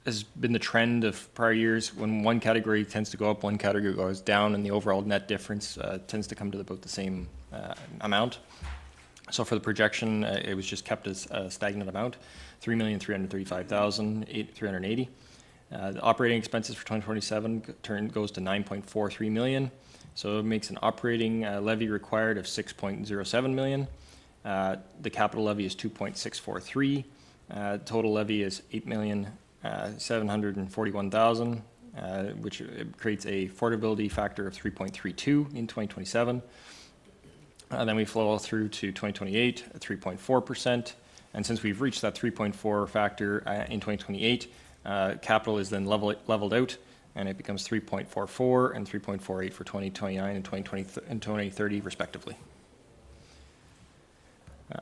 has been the trend of prior years. When one category tends to go up, one category goes down, and the overall net difference tends to come to about the same amount. So for the projection, it was just kept as a stagnant amount, $3,335,380. The operating expenses for 2027 goes to $9.43 million. So it makes an operating levy required of $6.07 million. The capital levy is $2.643. Total levy is $8,741,000, which creates a affordability factor of 3.32 in 2027. Then we flow through to 2028 at 3.4%. And since we've reached that 3.4 factor in 2028, capital is then leveled out, and it becomes 3.44 and 3.48 for 2029 and 2030 respectively.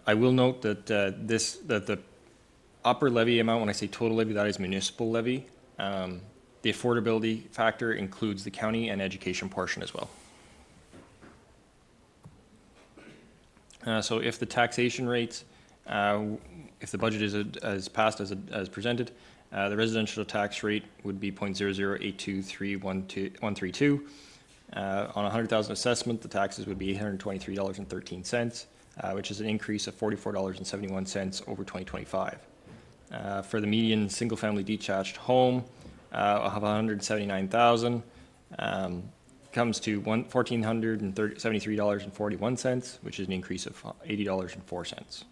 I will note that the upper levy amount, when I say total levy, that is municipal levy. The affordability factor includes the county and education portion as well. So if the taxation rates, if the budget is passed as presented, the residential tax rate would be 0.0082312. On a $100,000 assessment, the taxes would be $823.13, which is an increase of $44.71 over 2025. For the median single-family detached home of $179,000, comes to $1,473.41, which is an increase of $80.04.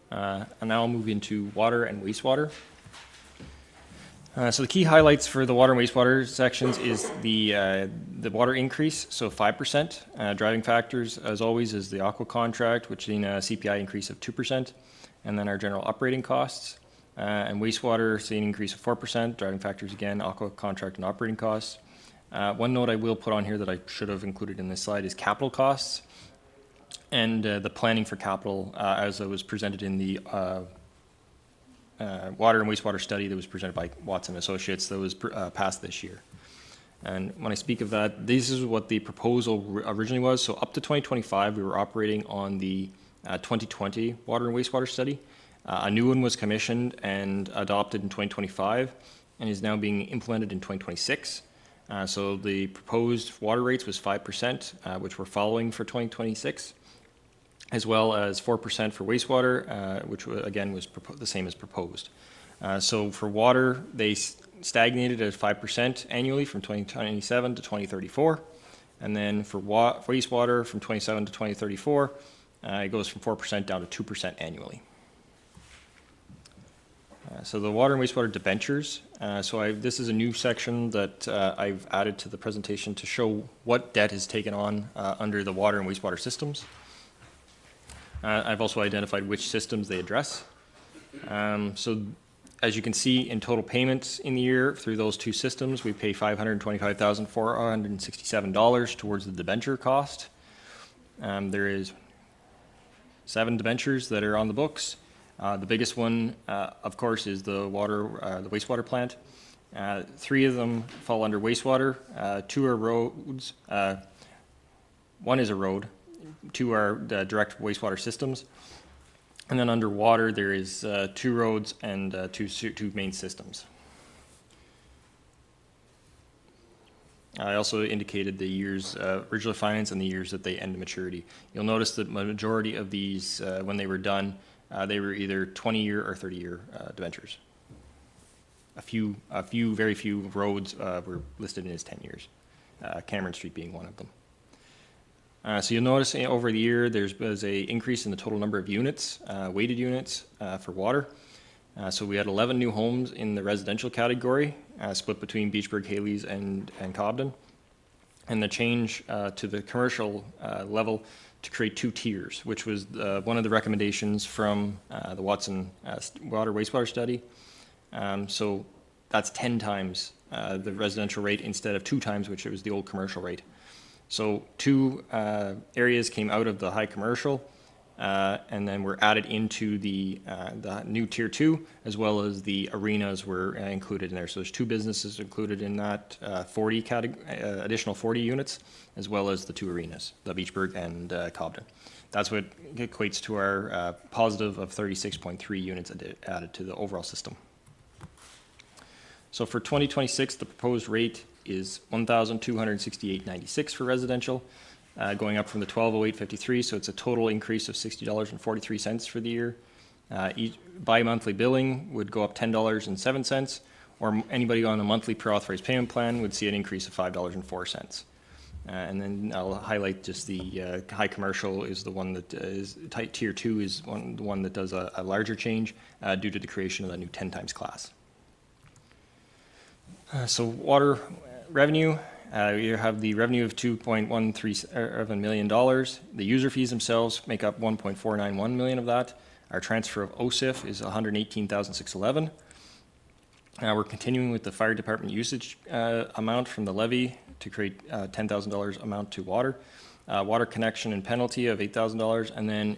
And now I'll move into water and wastewater. So the key highlights for the water and wastewater sections is the water increase, so 5%. Driving factors, as always, is the aqua contract, which seen a CPI increase of 2%, and then our general operating costs. And wastewater, seeing an increase of 4%. Driving factors, again, aqua contract and operating costs. One note I will put on here that I should have included in this slide is capital costs, and the planning for capital as it was presented in the water and wastewater study that was presented by Watson Associates that was passed this year. And when I speak of that, this is what the proposal originally was. So up to 2025, we were operating on the 2020 water and wastewater study. A new one was commissioned and adopted in 2025 and is now being implemented in 2026. So the proposed water rates was 5%, which we're following for 2026. As well as 4% for wastewater, which again was the same as proposed. So for water, they stagnated at 5% annually from 2027 to 2034. And then for wastewater from 27 to 2034, it goes from 4% down to 2% annually. So the water and wastewater debentures. This is a new section that I've added to the presentation to show what debt is taken on under the water and wastewater systems. I've also identified which systems they address. So as you can see in total payments in the year through those two systems, we pay $525,467 towards the debenture cost. There is 7 debentures that are on the books. The biggest one, of course, is the wastewater plant. 3 of them fall under wastewater. 2 are roads. 1 is a road. 2 are the direct wastewater systems. And then underwater, there is 2 roads and 2 main systems. I also indicated the years original finance and the years that they end to maturity. You'll notice that the majority of these, when they were done, they were either 20-year or 30-year debentures. Very few roads were listed in as 10 years, Cameron Street being one of them. So you'll notice over the year there was an increase in the total number of units, weighted units for water. So we had 11 new homes in the residential category, split between Beachburg, Haley's, and Cobden. And the change to the commercial level to create 2 tiers, which was one of the recommendations from the Watson water wastewater study. So that's 10 times the residential rate instead of 2 times, which was the old commercial rate. So 2 areas came out of the high commercial and then were added into the new tier 2, as well as the arenas were included in there. So there's 2 businesses included in that additional 40 units, as well as the 2 arenas, the Beachburg and Cobden. That's what equates to our positive of 36.3 units added to the overall system. So for 2026, the proposed rate is $1,268.96 for residential, going up from the $1,208.53, so it's a total increase of $60.43 for the year. Bi-monthly billing would go up $10.07, or anybody on a monthly per authorized payment plan would see an increase of $5.04. And then I'll highlight just the high commercial is the one that is tier 2 is the one that does a larger change due to the creation of the new 10 times class. So water revenue, you have the revenue of $2.137 million. The user fees themselves make up $1.491 million of that. Our transfer of OSIF is $118,611. We're continuing with the fire department usage amount from the levy to create $10,000 amount to water. Water connection and penalty of $8,000, and then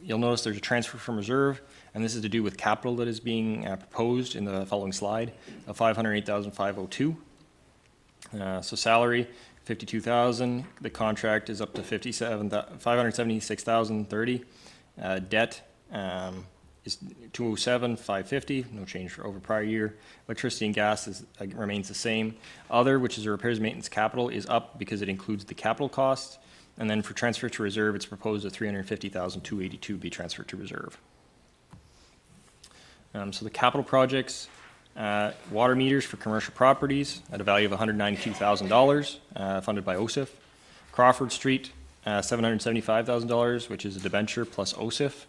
you'll notice there's a transfer from reserve, and this is to do with capital that is being proposed in the following slide of $508,502. So salary, $52,000. The contract is up to $576,030. Debt is $207,550. No change over prior year. Electricity and gas remains the same. Other, which is a repairs maintenance capital, is up because it includes the capital costs. And then for transfer to reserve, it's proposed that $350,282 be transferred to reserve. So the capital projects, water meters for commercial properties at a value of $192,000, funded by OSIF. Crawford Street, $775,000, which is a debenture plus OSIF.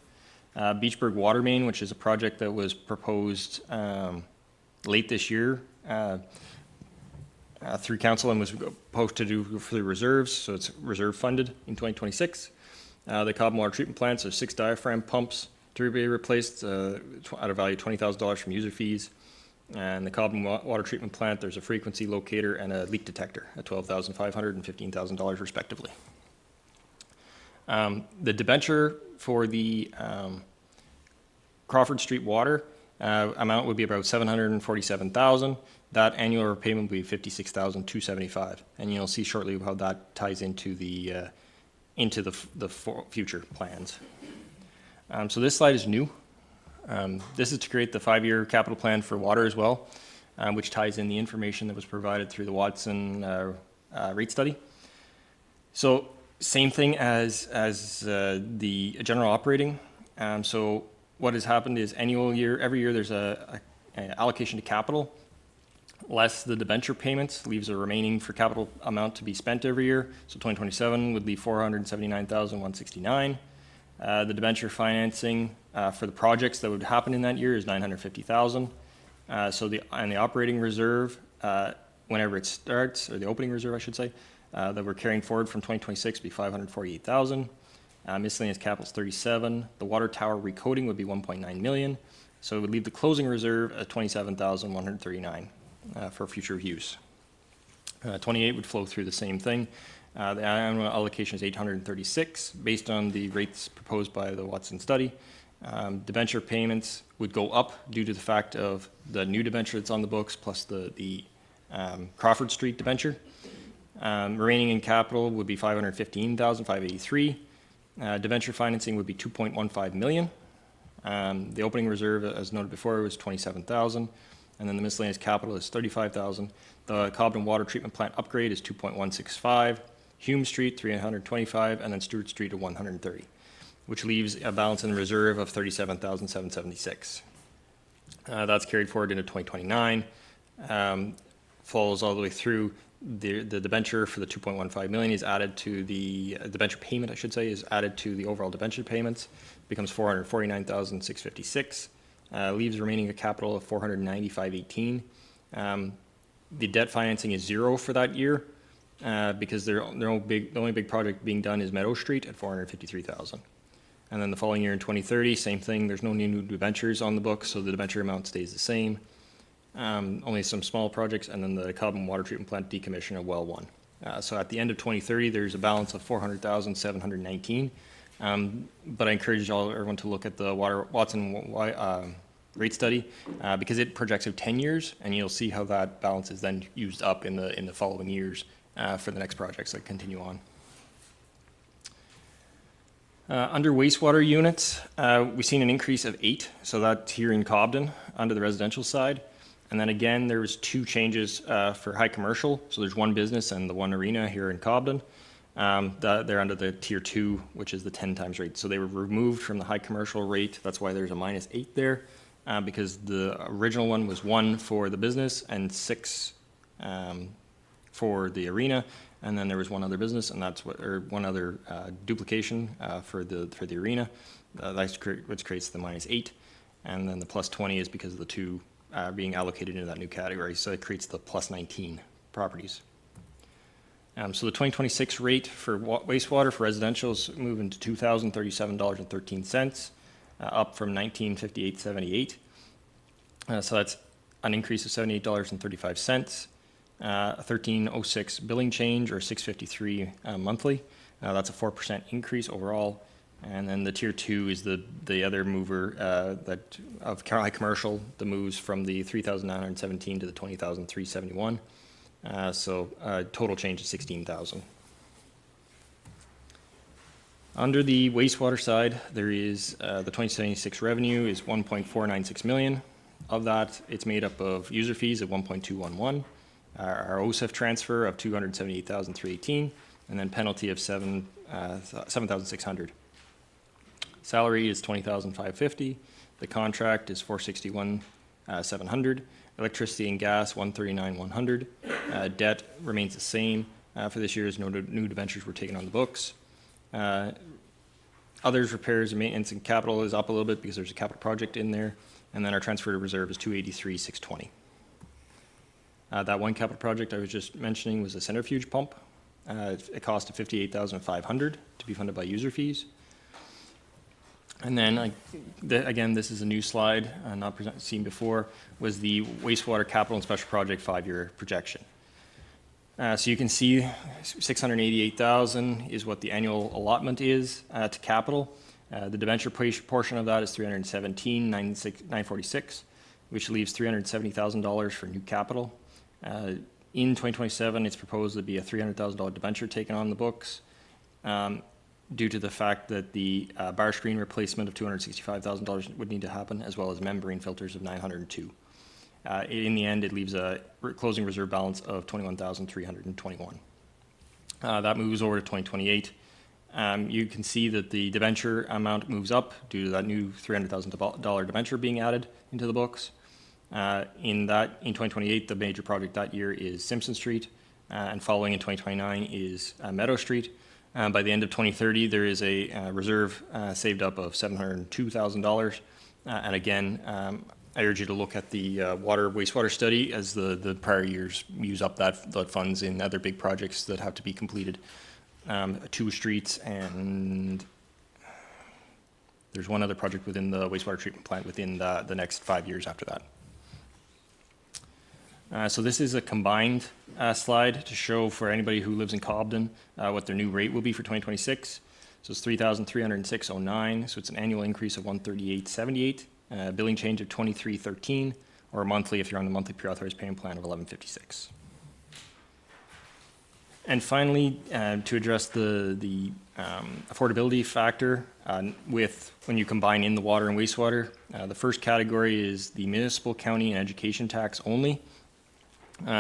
Beachburg Water Main, which is a project that was proposed late this year through council and was supposed to do for the reserves, so it's reserve funded in 2026. The Cobham Water Treatment Plants, there's 6 diaphragm pumps to be replaced at a value of $20,000 from user fees. And the Cobham Water Treatment Plant, there's a frequency locator and a leak detector at $12,500 and $15,000 respectively. The debenture for the Crawford Street Water amount would be about $747,000. That annual repayment would be $56,275, and you'll see shortly how that ties into the future plans. So this slide is new. This is to create the 5-year capital plan for water as well, which ties in the information that was provided through the Watson rate study. So same thing as the general operating. So what has happened is every year there's a allocation to capital, less the debenture payments, leaves a remaining for capital amount to be spent every year. So 2027 would be $479,169. The debenture financing for the projects that would happen in that year is $950,000. So the operating reserve, whenever it starts, or the opening reserve, I should say, that we're carrying forward from 2026 would be $548,000. Miscellaneous capital is $37,000. The water tower recoding would be $1.9 million. So it would leave the closing reserve at $27,139 for future use. 28 would flow through the same thing. The annual allocation is $836 based on the rates proposed by the Watson study. Debenture payments would go up due to the fact of the new debenture that's on the books plus the Crawford Street debenture. Remaining in capital would be $515,583. Debenture financing would be $2.15 million. The opening reserve, as noted before, was $27,000, and then the miscellaneous capital is $35,000. The Cobham Water Treatment Plant upgrade is $2.165. Hume Street, $325, and then Stewart Street at $130, which leaves a balance in the reserve of $37,776. That's carried forward into 2029, follows all the way through. The debenture for the $2.15 million is added to the debenture payment, I should say, is added to the overall debenture payments, becomes $449,656, leaves remaining a capital of $495,18. The debt financing is zero for that year because the only big project being done is Meadow Street at $453,000. And then the following year in 2030, same thing. There's no new debentures on the books, so the debenture amount stays the same. Only some small projects, and then the Cobham Water Treatment Plant decommission of Well 1. So at the end of 2030, there's a balance of $400,719. But I encourage everyone to look at the Watson rate study because it projects out 10 years, and you'll see how that balance is then used up in the following years for the next projects that continue on. Under wastewater units, we've seen an increase of 8, so that's here in Cobden under the residential side. And then again, there was 2 changes for high commercial. So there's one business and the one arena here in Cobden. They're under the tier 2, which is the 10 times rate. So they were removed from the high commercial rate. That's why there's a -8 there, because the original one was 1 for the business and 6 for the arena. And then there was one other business, and one other duplication for the arena, which creates the -8. And then the +20 is because of the 2 being allocated into that new category, so it creates the +19 properties. So the 2026 rate for wastewater for residential is moving to $2,037.13, up from $1958.78. So that's an increase of $78.35. A $13.06 billing change, or $653 monthly. That's a 4% increase overall. And then the tier 2 is the other mover of high commercial, the moves from the 3,917 to the 20,371. So total change is 16,000. Under the wastewater side, there is the 2076 revenue is 1.496 million. Of that, it's made up of user fees of 1.211, our OSIF transfer of 278,318, and then penalty of 7,600. Salary is 20,550. The contract is 461,700. Electricity and gas 139,100. Debt remains the same for this year as no new debentures were taken on the books. Others, repairs and maintenance and capital is up a little bit because there's a capital project in there. And then our transfer to reserve is 283,620. That one capital project I was just mentioning was a centrifuge pump. It cost of $58,500 to be funded by user fees. And then, again, this is a new slide, not seen before, was the wastewater capital and special project 5-year projection. So you can see 688,000 is what the annual allotment is to capital. The debenture portion of that is 317,946, which leaves $370,000 for new capital. In 2027, it's proposed to be a $300,000 debenture taken on the books due to the fact that the bar screen replacement of $265,000 would need to happen, as well as membrane filters of $902. In the end, it leaves a closing reserve balance of $21,321. That moves over to 2028. You can see that the debenture amount moves up due to that new $300,000 debenture being added into the books. In 2028, the major project that year is Simpson Street, and following in 2029 is Meadow Street. By the end of 2030, there is a reserve saved up of $702,000. And again, I urge you to look at the wastewater study, as the prior years use up that funds in other big projects that have to be completed. 2 streets, and there's one other project within the wastewater treatment plant within the next 5 years after that. So this is a combined slide to show for anybody who lives in Cobden what their new rate will be for 2026. So it's $3,306.09. So it's an annual increase of $138.78, billing change of $23.13, or a monthly if you're on the monthly pre-authorized payment plan of $11.56. And finally, to address the affordability factor when you combine in the water and wastewater, the first category is the municipal, county, and education tax only.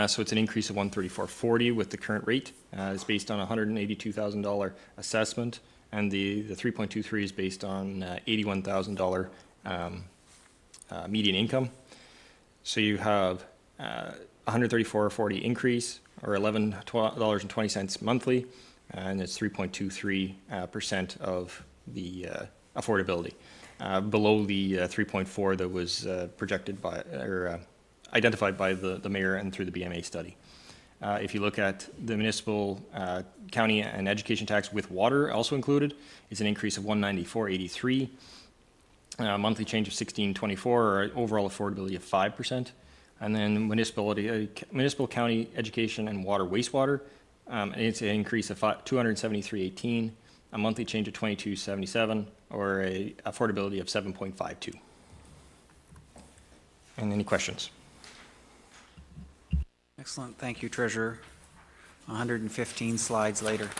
So it's an increase of $134.40 with the current rate. It's based on a $182,000 assessment, and the 3.23 is based on $81,000 median income. So you have $134.40 increase, or $11.20 monthly, and it's 3.23% of the affordability, below the 3.4 that was projected by or identified by the mayor and through the BMA study. If you look at the municipal, county, and education tax with water also included, it's an increase of $194.83, monthly change of $16.24, or overall affordability of 5%. And then municipal, county, education, and water, wastewater, it's an increase of $273.18, a monthly change of $22.77, or a affordability of 7.52. And any questions? Excellent, thank you, Treasurer. 115 slides later.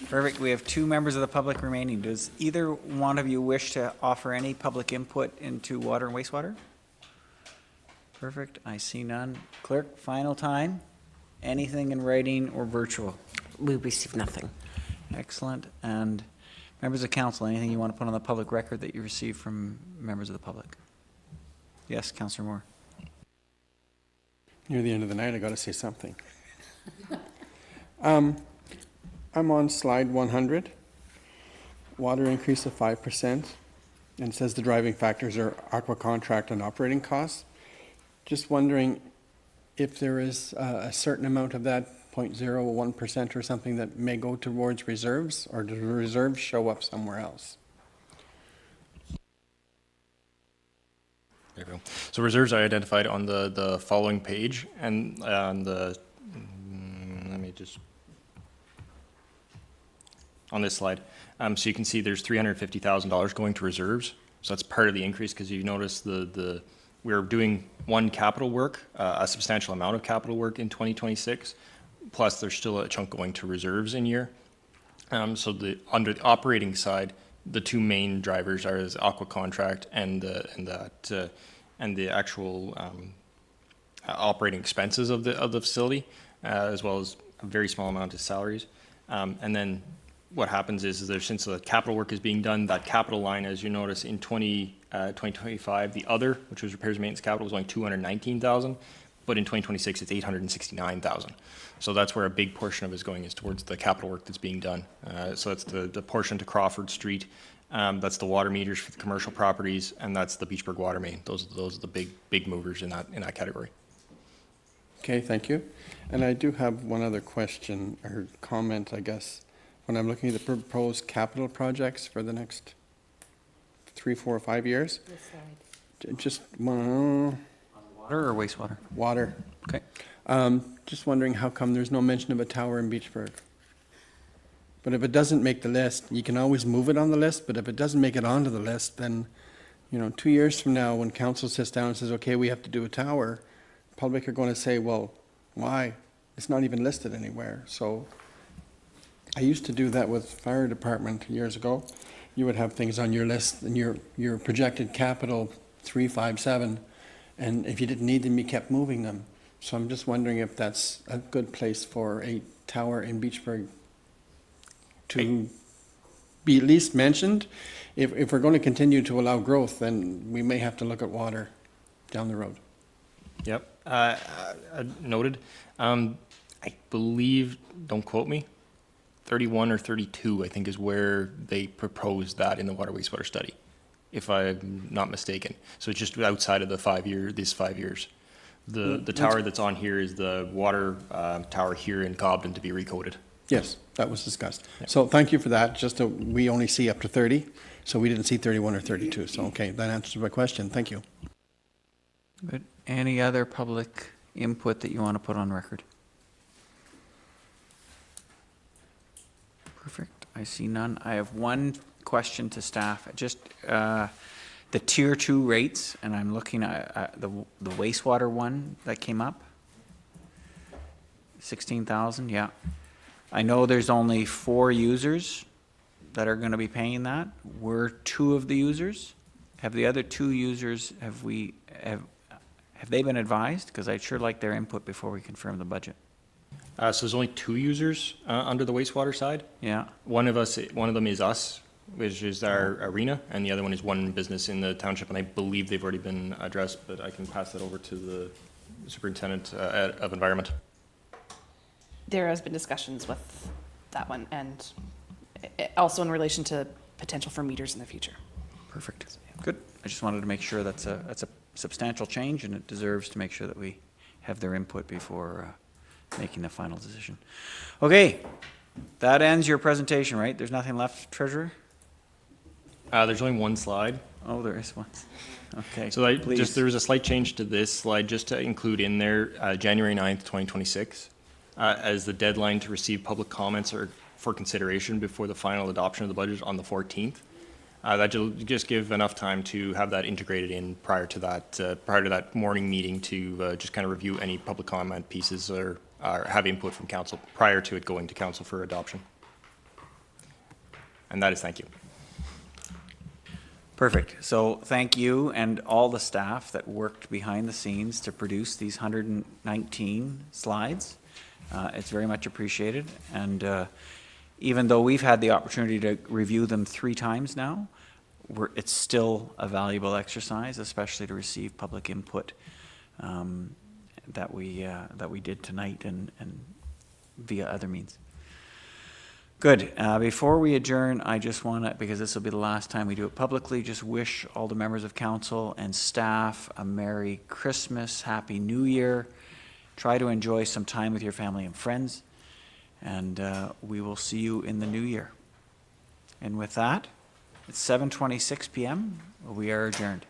Perfect, we have 2 members of the public remaining. Does either one of you wish to offer any public input into water and wastewater? Perfect, I see none. Clerk, final time. Anything in writing or virtual? We received nothing. Excellent, and members of council, anything you want to put on the public record that you received from members of the public? Yes, Councillor Moore. Near the end of the night, I got to say something. I'm on slide 100, water increase of 5%, and it says the driving factors are aqua contract and operating costs. Just wondering if there is a certain amount of that 0.01% or something that may go towards reserves, or do the reserves show up somewhere else? There we go. So reserves are identified on the following page, and on the, let me just, on this slide. So you can see there's $350,000 going to reserves. So that's part of the increase, because you notice we're doing one capital work, a substantial amount of capital work in 2026, plus there's still a chunk going to reserves in year. So under the operating side, the 2 main drivers are this aqua contract and the actual operating expenses of the facility, as well as a very small amount of salaries. And then what happens is there, since the capital work is being done, that capital line, as you notice in 2025, the other, which was repairs and maintenance capital, was only $219,000, but in 2026 it's $869,000. So that's where a big portion of it is going, is towards the capital work that's being done. So that's the portion to Crawford Street, That's the water meters for the commercial properties, and that's the Beachburg water main. Those are the big movers in that category. Okay, thank you. And I do have one other question or comment, I guess. When I'm looking at the proposed capital projects for the next 3, 4, or 5 years, just Water or wastewater? water. Okay. Just wondering how come there's no mention of a tower in Beachburg? But if it doesn't make the list, you can always move it on the list, but if it doesn't make it onto the list, then, 2 years from now, when council sits down and says, okay, we have to do a tower, public are going to say, well, why? It's not even listed anywhere. So I used to do that with fire department years ago. You would have things on your list and your projected capital 3, 5, 7, and if you didn't need them, you kept moving them. So I'm just wondering if that's a good place for a tower in Beachburg to be at least mentioned. If we're going to continue to allow growth, then we may have to look at water down the road. Yep, noted. I believe, don't quote me, 31 or 32, I think, is where they proposed that in the water wastewater study, if I'm not mistaken. So it's just outside of these 5 years. The tower that's on here is the water tower here in Cobden to be recoded. Yes, that was discussed. So thank you for that. Just we only see up to 30, so we didn't see 31 or 32. So, okay, that answers my question. Thank you. Good. Any other public input that you want to put on record? Perfect. I see none. I have one question to staff. Just the tier 2 rates, and I'm looking at the wastewater one that came up. 16,000, yeah. I know there's only 4 users that are going to be paying that. We're 2 of the users. Have the other 2 users, have they been advised? Because I'd sure like their input before we confirm the budget. So there's only 2 users under the wastewater side. Yeah. One of them is us, which is our arena, and the other one is one business in the township, and I believe they've already been addressed, but I can pass that over to the superintendent of environment. There has been discussions with that one, and also in relation to potential for meters in the future. Perfect. Good. I just wanted to make sure that's a substantial change, and it deserves to make sure that we have their input before making the final decision. Okay, that ends your presentation, right? There's nothing left, Treasurer? There's only one slide. Oh, there is one. Okay, So please. there was a slight change to this slide, just to include in there January 9th, 2026, as the deadline to receive public comments or for consideration before the final adoption of the budget on the 14th. That'll just give enough time to have that integrated in prior to that morning meeting to just kind of review any public comment pieces or have input from council prior to it going to council for adoption. And that is thank you. Perfect. So thank you and all the staff that worked behind the scenes to produce these 119 slides. It's very much appreciated. And even though we've had the opportunity to review them 3 times now, it's still a valuable exercise, especially to receive public input that we did tonight and via other means. Good. Before we adjourn, I just want to, because this will be the last time we do it publicly, just wish all the members of council and staff a Merry Christmas, Happy New Year. Try to enjoy some time with your family and friends, and we will see you in the new year. And with that, it's 7:26 p.m. We are adjourned.